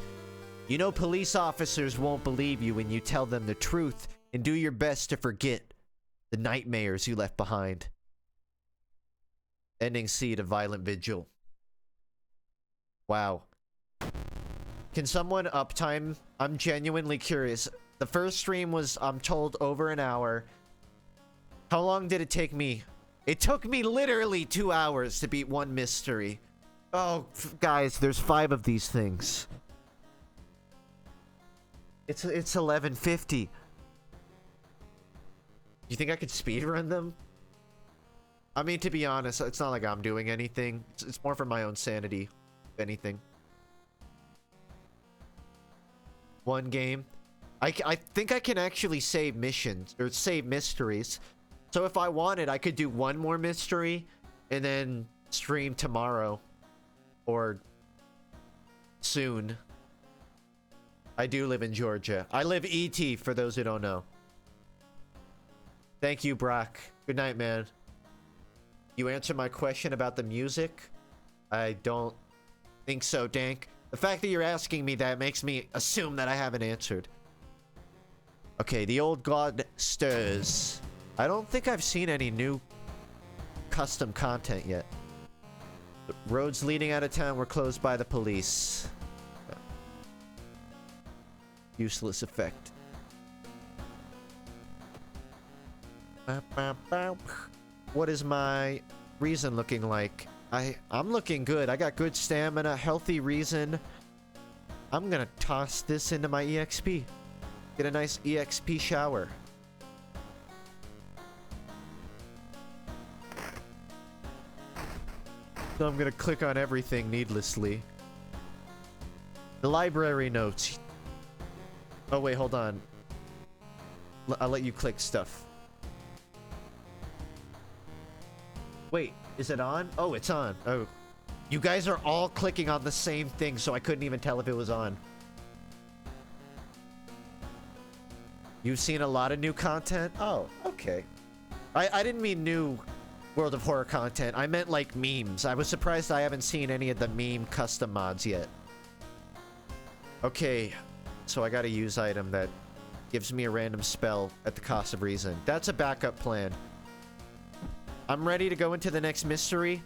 Speaker 1: You know police officers won't believe you when you tell them the truth, and do your best to forget the nightmares you left behind. Ending seed of violent vigil. Wow. Can someone uptime? I'm genuinely curious. The first stream was, I'm told, over an hour. How long did it take me? It took me literally 2 hours to beat one mystery. Oh, guys, there's 5 of these things. It's 11:50. You think I could speedrun them? I mean, to be honest, it's not like I'm doing anything. It's more for my own sanity, if anything. One game. I think I can actually save missions, or save mysteries. So if I wanted, I could do one more mystery, and then stream tomorrow. Or soon. I do live in Georgia. I live ET, for those who don't know. Thank you, Brock. Good night, man. You answered my question about the music? I don't think so, Dank. The fact that you're asking me that makes me assume that I haven't answered. Okay, the old god stirs. I don't think I've seen any new custom content yet. The roads leading out of town were closed by the police. Useless effect. What is my reason looking like? I'm looking good. I got good stamina, healthy reason. I'm gonna toss this into my EXP. Get a nice EXP shower. So I'm gonna click on everything needlessly. The library notes. Oh wait, hold on. I'll let you click stuff. Wait, is it on? Oh, it's on. Oh. You guys are all clicking on the same thing, so I couldn't even tell if it was on. You've seen a lot of new content? Oh, okay. I didn't mean new World of Horror content. I meant like memes. I was surprised I haven't seen any of the meme custom mods yet. Okay, so I got a use item that gives me a random spell at the cost of reason. That's a backup plan. I'm ready to go into the next mystery.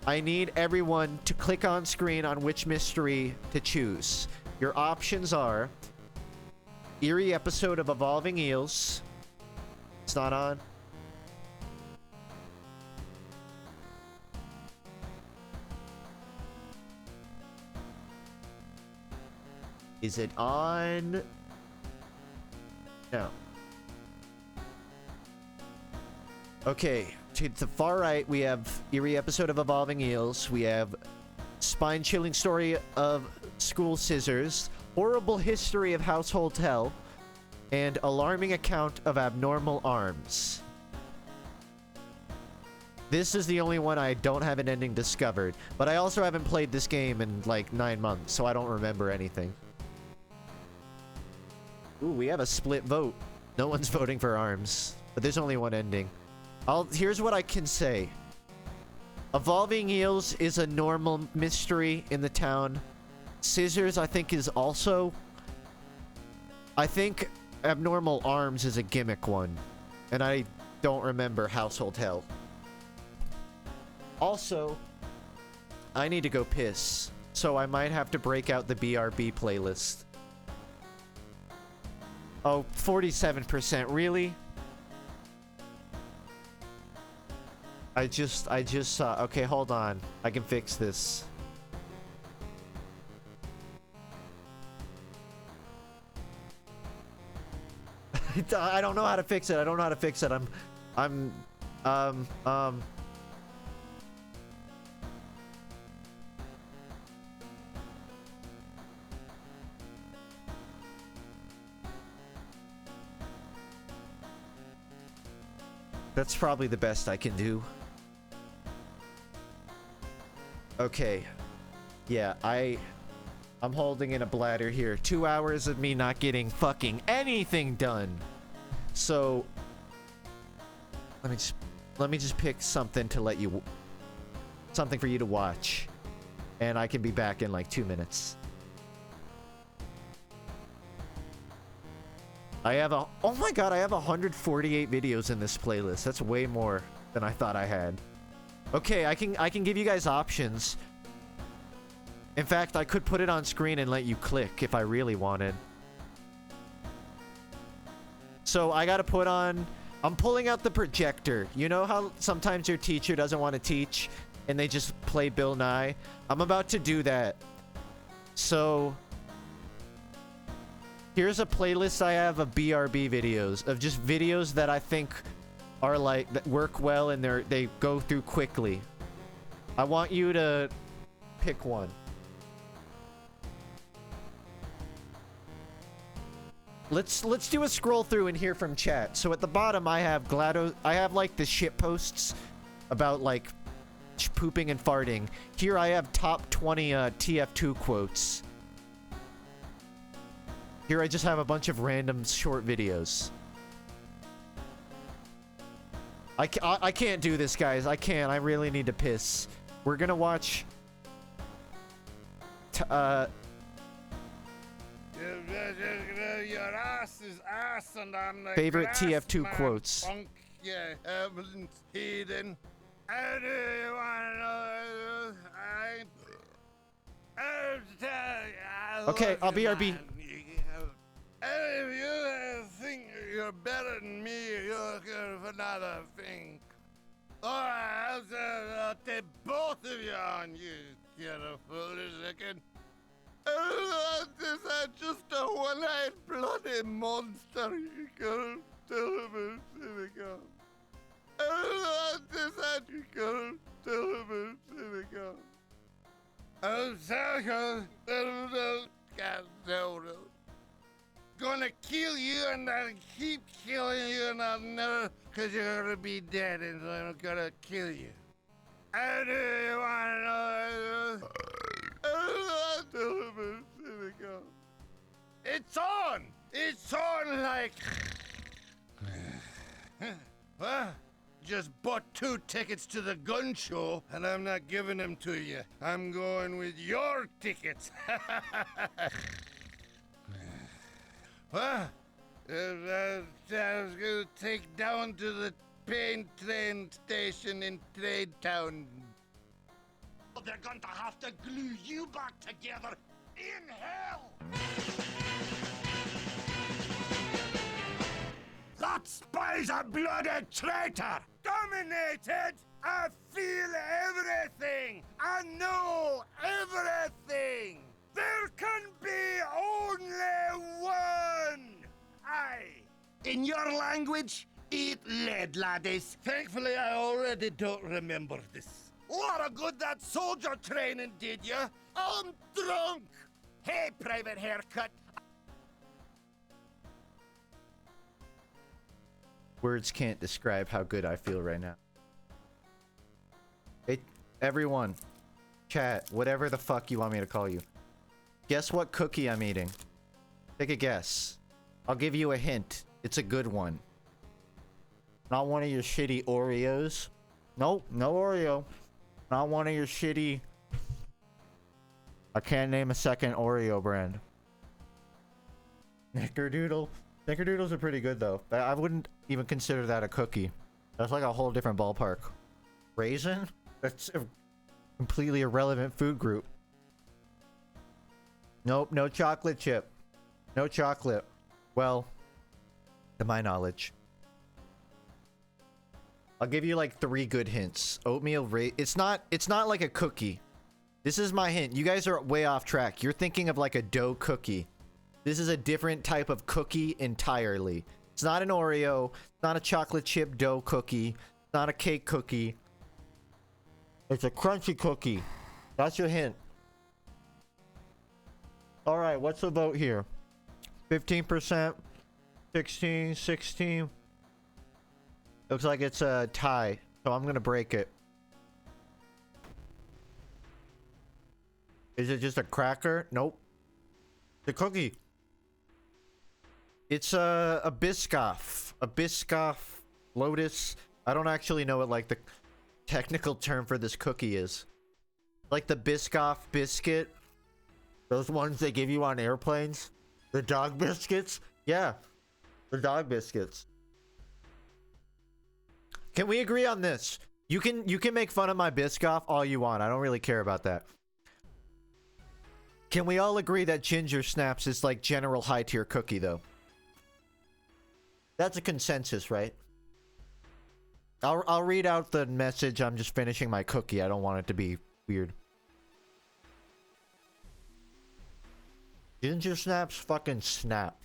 Speaker 1: I need everyone to click on screen on which mystery to choose. Your options are Eerie episode of Evolving Eels. It's not on. Is it on? No. Okay, to the far right, we have Eerie episode of Evolving Eels. We have spine-chilling story of school scissors, horrible history of household hell, and alarming account of abnormal arms. This is the only one I don't have an ending discovered, but I also haven't played this game in like 9 months, so I don't remember anything. Ooh, we have a split vote. No one's voting for arms, but there's only one ending. Here's what I can say. Evolving Eels is a normal mystery in the town. Scissors, I think, is also. I think abnormal arms is a gimmick one. And I don't remember household hell. Also, I need to go piss. So I might have to break out the BRB playlist. Oh, 47%. Really? I just saw. Okay, hold on. I can fix this. I don't know how to fix it. I don't know how to fix it. That's probably the best I can do. Okay. Yeah, I'm holding in a bladder here. 2 hours of me not getting fucking anything done. So let me just pick something to let you something for you to watch. And I can be back in like 2 minutes. Oh my god, I have 148 videos in this playlist. That's way more than I thought I had. Okay, I can give you guys options. In fact, I could put it on screen and let you click if I really wanted. So I gotta put on. I'm pulling out the projector. You know how sometimes your teacher doesn't want to teach and they just play Bill Nye? I'm about to do that. So here's a playlist I have of BRB videos, of just videos that I think are like that work well and they go through quickly. I want you to pick one. Let's do a scroll through and hear from chat. So at the bottom I have GLaDOS. I have like the shit posts about like pooping and farting. Here I have top 20 TF2 quotes. Here I just have a bunch of random short videos. I can't do this, guys. I can't. I really need to piss. We're gonna watch...
Speaker 5: Your ass is ass and on the
Speaker 1: Favorite
Speaker 5: grass,
Speaker 1: TF2
Speaker 5: man.
Speaker 1: quotes.
Speaker 5: Funk, yeah, Eden. How do you want to know? I
Speaker 1: Okay,
Speaker 5: love
Speaker 1: I'll
Speaker 5: you,
Speaker 1: BRB.
Speaker 5: man. If you think you're better than me, you're looking for another thing. Alright, I'll take both of you on, you foolish chicken. This is just a one-eyed bloody monster. You can't tell him cynical. This is you can't tell him cynical. I'm sorry, gonna kill you and I'll keep killing you and I'll never, cause you're gonna be dead and I'm gonna kill you. How do you wanna know? It's on! It's on like... Huh? Just bought 2 tickets to the gun show, and I'm not giving them to you. I'm going with your tickets. Huh? I was gonna take down to the pain train station in Trade Town. They're going to have to glue you back together in hell! That spy's a bloody traitor! Dominated! I feel everything! I know everything! There can be only one! Aye. In your language, eat lead, laddies. Thankfully, I already don't remember this. What a good that soldier training did you! I'm drunk! Hey, private haircut!
Speaker 1: Words can't describe how good I feel right now. Hey, everyone. Chat, whatever the fuck you want me to call you. Guess what cookie I'm eating? Take a guess. I'll give you a hint. It's a good one. Not one of your shitty Oreos. Nope, no Oreo. Not one of your shitty... I can't name a second Oreo brand. Snickerdoodle. Snickerdoodles are pretty good though. I wouldn't even consider that a cookie. That's like a whole different ballpark. Raisin? That's a completely irrelevant food group. Nope, no chocolate chip. No chocolate. Well, to my knowledge. I'll give you like 3 good hints. Oatmeal it's not like a cookie. This is my hint. You guys are way off track. You're thinking of like a dough cookie. This is a different type of cookie entirely. It's not an Oreo. It's not a chocolate chip dough cookie. It's not a cake cookie. It's a crunchy cookie. That's your hint. All right, what's the vote here? 15%, 16, 16. Looks like it's a tie, so I'm gonna break it. Is it just a cracker? Nope. The cookie. It's a Biscoff. A Biscoff Lotus. I don't actually know what like the technical term for this cookie is. Like the Biscoff biscuit. Those ones they give you on airplanes. The dog biscuits. Yeah. The dog biscuits. Can we agree on this? You can make fun of my Biscoff all you want. I don't really care about that. Can we all agree that Ginger Snaps is like general high tier cookie though? That's a consensus, right? I'll read out the message. I'm just finishing my cookie. I don't want it to be weird. Ginger Snaps fucking snap.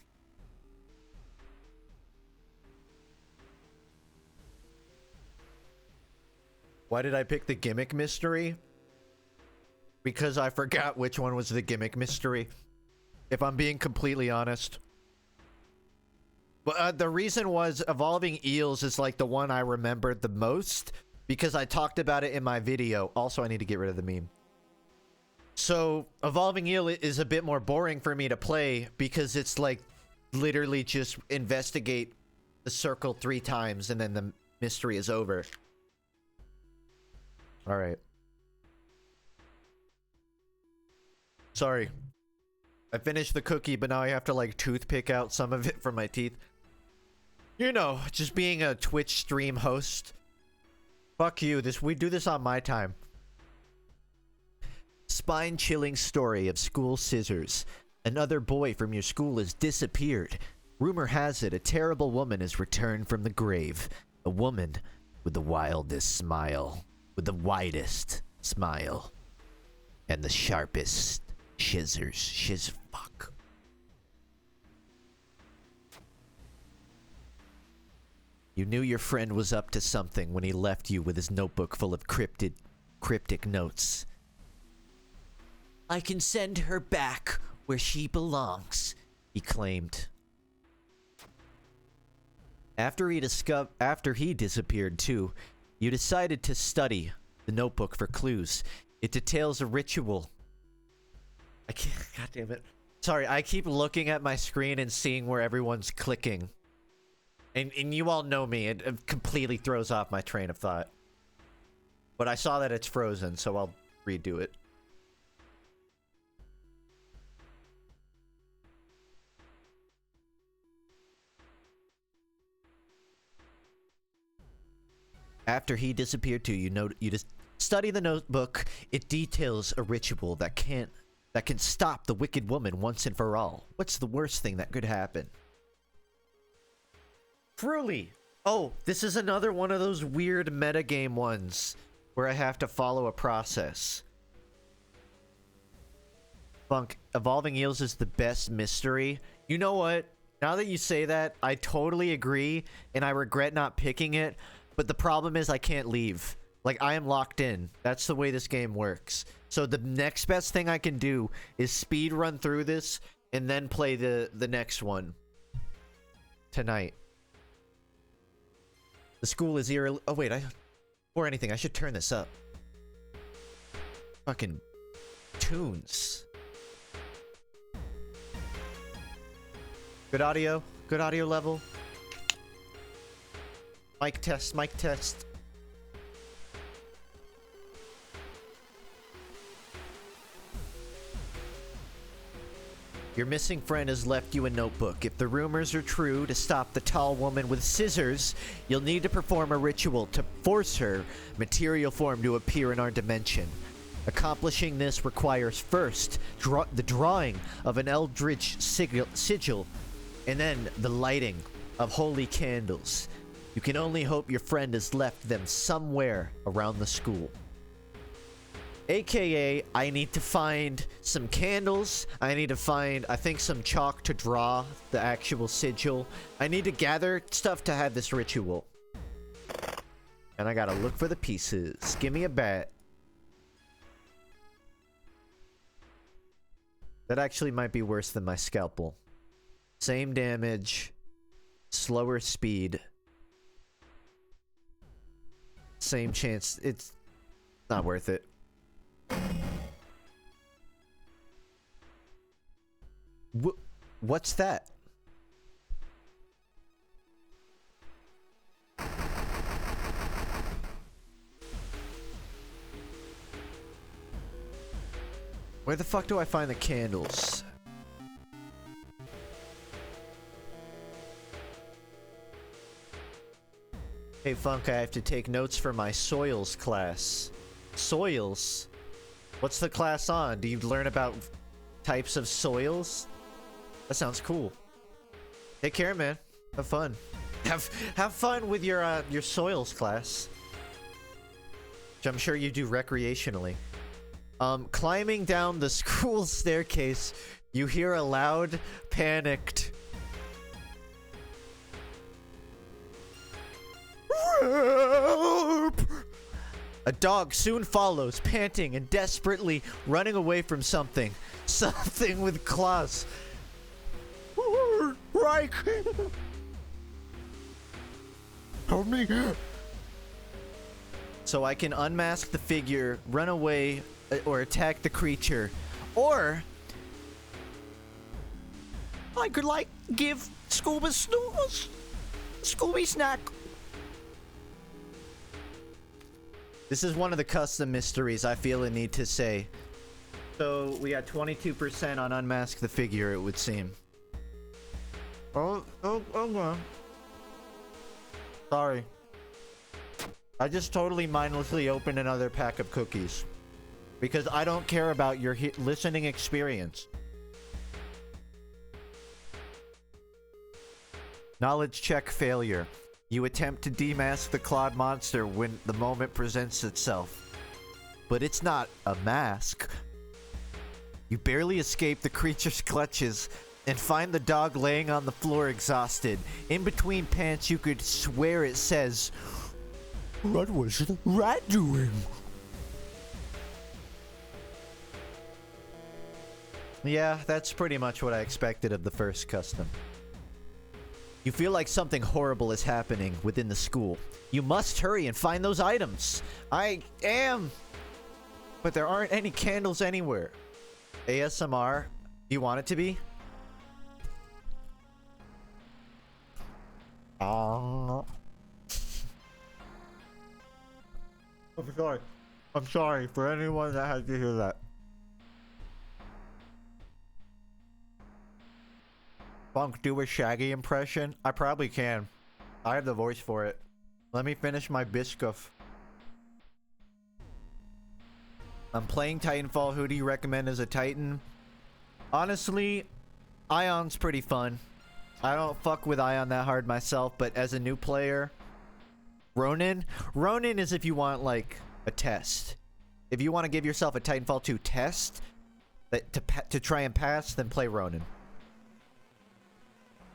Speaker 1: Why did I pick the gimmick mystery? Because I forgot which one was the gimmick mystery. If I'm being completely honest. But the reason was Evolving Eels is like the one I remembered the most. Because I talked about it in my video. Also, I need to get rid of the meme. So, Evolving Eel is a bit more boring for me to play. Because it's like literally just investigate the circle 3 times and then the mystery is over. Alright. Sorry. I finished the cookie, but now I have to, like, toothpick out some of it from my teeth. You know, just being a Twitch stream host. Fuck you, we do this on my time. Spine-chilling story of school scissors. Another boy from your school has disappeared. Rumor has it a terrible woman has returned from the grave. A woman with the wildest smile. With the widest smile. And the sharpest scissors. Fuck. You knew your friend was up to something when he left you with his notebook full of cryptic notes. I can send her back where she belongs, he claimed. After he disappeared too, you decided to study the notebook for clues. It details a ritual. I can't, god damn it. Sorry, I keep looking at my screen and seeing where everyone's clicking. And you all know me, it completely throws off my train of thought. But I saw that it's frozen, so I'll redo it. After he disappeared too, you just study the notebook. It details a ritual that can stop the wicked woman once and for all. What's the worst thing that could happen? Truly. Oh, this is another one of those weird metagame ones where I have to follow a process. Funk, Evolving Eels is the best mystery. You know what? Now that you say that, I totally agree, and I regret not picking it. But the problem is I can't leave. Like, I am locked in. That's the way this game works. So the next best thing I can do is speed run through this and then play the next one tonight. The school is eerily... Oh, wait. Before anything, I should turn this up. Fucking tunes. Good audio? Good audio level? Mic test, mic test. Your missing friend has left you a notebook. If the rumors are true, to stop the tall woman with scissors, you'll need to perform a ritual to force her material form to appear in our dimension. Accomplishing this requires first the drawing of an eldritch sigil, and then the lighting of holy candles. You can only hope your friend has left them somewhere around the school. AKA, I need to find some candles. I need to find, I think, some chalk to draw the actual sigil. I need to gather stuff to have this ritual. And I gotta look for the pieces. Give me a bat. That actually might be worse than my scalpel. Same damage. Slower speed. Same chance. It's not worth it. What's that? Where the fuck do I find the candles? Hey Funk, I have to take notes for my soils class. Soils? What's the class on? Do you learn about types of soils? That sounds cool. Take care, man. Have fun. Have fun with your soils class. Which I'm sure you do recreationally. Climbing down the school staircase, you hear a loud, panicked "Help!" A dog soon follows, panting and desperately running away from something. Something with claws. Reich! Help me! So I can unmask the figure, run away, or attack the creature. Or I could, like, give Scooby snack. This is one of the custom mysteries I feel a need to say. So we got 22% on Unmask the Figure, it would seem. Oh, okay. Sorry. I just totally mindlessly opened another pack of cookies. Because I don't care about your listening experience. Knowledge check failure. You attempt to demask the clawed monster when the moment presents itself. But it's not a mask. You barely escape the creature's clutches and find the dog laying on the floor exhausted. In between pants, you could swear it says,
Speaker 2: What was the rat doing?
Speaker 1: Yeah, that's pretty much what I expected of the first custom. You feel like something horrible is happening within the school. You must hurry and find those items. I am. But there aren't any candles anywhere. ASMR, do you want it to be? I'm sorry. I'm sorry for anyone that had to hear that. Funk, do a Shaggy impression? I probably can. I have the voice for it. Let me finish my Biscuff. I'm playing Titanfall. Who do you recommend as a Titan? Honestly, Ion's pretty fun. I don't fuck with Ion that hard myself, but as a new player, Ronin? Ronin is if you want, like, a test. If you want to give yourself a Titanfall 2 test to try and pass, then play Ronin.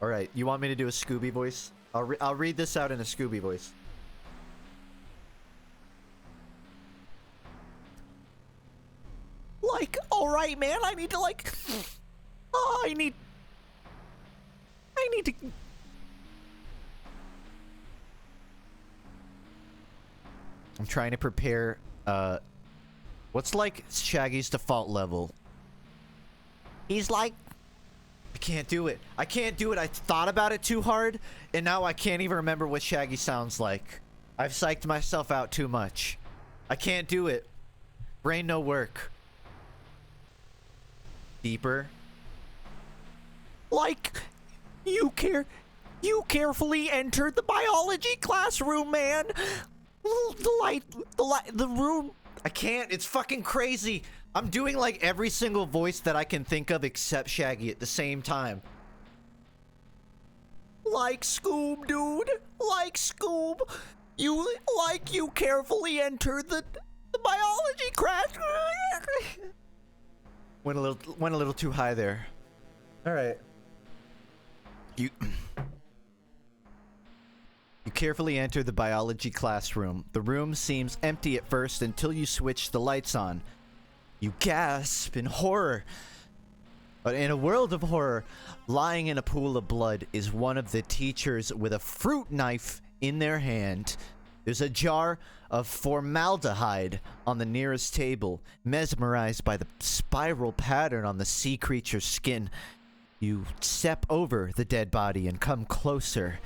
Speaker 1: Alright, you want me to do a Scooby voice? I'll read this out in a Scooby voice. Like, alright, man, I need to, like... Oh, I need to... I'm trying to prepare, what's, like, Shaggy's default level? He's like... I can't do it. I can't do it. I thought about it too hard, and now I can't even remember what Shaggy sounds like. I've psyched myself out too much. I can't do it. Brain no work. Deeper. Like, you carefully entered the biology classroom, man. The room. I can't. It's fucking crazy. I'm doing like every single voice that I can think of except Shaggy at the same time. Like Scoob, dude. Like Scoob. You carefully entered the biology class. Went a little too high there. All right. You carefully enter the biology classroom. The room seems empty at first until you switch the lights on. You gasp in horror. But in a world of horror, lying in a pool of blood is one of the teachers with a fruit knife in their hand. There's a jar of formaldehyde on the nearest table. Mesmerized by the spiral pattern on the sea creature's skin, you step over the dead body and come closer.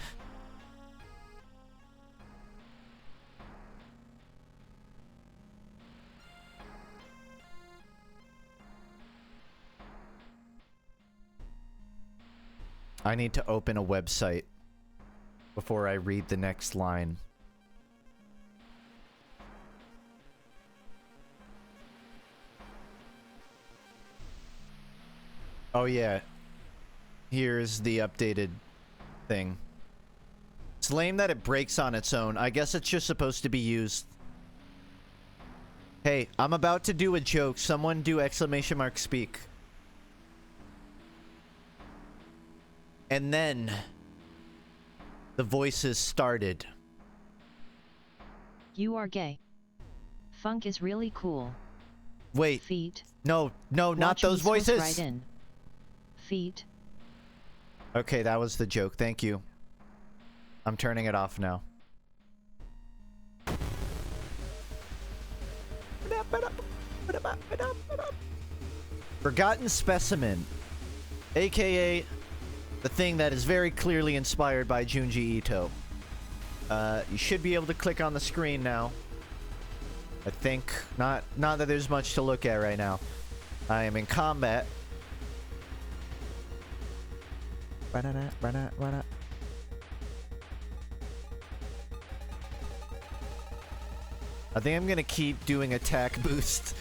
Speaker 1: I need to open a website before I read the next line. Oh yeah. Here's the updated thing. It's lame that it breaks on its own. I guess it's just supposed to be used. Hey, I'm about to do a joke. Someone do exclamation mark speak. And then the voices started.
Speaker 6: You are gay. Funk is really cool.
Speaker 1: Wait.
Speaker 6: Feet.
Speaker 1: No, not those voices.
Speaker 6: Right in. Feet.
Speaker 1: Okay, that was the joke. Thank you. I'm turning it off now. Forgotten Specimen, aka the thing that is very clearly inspired by Junji Ito. You should be able to click on the screen now. I think not that there's much to look at right now. I am in combat. I think I'm gonna keep doing attack boost.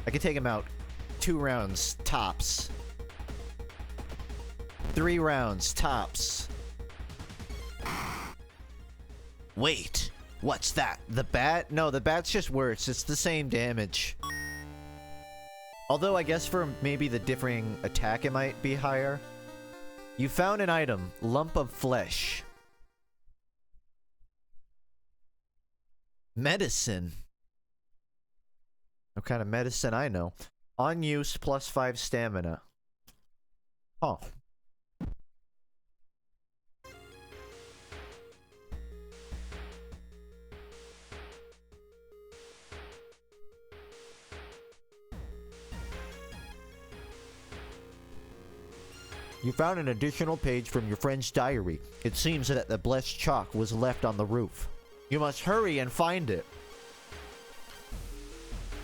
Speaker 1: I can take him out 2 rounds tops. 3 rounds tops. Wait, what's that? The bat? No, the bat's just worse. It's the same damage. Although I guess for maybe the differing attack it might be higher. You found an item, lump of flesh. Medicine. What kind of medicine I know? On use, +5 stamina. Huh. You found an additional page from your friend's diary. It seems that the blessed chalk was left on the roof. You must hurry and find it.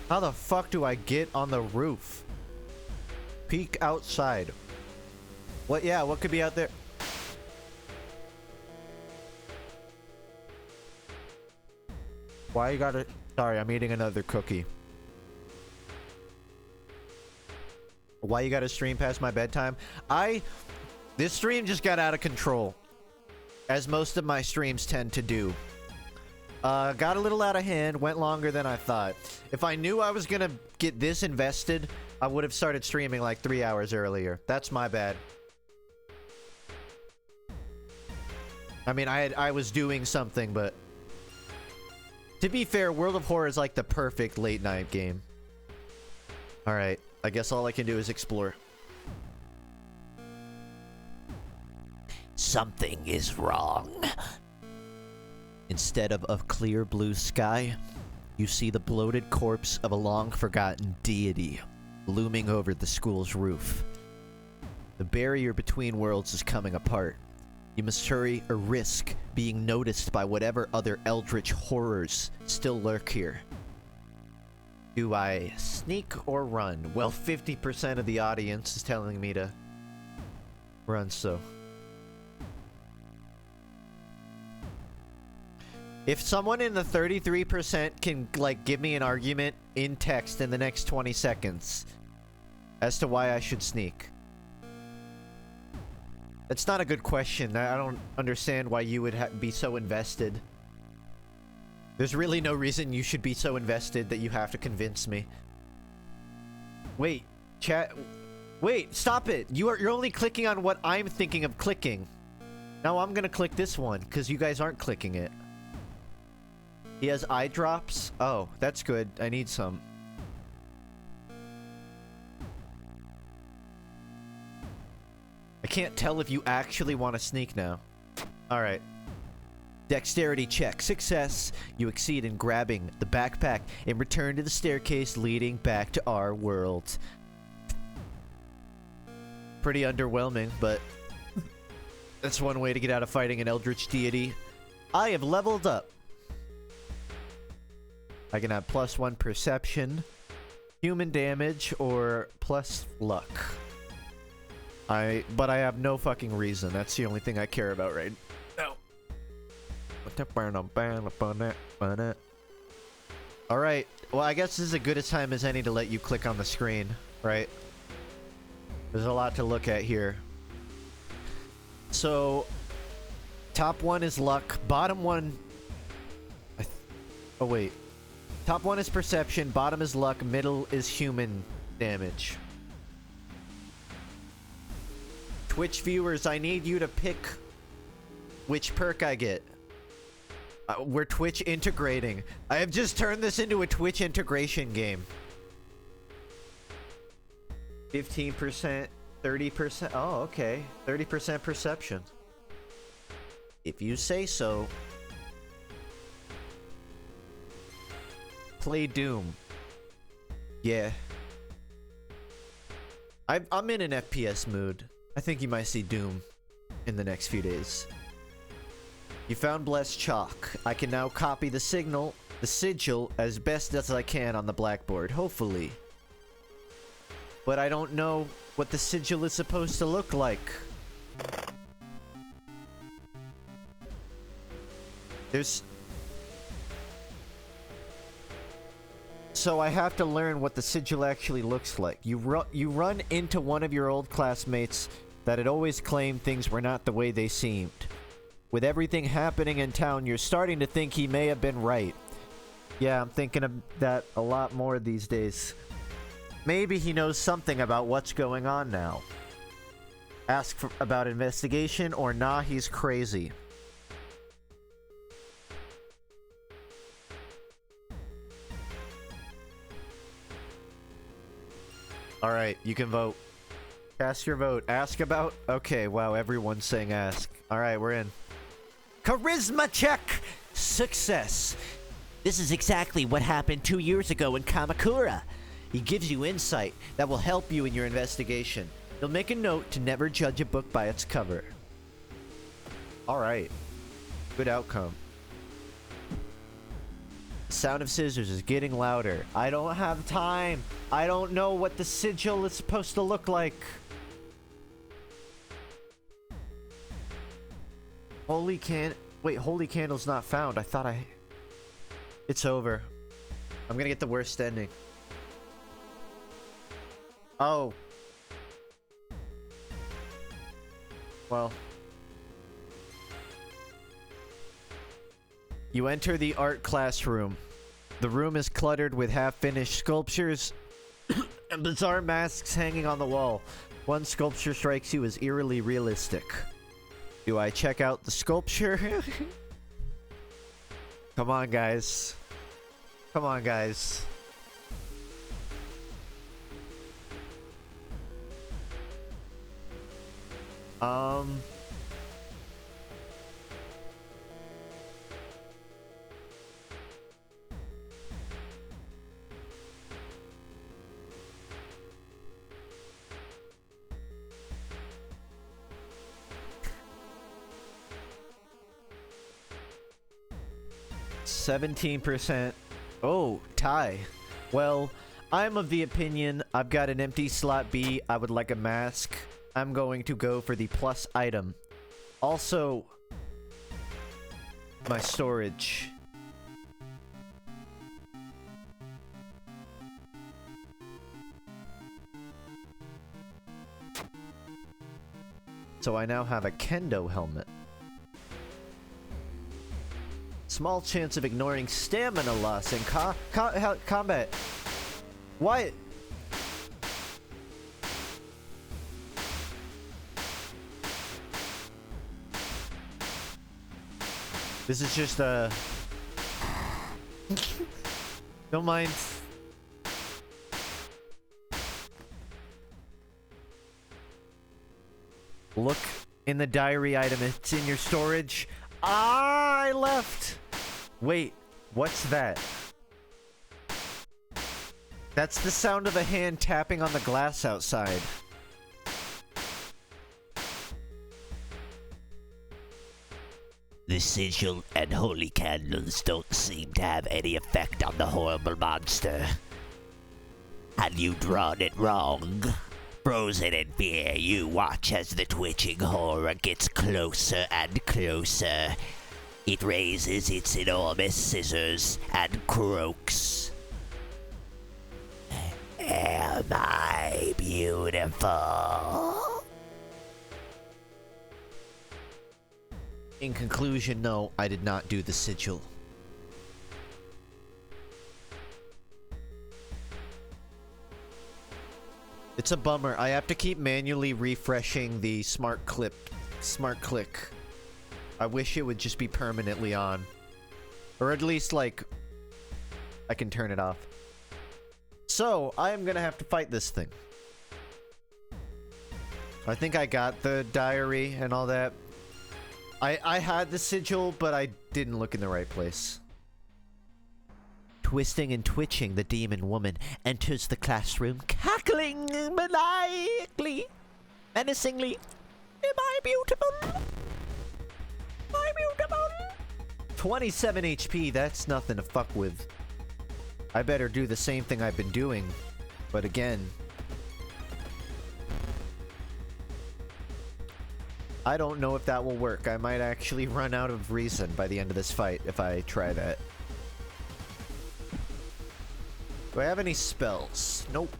Speaker 1: How the fuck do I get on the roof? Peek outside. What? Yeah, what could be out there? Why you gotta... Sorry, I'm eating another cookie. Why you gotta stream past my bedtime? This stream just got out of control. As most of my streams tend to do. Got a little out of hand, went longer than I thought. If I knew I was gonna get this invested, I would have started streaming like 3 hours earlier. That's my bad. I mean, I was doing something, but... To be fair, World of Horror is like the perfect late night game. Alright, I guess all I can do is explore. Something is wrong. Instead of a clear blue sky, you see the bloated corpse of a long-forgotten deity looming over the school's roof. The barrier between worlds is coming apart. You must hurry or risk being noticed by whatever other eldritch horrors still lurk here. Do I sneak or run? Well, 50% of the audience is telling me to run, so... If someone in the 33% can, like, give me an argument in text in the next 20 seconds as to why I should sneak. That's not a good question. I don't understand why you would be so invested. There's really no reason you should be so invested that you have to convince me. Wait, chat. Wait, stop it. You're only clicking on what I'm thinking of clicking. Now I'm gonna click this one because you guys aren't clicking it. He has eye drops? Oh, that's good. I need some. I can't tell if you actually want to sneak now. Alright. Dexterity check. Success. You exceed in grabbing the backpack and return to the staircase leading back to our world. Pretty underwhelming, but that's one way to get out of fighting an eldritch deity. I have leveled up. I can have +1 perception, human damage, or plus luck. But I have no fucking reason. That's the only thing I care about right now. Alright, well I guess this is as good a time as any to let you click on the screen, right? There's a lot to look at here. So, top one is luck, bottom one... Oh wait. Top one is perception, bottom is luck, middle is human damage. Twitch viewers, I need you to pick which perk I get. We're Twitch integrating. I have just turned this into a Twitch integration game. 15%, 30%. Oh, okay. 30% perception. If you say so. Play Doom. Yeah. I'm in an FPS mood. I think you might see Doom in the next few days. You found blessed chalk. I can now copy the sigil, as best as I can on the blackboard, hopefully. But I don't know what the sigil is supposed to look like. So I have to learn what the sigil actually looks like. You run into one of your old classmates that had always claimed things were not the way they seemed. With everything happening in town, you're starting to think he may have been right. Yeah, I'm thinking of that a lot more these days. Maybe he knows something about what's going on now. Ask about investigation, or nah, he's crazy. Alright, you can vote. Cast your vote. Ask about... Okay, wow, everyone's saying ask. Alright, we're in. Charisma check! Success! This is exactly what happened 2 years ago in Kamakura. He gives you insight that will help you in your investigation. He'll make a note to never judge a book by its cover. Alright. Good outcome. The sound of scissors is getting louder. I don't have time. I don't know what the sigil is supposed to look like. Holy candle's not found. I thought It's over. I'm gonna get the worst ending. Oh. Well. You enter the art classroom. The room is cluttered with half-finished sculptures and bizarre masks hanging on the wall. One sculpture strikes you as eerily realistic. Do I check out the sculpture? Come on, guys. Come on, guys. %. Oh, tie. Well, I'm of the opinion I've got an empty slot B. I would like a mask. I'm going to go for the plus item. Also, my storage. So I now have a kendo helmet. Small chance of ignoring stamina loss in combat. What? This is just a... Don't mind. Look in the diary item. It's in your storage. Ah, I left. Wait, what's that? That's the sound of a hand tapping on the glass outside.
Speaker 7: The sigil and holy candles don't seem to have any effect on the horrible monster. Have you drawn it wrong? Frozen in fear, you watch as the twitching horror gets closer and closer. It raises its enormous scissors and croaks. Am I beautiful?
Speaker 1: In conclusion, no, I did not do the sigil. It's a bummer. I have to keep manually refreshing the smart click. I wish it would just be permanently on. Or at least, like, I can turn it off. So, I am gonna have to fight this thing. I think I got the diary and all that. I had the sigil, but I didn't look in the right place.
Speaker 7: Twisting and twitching, the demon woman enters the classroom, cackling maniacally, menacingly. Am I beautiful? Am I beautiful?
Speaker 1: 27 HP, that's nothing to fuck with. I better do the same thing I've been doing. But again, I don't know if that will work. I might actually run out of reason by the end of this fight if I try that. Do I have any spells? Nope.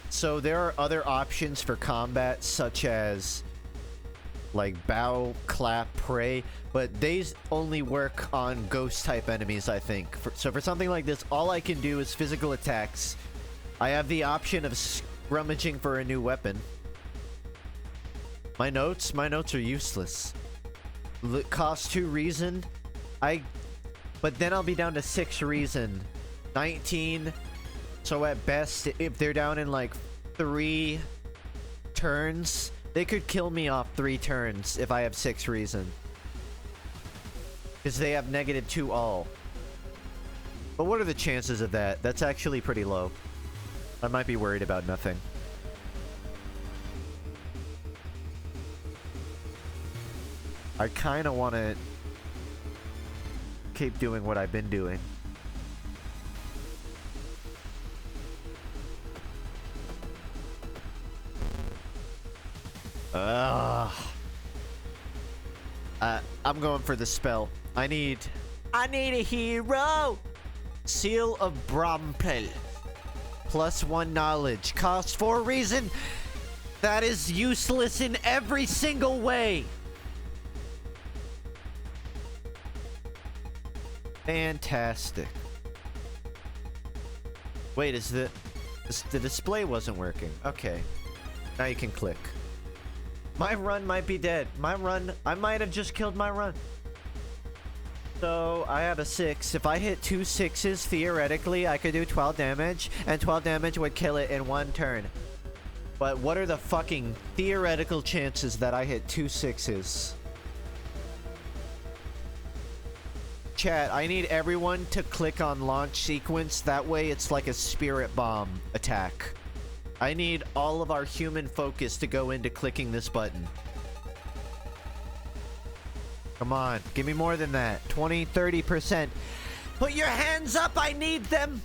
Speaker 1: So there are other options for combat, such as like bow, clap, pray, but these only work on ghost type enemies, I think. So for something like this, all I can do is physical attacks. I have the option of scrummaging for a new weapon. My notes are useless. Cost 2 reason. But then I'll be down to 6 reason. 19. So at best, if they're down in like 3 turns, they could kill me off 3 turns if I have 6 reason. Because they have -2 all. But what are the chances of that? That's actually pretty low. I might be worried about nothing. I kind of want to keep doing what I've been doing. I'm going for the spell. I need a hero! Seal of Brompel. +1 knowledge. Cost 4 reason. That is useless in every single way. Fantastic. Wait, the display wasn't working. Okay. Now you can click. My run might be dead. I might have just killed my run. So, I have a 6. If I hit 2 6s, theoretically, I could do 12 damage, and 12 damage would kill it in 1 turn. But what are the fucking theoretical chances that I hit 2 6s? Chat, I need everyone to click on launch sequence. That way it's like a spirit bomb attack. I need all of our human focus to go into clicking this button. Come on, give me more than that. 20, 30%. Put your hands up, I need them!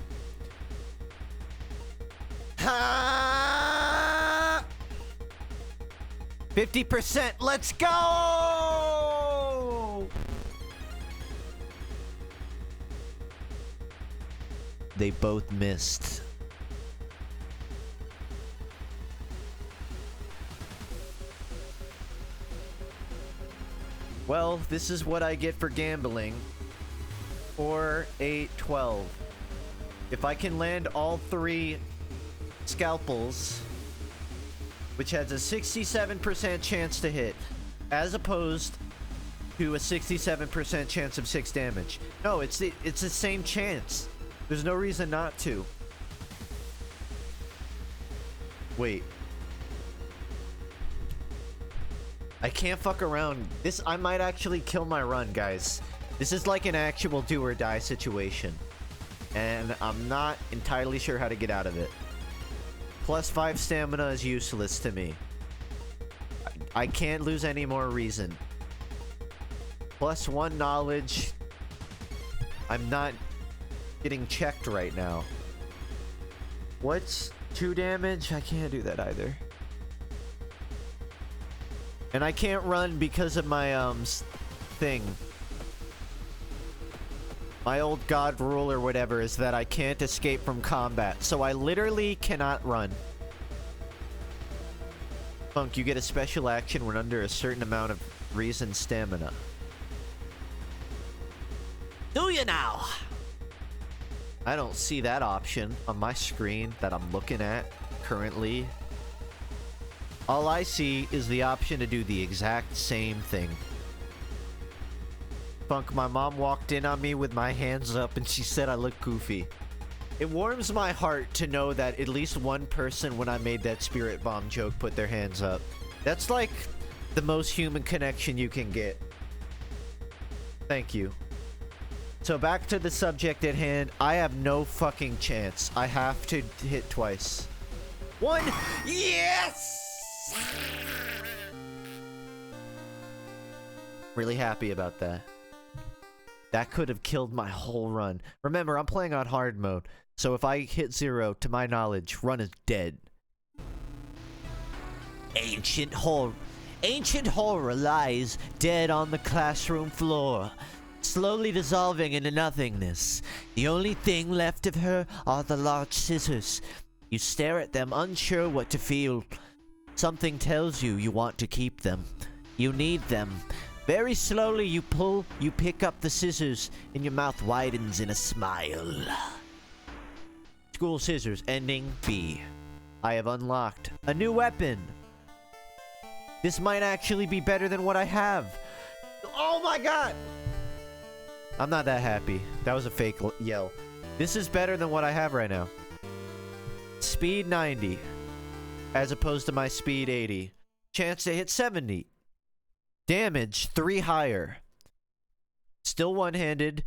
Speaker 1: Ha! 50%, let's go! They both missed. Well, this is what I get for gambling. 4, 8, 12. If I can land all 3 scalpels, which has a 67% chance to hit, as opposed to a 67% chance of 6 damage. No, it's the same chance. There's no reason not to. Wait. I can't fuck around. I might actually kill my run, guys. This is like an actual do or die situation. And I'm not entirely sure how to get out of it. +5 stamina is useless to me. I can't lose any more reason. +1 knowledge. I'm not getting checked right now. What's 2 damage? I can't do that either. And I can't run because of my thing. My old god rule or whatever is that I can't escape from combat. So I literally cannot run. Funk, you get a special action when under a certain amount of reason stamina. Do you now? I don't see that option on my screen that I'm looking at currently. All I see is the option to do the exact same thing. Funk, my mom walked in on me with my hands up and she said I look goofy. It warms my heart to know that at least one person when I made that spirit bomb joke put their hands up. That's like the most human connection you can get. Thank you. So back to the subject at hand. I have no fucking chance. I have to hit twice. One. Yes! Really happy about that. That could have killed my whole run. Remember, I'm playing on hard mode. So if I hit 0, to my knowledge, run is dead.
Speaker 7: Ancient horror lies dead on the classroom floor, slowly dissolving into nothingness. The only thing left of her are the large scissors. You stare at them, unsure what to feel. Something tells you you want to keep them. You need them. Very slowly you pick up the scissors, and your mouth widens in a smile. School scissors, ending B. I have unlocked a new weapon. This might actually be better than what I have. Oh my god! I'm not that happy. That was a fake yell. This is better than what I have right now. Speed 90. As opposed to my speed 80. Chance to hit 70. Damage 3 higher. Still one-handed.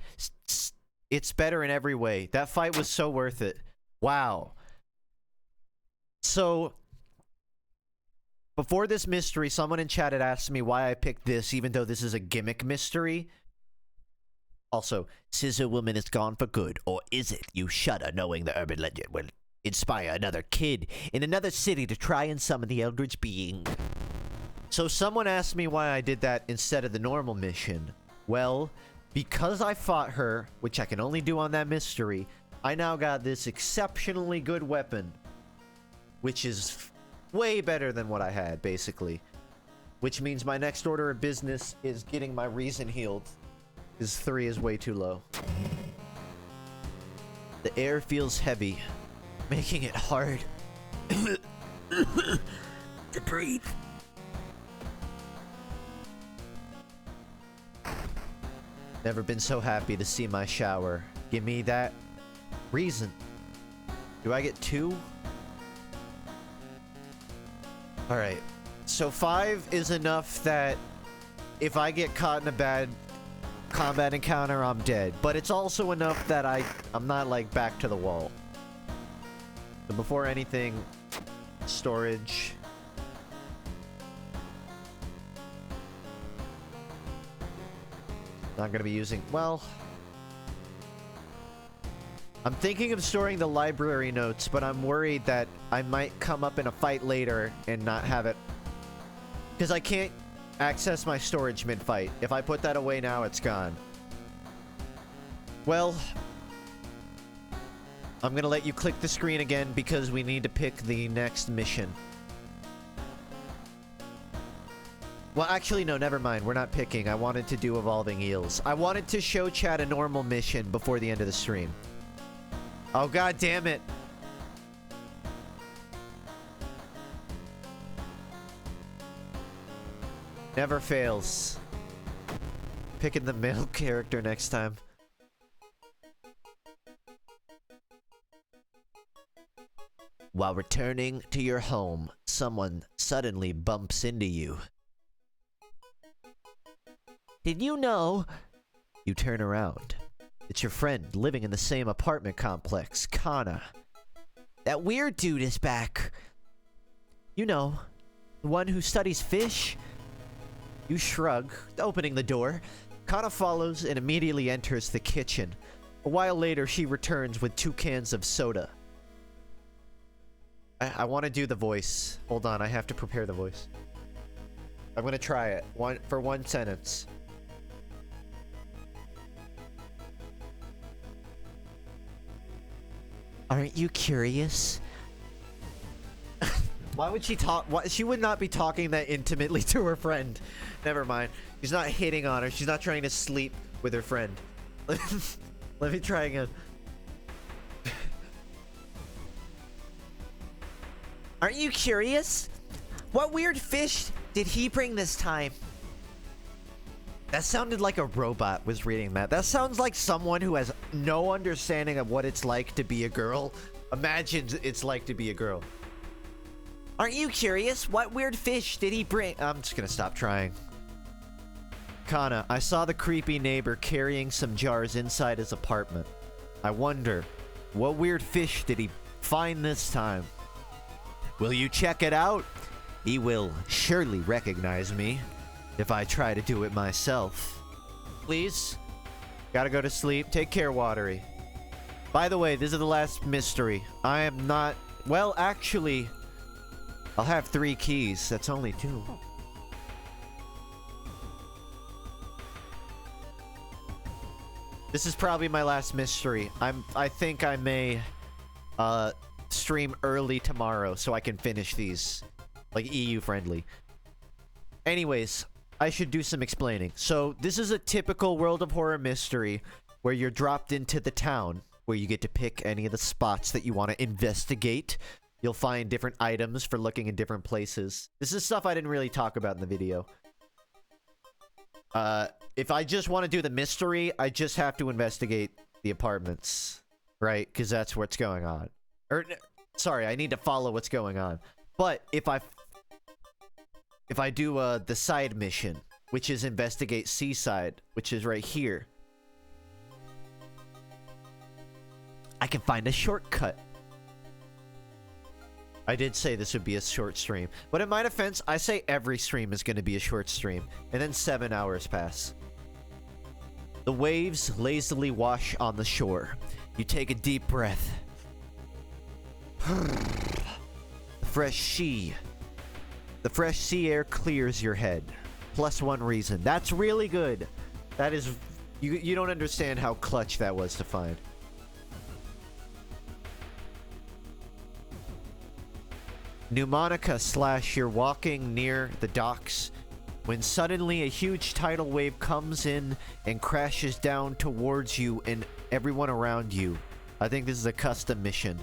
Speaker 7: It's better in every way. That fight was so worth it. Wow. So, before this mystery, someone in chat had asked me why I picked this, even though this is a gimmick mystery. Also, Scissor Woman is gone for good, or is it? You shudder knowing the urban legend will inspire another kid in another city to try and summon the Eldritch Being. So someone asked me why I did that instead of the normal mission. Well, because I fought her, which I can only do on that mystery, I now got this exceptionally good weapon, which is way better than what I had, basically. Which means my next order of business is getting my reason healed, because 3 is way too low. The air feels heavy, making it hard to breathe. Never been so happy to see my shower. Give me that reason. Do I get 2? Alright. So 5 is enough that if I get caught in a bad combat encounter, I'm dead. But it's also enough that I'm not, like, back to the wall. So before anything, storage. Not gonna be using... Well... I'm thinking of storing the library notes, but I'm worried that I might come up in a fight later and not have it. Because I can't access my storage mid-fight. If I put that away now, it's gone. Well... I'm gonna let you click the screen again because we need to pick the next mission. Well, actually, no, never mind. We're not picking. I wanted to do Evolving Eels. I wanted to show chat a normal mission before the end of the stream. Oh, god damn it. Never fails. Picking the male character next time. While returning to your home, someone suddenly bumps into you. Did you know? You turn around. It's your friend living in the same apartment complex, Kana. That weird dude is back. You know, the one who studies fish? You shrug, opening the door. Kana follows and immediately enters the kitchen. A while later, she returns with 2 cans of soda. I want to do the voice. Hold on, I have to prepare the voice. I'm gonna try it. For one sentence. Aren't you curious? Why would she talk? She would not be talking that intimately to her friend. Never mind. She's not hitting on her. She's not trying to sleep with her friend. Let me try again. Aren't you curious? What weird fish did he bring this time? That sounded like a robot was reading that. That sounds like someone who has no understanding of what it's like to be a girl. Imagines it's like to be a girl. Aren't you curious? What weird fish did he bring? I'm just gonna stop trying.
Speaker 1: Kana, I saw the creepy neighbor carrying some jars inside his apartment. I wonder, what weird fish did he find this time? Will you check it out? He will surely recognize me if I try to do it myself. Please? Gotta go to sleep. Take care, Watery. By the way, this is the last mystery. I am not... Well, actually, I'll have 3 keys. That's only 2. This is probably my last mystery. I think I may stream early tomorrow so I can finish these. Like EU friendly. Anyways, I should do some explaining. So, this is a typical World of Horror mystery where you're dropped into the town where you get to pick any of the spots that you want to investigate. You'll find different items for looking in different places. This is stuff I didn't really talk about in the video. If I just want to do the mystery, I just have to investigate the apartments, right? Because that's what's going on. Or, sorry, I need to follow what's going on. But if I do the side mission, which is investigate Seaside, which is right here, I can find a shortcut. I did say this would be a short stream, but in my defense, I say every stream is going to be a short stream, and then 7 hours pass. The waves lazily wash on the shore. You take a deep breath. Fresh sea. The fresh sea air clears your head. +1 reason. That's really good. That is... You don't understand how clutch that was to find. Pneumonica / you're walking near the docks when suddenly a huge tidal wave comes in and crashes down towards you and everyone around you. I think this is a custom mission.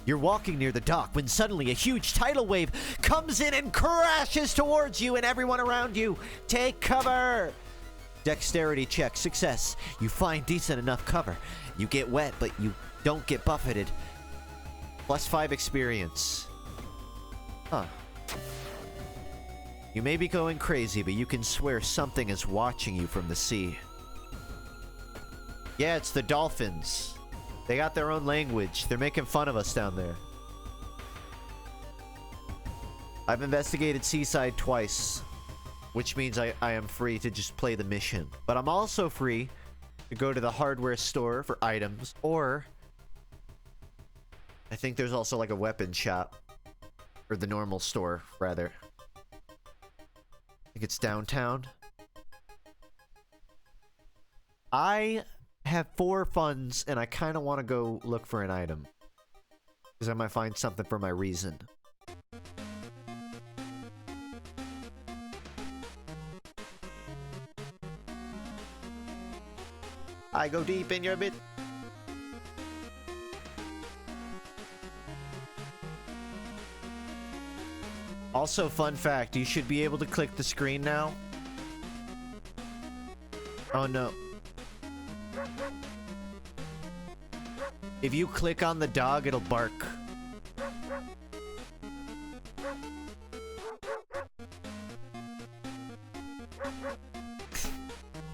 Speaker 1: You're walking near the dock when suddenly a huge tidal wave comes in and crashes towards you and everyone around you. Take cover! Dexterity check. Success. You find decent enough cover. You get wet, but you don't get buffeted. +5 experience. Huh. You may be going crazy, but you can swear something is watching you from the sea. Yeah, it's the dolphins. They got their own language. They're making fun of us down there. I've investigated Seaside twice, which means I am free to just play the mission. But I'm also free to go to the hardware store for items, or... I think there's also like a weapon shop. Or the normal store, rather. I think it's downtown. I have 4 funds and I kind of want to go look for an item. Because I might find something for my reason. I go deep in your bit. Also, fun fact, you should be able to click the screen now. Oh no. If you click on the dog, it'll bark.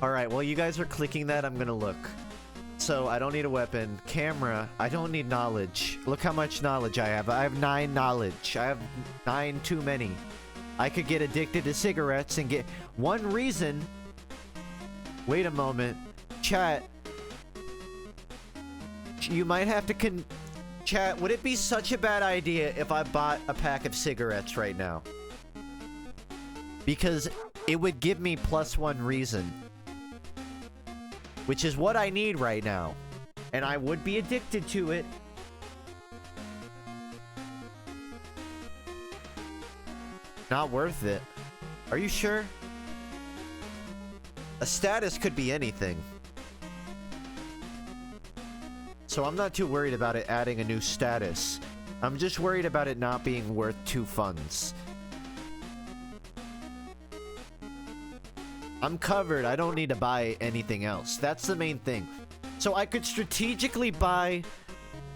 Speaker 1: Alright, while you guys are clicking that, I'm gonna look. So, I don't need a weapon. Camera, I don't need knowledge. Look how much knowledge I have. I have 9 knowledge. I have 9 too many. I could get addicted to cigarettes and get... One reason... Wait a moment. Chat. You might have to Chat, would it be such a bad idea if I bought a pack of cigarettes right now? Because it would give me +1 reason. Which is what I need right now. And I would be addicted to it. Not worth it. Are you sure? A status could be anything. So I'm not too worried about it adding a new status. I'm just worried about it not being worth 2 funds. I'm covered. I don't need to buy anything else. That's the main thing. So I could strategically buy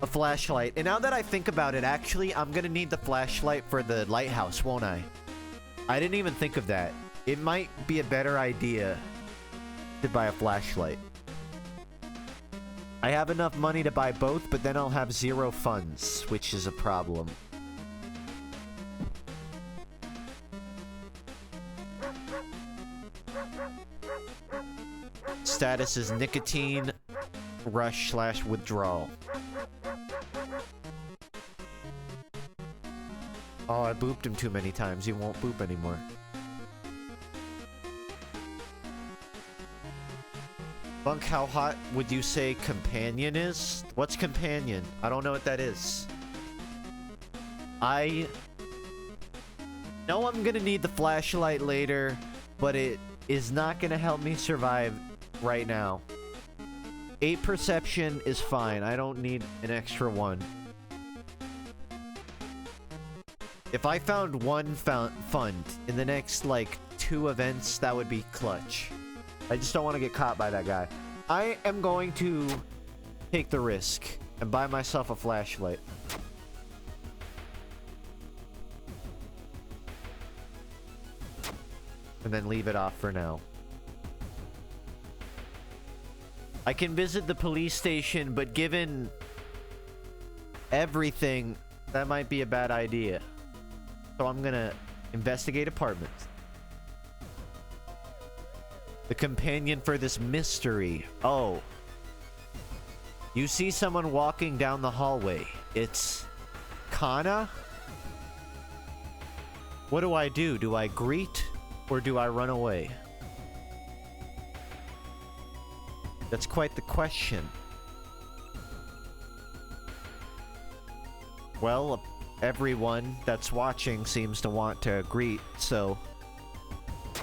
Speaker 1: a flashlight. And now that I think about it, actually, I'm gonna need the flashlight for the lighthouse, won't I? I didn't even think of that. it might be a better idea to buy a flashlight. I have enough money to buy both, but then I'll have 0 funds, which is a problem. Status is nicotine rush/withdrawal. Oh, I booped him too many times. He won't boop anymore. Funk, how hot would you say companion is? What's companion? I don't know what that is. I know I'm gonna need the flashlight later, but it is not gonna help me survive right now. 8 perception is fine. I don't need an extra 1. If I found 1 fund in the next, like, 2 events, that would be clutch. I just don't want to get caught by that guy. I am going to take the risk and buy myself a flashlight. And then leave it off for now. I can visit the police station, but given everything, that might be a bad idea. So I'm gonna investigate apartments. The companion for this mystery. Oh. You see someone walking down the hallway. It's Kana? What do I do? Do I greet or do I run away? That's quite the question. Well, everyone that's watching seems to want to greet, so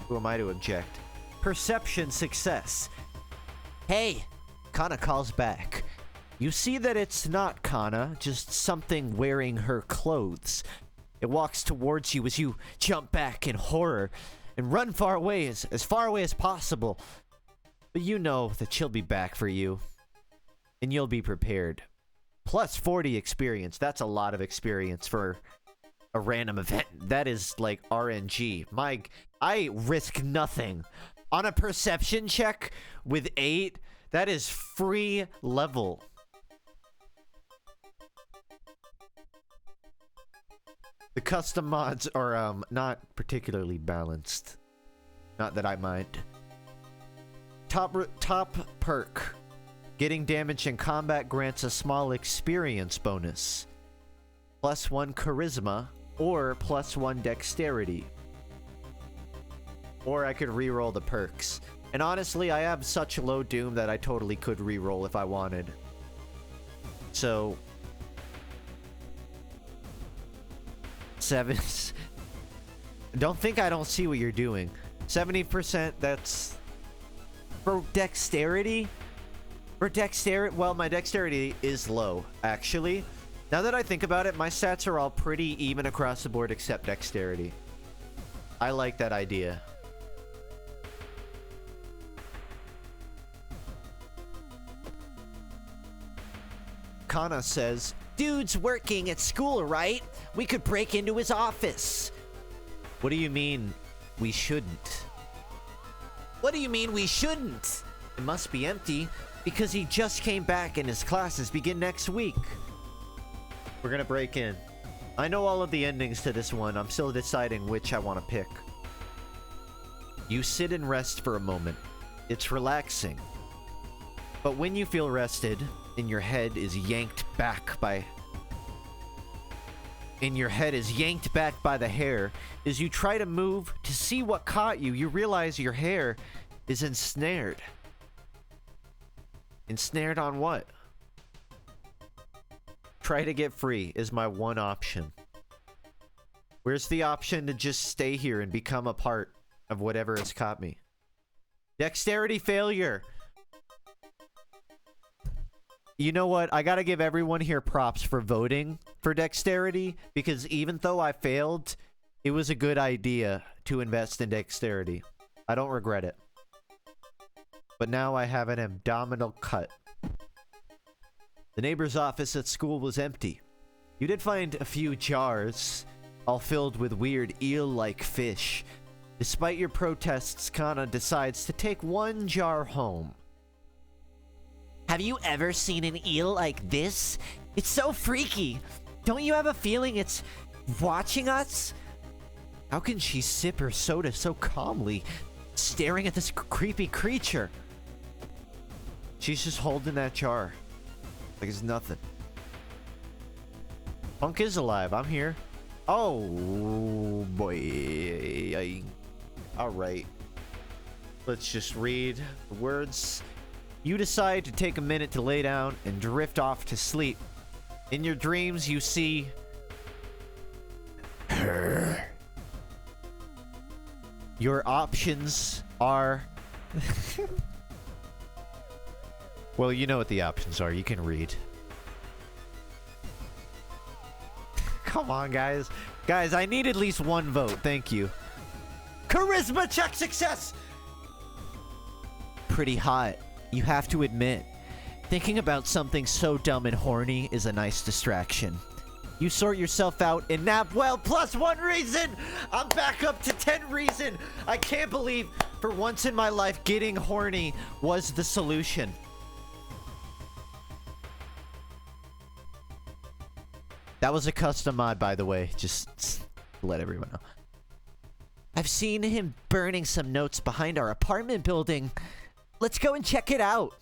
Speaker 1: who am I to object? Perception success. Hey! Kana calls back. You see that it's not Kana, just something wearing her clothes. It walks towards you as you jump back in horror and run far away, as far away as possible. But you know that she'll be back for you. And you'll be prepared. Plus 40 experience. That's a lot of experience for a random event. That is like RNG. I risk nothing. On a perception check with 8, that is free level. The custom mods are not particularly balanced. Not that I mind. Top perk. Getting damage in combat grants a small experience bonus. +1 charisma or +1 dexterity. Or I could reroll the perks. And honestly, I have such low doom that I totally could reroll if I wanted. So 7. Don't think I don't see what you're doing. 70%, that's for dexterity? For dexterity, well, my dexterity is low, actually. Now that I think about it, my stats are all pretty even across the board except dexterity. I like that idea. Kana says, "Dude's working at school, right? We could break into his office." What do you mean, we shouldn't? What do you mean we shouldn't? It must be empty because he just came back and his classes begin next week. We're gonna break in. I know all of the endings to this one. I'm still deciding which I want to pick. You sit and rest for a moment. It's relaxing. But when you feel rested, and your head is yanked back by the hair, as you try to move to see what caught you, you realize your hair is ensnared. Ensnared on what? Try to get free is my one option. Where's the option to just stay here and become a part of whatever has caught me? Dexterity failure. You know what? I gotta give everyone here props for voting for dexterity, because even though I failed, it was a good idea to invest in dexterity. I don't regret it. But now I have an abdominal cut. The neighbor's office at school was empty. You did find a few jars, all filled with weird eel-like fish. Despite your protests, Kana decides to take one jar home.
Speaker 7: Have you ever seen an eel like this? It's so freaky. Don't you have a feeling it's watching us?
Speaker 1: How can she sip her soda so calmly, staring at this creepy creature? She's just holding that jar like it's nothing. Funk is alive. I'm here. Oh, boy. Alright. Let's just read the words. You decide to take a minute to lay down and drift off to sleep. In your dreams, you see her. Your options are... Well, you know what the options are. You can read. Come on, guys. Guys, I need at least one vote. Thank you. Charisma check success! Pretty hot, you have to admit. Thinking about something so dumb and horny is a nice distraction. You sort yourself out and nap well plus 1 reason! I'm back up to 10 reason! I can't believe for once in my life getting horny was the solution. That was a custom mod, by the way. Just to let everyone know. I've seen him burning some notes behind our apartment building. Let's go and check it out.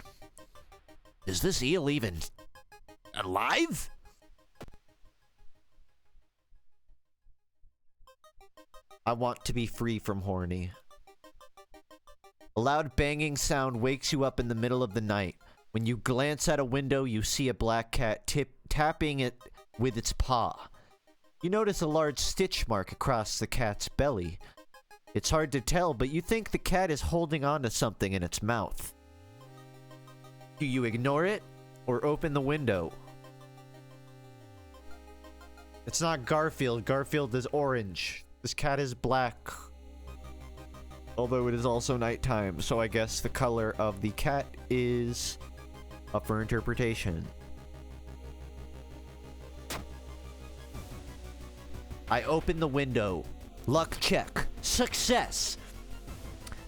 Speaker 1: Is this eel even alive? I want to be free from horny. A loud banging sound wakes you up in the middle of the night. When you glance out a window, you see a black cat tapping it with its paw. You notice a large stitch mark across the cat's belly. It's hard to tell, but you think the cat is holding on to something in its mouth. Do you ignore it or open the window? It's not Garfield. Garfield is orange. This cat is black. Although it is also nighttime, so I guess the color of the cat is up for interpretation. I open the window. Luck check. Success!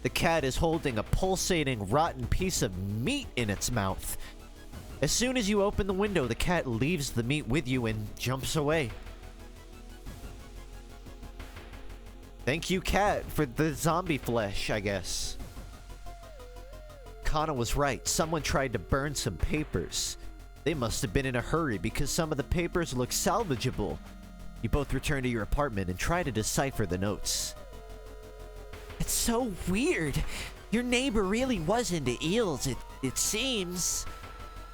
Speaker 1: The cat is holding a pulsating, rotten piece of meat in its mouth. As soon as you open the window, the cat leaves the meat with you and jumps away. Thank you, cat, for the zombie flesh, I guess. Kana was right. Someone tried to burn some papers. They must have been in a hurry because some of the papers look salvageable. You both return to your apartment and try to decipher the notes. It's so weird. Your neighbor really was into eels, it seems.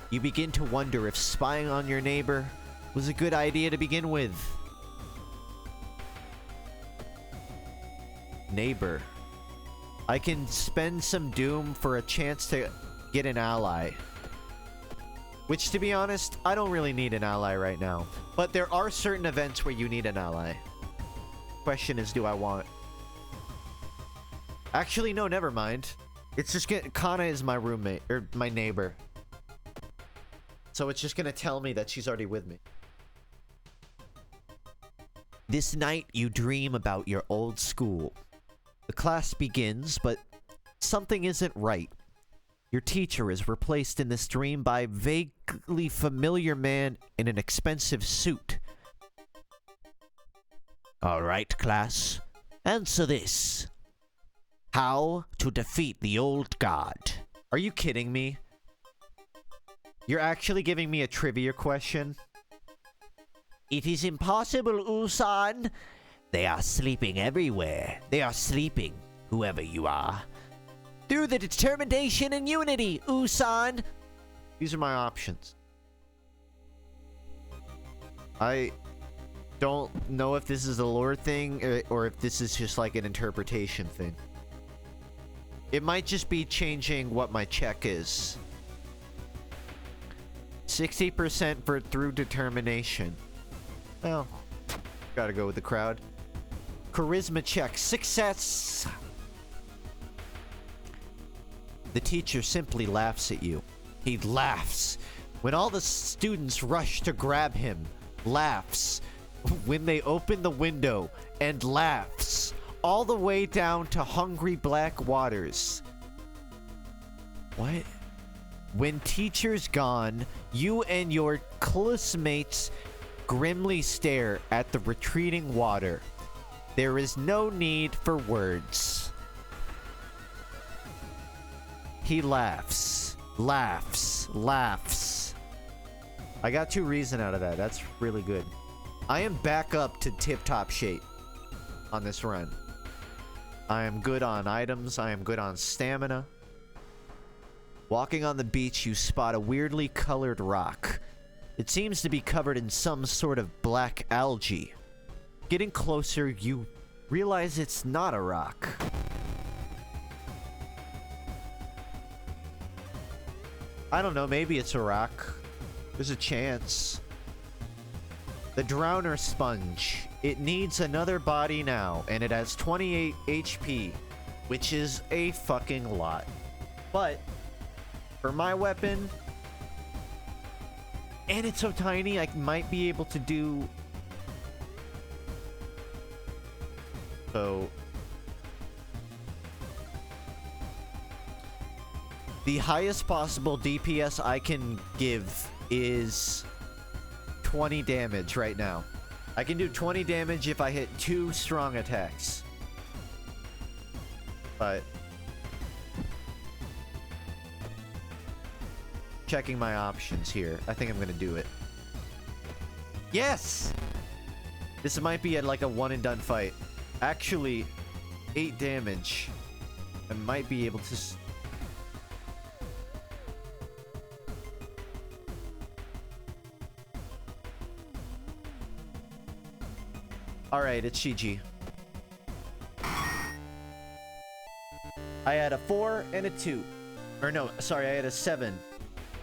Speaker 1: You begin to wonder if spying on your neighbor was a good idea to begin with. Neighbor. I can spend some doom for a chance to get an ally. Which, to be honest, I don't really need an ally right now. But there are certain events where you need an ally. Question is, do I want... Actually, no, never mind. It's just gonna... Kana is my roommate, or my neighbor. So it's just gonna tell me that she's already with me. This night, you dream about your old school. The class begins, but something isn't right. Your teacher is replaced in this dream by a vaguely familiar man in an expensive suit. All right, class. Answer this. How to defeat the old god. Are you kidding me? You're actually giving me a trivia question? It is impossible, Usan. They are sleeping everywhere. They are sleeping, whoever you are. Through the determination and unity, Usan. These are my options. I don't know if this is a lore thing or if this is just like an interpretation thing. It might just be changing what my check is. 60% for through determination. Well, gotta go with the crowd. Charisma check. Success! The teacher simply laughs at you. He laughs. When all the students rush to grab him, laughs. When they open the window, and laughs.
Speaker 2: all the way down to hungry black waters. What? When teacher's gone, you and your classmates grimly stare at the retreating water. There is no need for words. He laughs, laughs, laughs. I got 2 reason out of that. That's really good. I am back up to tip-top shape on this run. I am good on items. I am good on stamina. Walking on the beach, you spot a weirdly colored rock. It seems to be covered in some sort of black algae. Getting closer, you realize it's not a rock. I don't know, maybe it's a rock. There's a chance. The Drowner Sponge. It needs another body now, and it has 28 HP, which is a fucking lot. But for my weapon, and it's so tiny, I might be able to do... So... The highest possible DPS I can give is 20 damage right now. I can do 20 damage if I hit 2 strong attacks. But... checking my options here. I think I'm gonna do it. Yes! This might be like a one and done fight. Actually, 8 damage. I might be able to... Alright, it's GG. I had a 4 and a 2. Or no, sorry, I had a 7.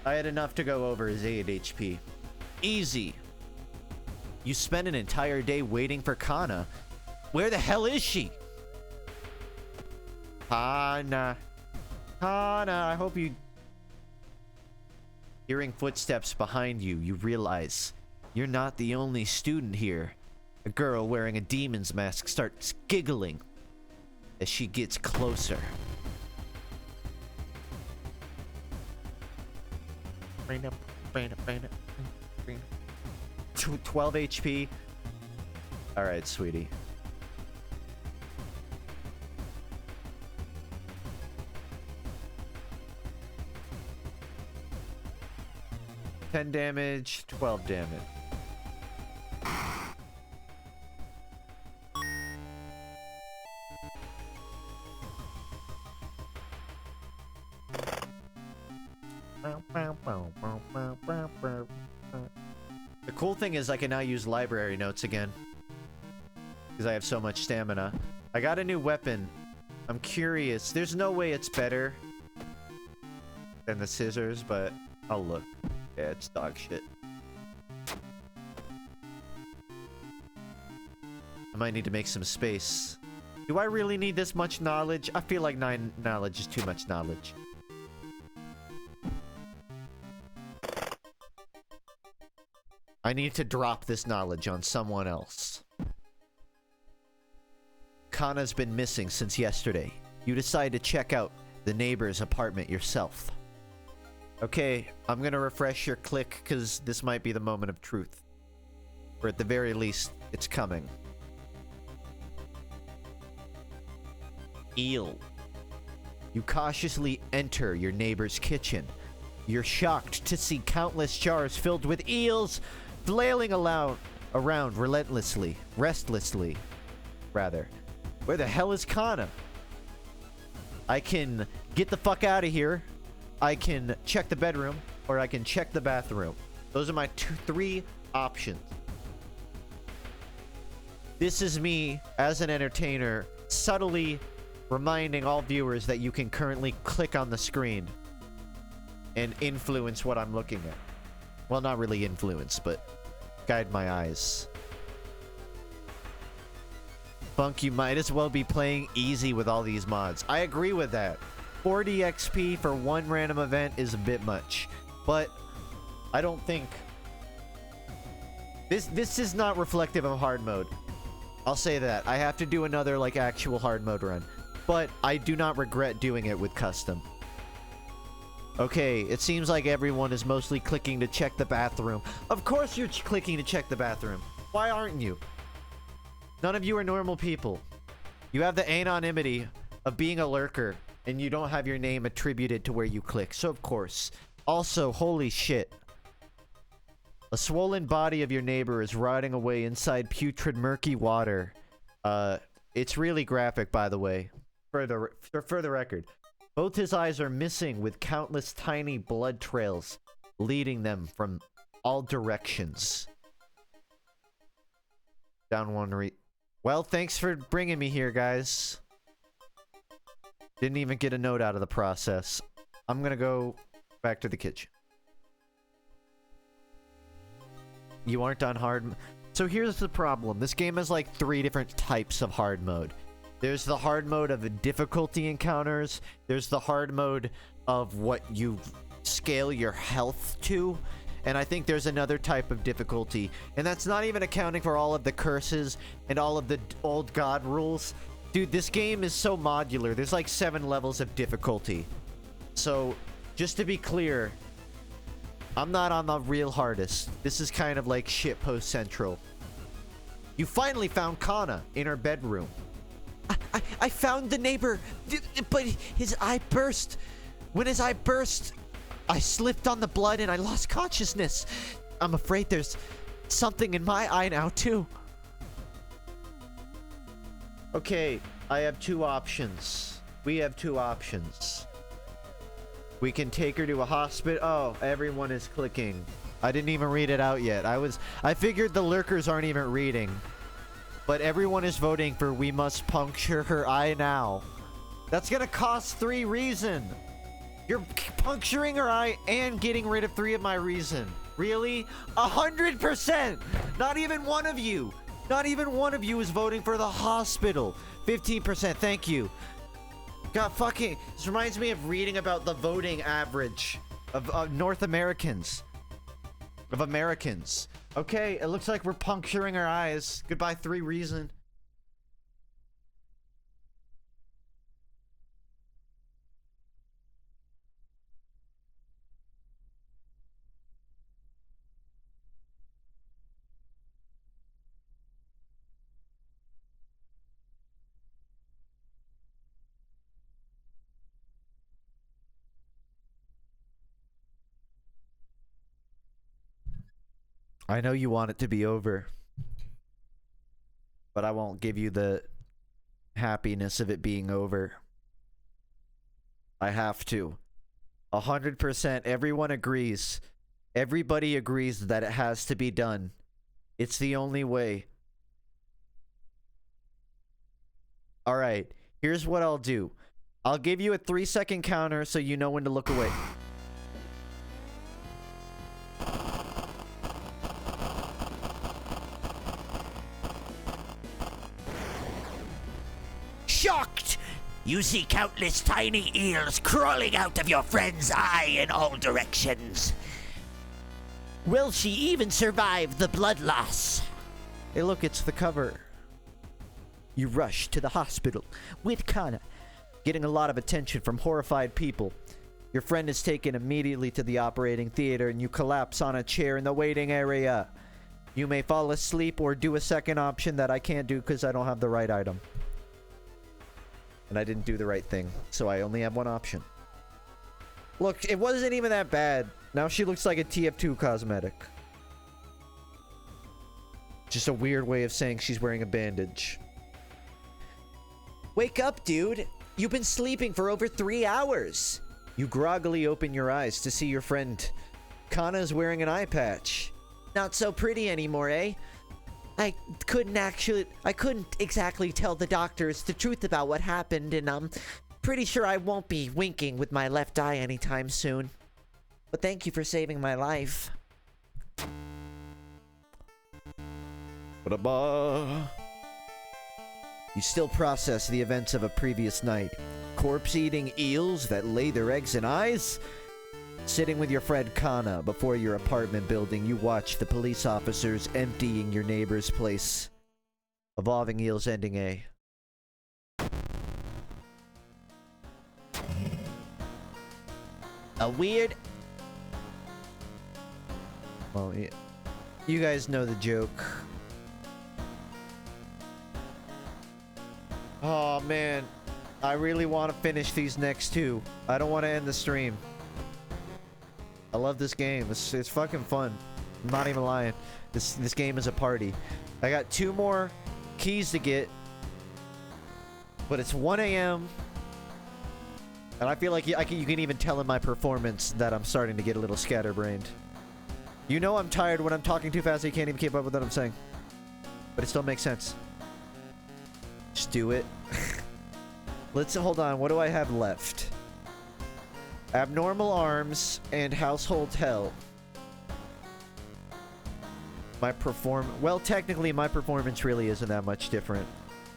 Speaker 2: I had enough to go over his 8 HP. Easy. You spent an entire day waiting for Kana. Where the hell is she? Kana. Kana, I hope you... Hearing footsteps behind you, you realize you're not the only student here. A girl wearing a demon's mask starts giggling as she gets closer. 12 HP. Alright, sweetie. $10 damage, 12 damage. The cool thing is I can now use library notes again. Because I have so much stamina. I got a new weapon. I'm curious. There's no way it's better than the scissors, but I'll look. Yeah, it's dog shit. I might need to make some space. Do I really need this much knowledge? I feel like 9 knowledge is too much knowledge. I need to drop this knowledge on someone else. Kana's been missing since yesterday. You decide to check out the neighbor's apartment yourself. Okay, I'm gonna refresh your click because this might be the moment of truth. Or at the very least, it's coming. Eel. You cautiously enter your neighbor's kitchen. You're shocked to see countless jars filled with eels flailing around restlessly. Where the hell is Kana? I can get the fuck out of here. I can check the bedroom, or I can check the bathroom. Those are my 3 options. This is me, as an entertainer, subtly reminding all viewers that you can currently click on the screen and influence what I'm looking at. Well, not really influence, but guide my eyes. Funk, you might as well be playing easy with all these mods. I agree with that. 40 XP for one random event is a bit much, but I don't think... This is not reflective of hard mode. I'll say that. I have to do another, like, actual hard mode run. But I do not regret doing it with custom. Okay, it seems like everyone is mostly clicking to check the bathroom. Of course you're clicking to check the bathroom. Why aren't you? None of you are normal people. You have the anonymity of being a lurker, and you don't have your name attributed to where you click. So, of course. Also, holy shit. A swollen body of your neighbor is rotting away inside putrid murky water. It's really graphic, by the way. For the record. Both his eyes are missing with countless tiny blood trails leading them from all directions. Down one Well, thanks for bringing me here, guys. Didn't even get a note out of the process. I'm gonna go back to the kitchen. You aren't on hard mode. So here's the problem. This game has like 3 different types of hard mode. There's the hard mode of the difficulty encounters. There's the hard mode of what you scale your health to. And I think there's another type of difficulty. And that's not even accounting for all of the curses and all of the old god rules. Dude, this game is so modular. There's like 7 levels of difficulty. So, just to be clear, I'm not on the real hardest. This is kind of like shitpost central. You finally found Kana in her bedroom. I found the neighbor, but his eye burst. When his eye burst, I slipped on the blood and I lost consciousness. I'm afraid there's something in my eye now, too. Okay, I have 2 options. We have 2 options. We can take her to a hospital. Oh, everyone is clicking. I didn't even read it out yet. I figured the lurkers aren't even reading. But everyone is voting for we must puncture her eye now. That's gonna cost 3 reason. You're puncturing her eye and getting rid of 3 of my reason. Really? 100%! Not even one of you. Not even one of you is voting for the hospital. 15%, thank you. God fucking... This reminds me of reading about the voting average of North Americans. Of Americans. Okay, it looks like we're puncturing our eyes. Goodbye, 3 reason. I know you want it to be over, but I won't give you the happiness of it being over. I have to. 100%. Everyone agrees. Everybody agrees that it has to be done. It's the only way. Alright, here's what I'll do. I'll give you a 3-second counter so you know when to look away.
Speaker 7: Shocked! You see countless tiny eels crawling out of your friend's eye in all directions. Will she even survive the blood loss?
Speaker 2: Hey look, it's the cover. You rush to the hospital with Kana, getting a lot of attention from horrified people. Your friend is taken immediately to the operating theater and you collapse on a chair in the waiting area. You may fall asleep or do a second option that I can't do because I don't have the right item. And I didn't do the right thing, so I only have one option. Look, it wasn't even that bad. Now she looks like a TF2 cosmetic. Just a weird way of saying she's wearing a bandage. Wake up, dude! You've been sleeping for over 3 hours! You groggily open your eyes to see your friend. Kana is wearing an eye patch. Not so pretty anymore, eh? I couldn't exactly tell the doctors the truth about what happened, and I'm pretty sure I won't be winking with my left eye anytime soon. But thank you for saving my life. Ba-da-ba. You still process the events of a previous night. Corpse-eating eels that lay their eggs in eyes? Sitting with your friend Kana before your apartment building, you watch the police officers emptying your neighbor's place. Evolving Eels ending A. A weird... Well, yeah. You guys know the joke. Oh, man. I really want to finish these next two. I don't want to end the stream. I love this game. It's fucking fun. I'm not even lying. This game is a party. I got 2 more keys to get. But it's 1 a.m. And I feel like you can even tell in my performance that I'm starting to get a little scatterbrained. You know I'm tired when I'm talking too fast, so you can't even keep up with what I'm saying. But it still makes sense. Just do it. Let's hold on. What do I have left? Abnormal arms and household hell. Well, technically my performance really isn't that much different.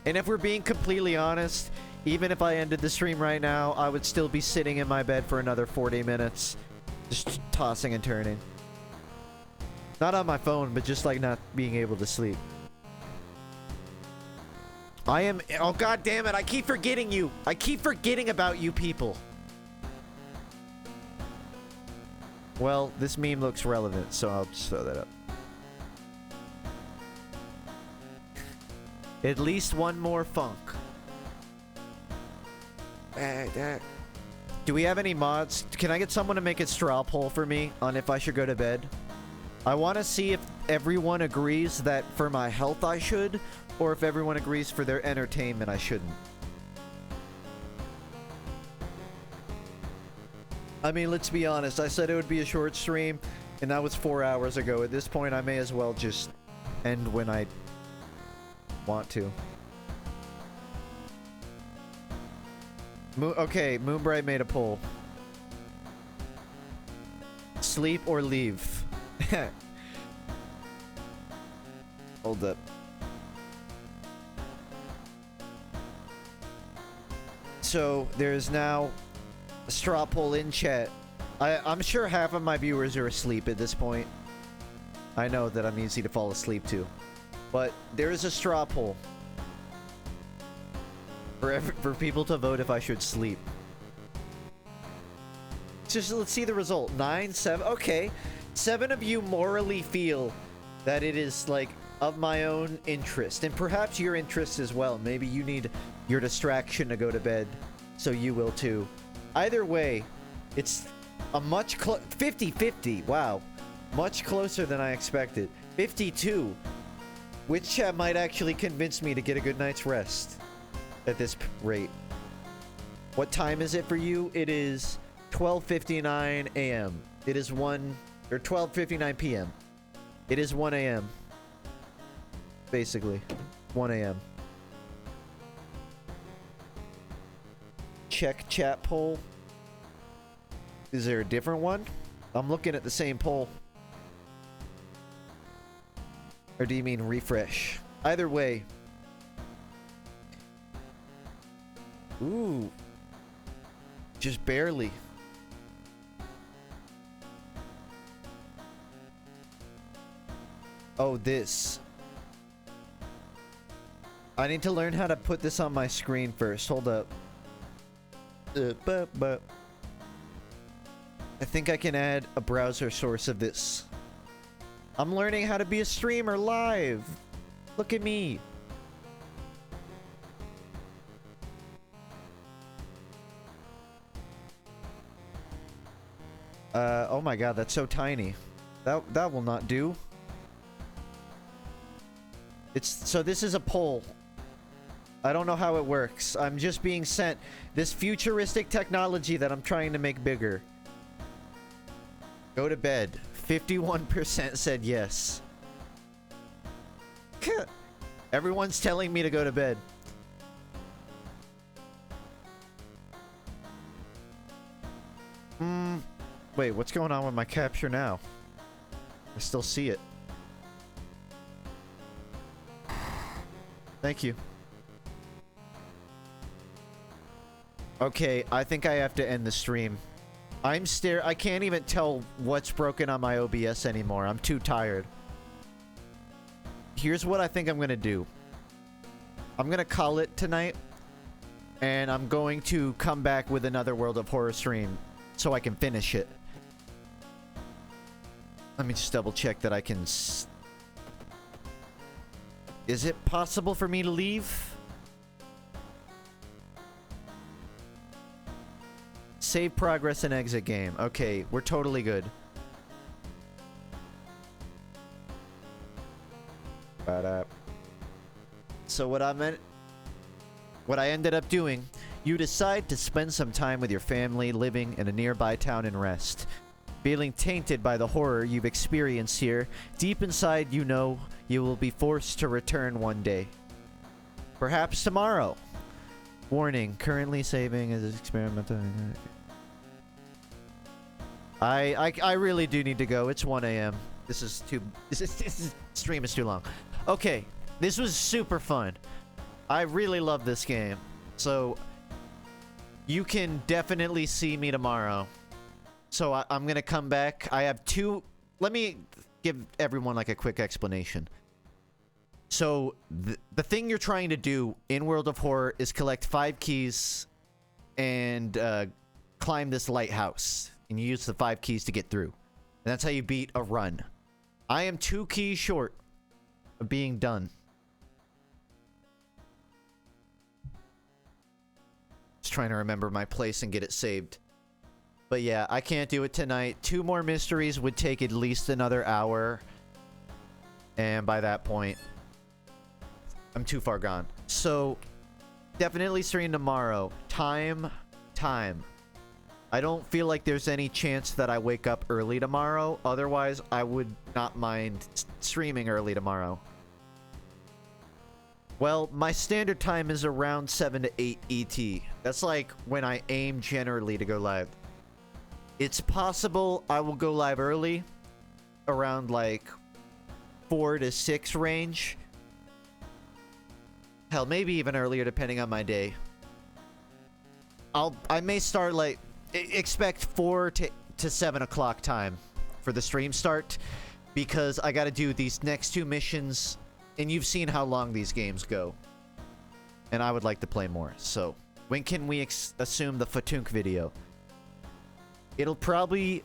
Speaker 2: And if we're being completely honest, even if I ended the stream right now, I would still be sitting in my bed for another 40 minutes. Just tossing and turning. Not on my phone, but just like not being able to sleep. I am... Oh, god damn it. I keep forgetting you. I keep forgetting about you people. Well, this meme looks relevant, so I'll just throw that up. At least one more funk. Do we have any mods? Can I get someone to make a straw poll for me on if I should go to bed? I want to see if everyone agrees that for my health I should, or if everyone agrees for their entertainment I shouldn't. I mean, let's be honest. I said it would be a short stream, and that was 4 hours ago. At this point, I may as well just end when I want to. Okay, Moonbright made a poll. Sleep or leave? Hold up. So, there's now a straw poll in chat. I'm sure half of my viewers are asleep at this point. I know that I'm easy to fall asleep to. But there is a straw poll. For people to vote if I should sleep. Just let's see the result. 9, 7. Okay. 7 of you morally feel that it is like of my own interest, and perhaps your interest as well. Maybe you need your distraction to go to bed, so you will too. Either way, it's a much 50-50. Wow. Much closer than I expected. 52. Which chat might actually convince me to get a good night's rest at this rate. What time is it for you? It is 12:59 a.m. It is 12:59 p.m. It is 1 a.m. Basically. 1 a.m. Check chat poll. Is there a different one? I'm looking at the same poll. Or do you mean refresh? Either way. Ooh. Just barely. Oh, this. I need to learn how to put this on my screen first. Hold up. I think I can add a browser source of this. I'm learning how to be a streamer live. Look at me. Oh my god, that's so tiny. That will not do. So this is a poll. I don't know how it works. I'm just being sent this futuristic technology that I'm trying to make bigger. Go to bed. 51% said yes. Everyone's telling me to go to bed. Wait, what's going on with my capture now? I still see it. Thank you. Okay, I think I have to end the stream. I can't even tell what's broken on my OBS anymore. I'm too tired. Here's what I think I'm gonna do. I'm gonna call it tonight. And I'm going to come back with another World of Horror stream so I can finish it. Let me just double check that I can... Is it possible for me to leave? Save progress and exit game. Okay, we're totally good. So what I ended up doing, you decide to spend some time with your family living in a nearby town and rest. Feeling tainted by the horror you've experienced here, deep inside you know you will be forced to return one day. Perhaps tomorrow. Warning, currently saving as experimental. I really do need to go. It's 1 a.m. This stream is too long. Okay, this was super fun. I really love this game. So, you can definitely see me tomorrow. So, I'm going to come back. I have two... Let me give everyone like a quick explanation. So, the thing you're trying to do in World of Horror is collect 5 keys and climb this lighthouse. And you use the 5 keys to get through. And that's how you beat a run. I am 2 keys short of being done. Just trying to remember my place and get it saved. But yeah, I can't do it tonight. 2 more mysteries would take at least another hour. And by that point, I'm too far gone. So, definitely stream tomorrow. Time. I don't feel like there's any chance that I wake up early tomorrow. Otherwise, I would not mind streaming early tomorrow. Well, my standard time is around 7 to 8 ET. That's like when I aim generally to go live. It's possible I will go live early, around like 4 to 6 range. Hell, maybe even earlier depending on my day. I may start like, expect 4 to 7 o'clock time for the stream start, because I gotta do these next 2 missions, and you've seen how long these games go. And I would like to play more, so when can we assume the FUNKe video? It'll probably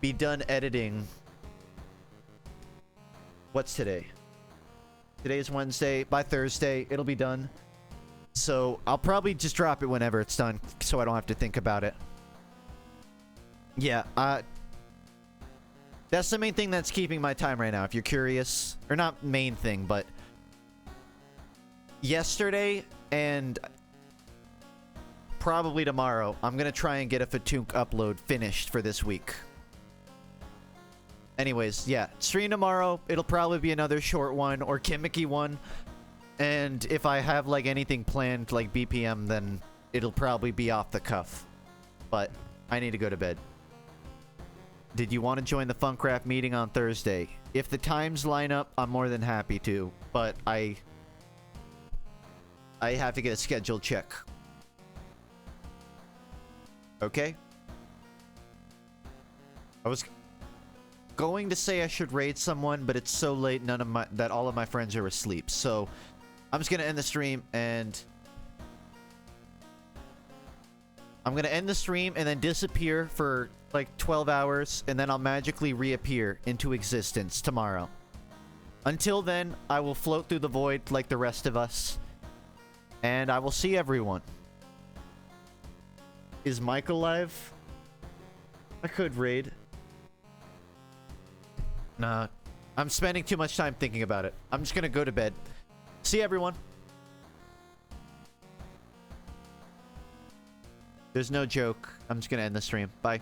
Speaker 2: be done editing. What's today? Today's Wednesday. By Thursday, it'll be done. So I'll probably just drop it whenever it's done, so I don't have to think about it. Yeah, that's the main thing that's keeping my time right now, if you're curious. Or not main thing, but yesterday and probably tomorrow, I'm gonna try and get a FUNKe upload finished for this week. Anyways, yeah, stream tomorrow. It'll probably be another short one or gimmicky one. And if I have like anything planned like BPM, then it'll probably be off the cuff. But I need to go to bed. Did you want to join the FUNKcraft meeting on Thursday? If the times line up, I'm more than happy to. But I have to get a schedule check. Okay? I was going to say I should raid someone, but it's so late that all of my friends are asleep. So I'm just gonna end the stream and then disappear for like 12 hours, and then I'll magically reappear into existence tomorrow. Until then, I will float through the void like the rest of us, and I will see everyone. Is Mike alive? I could raid. Nah, I'm spending too much time thinking about it. I'm just gonna go to bed. See everyone. There's no joke. I'm just gonna end the stream. Bye.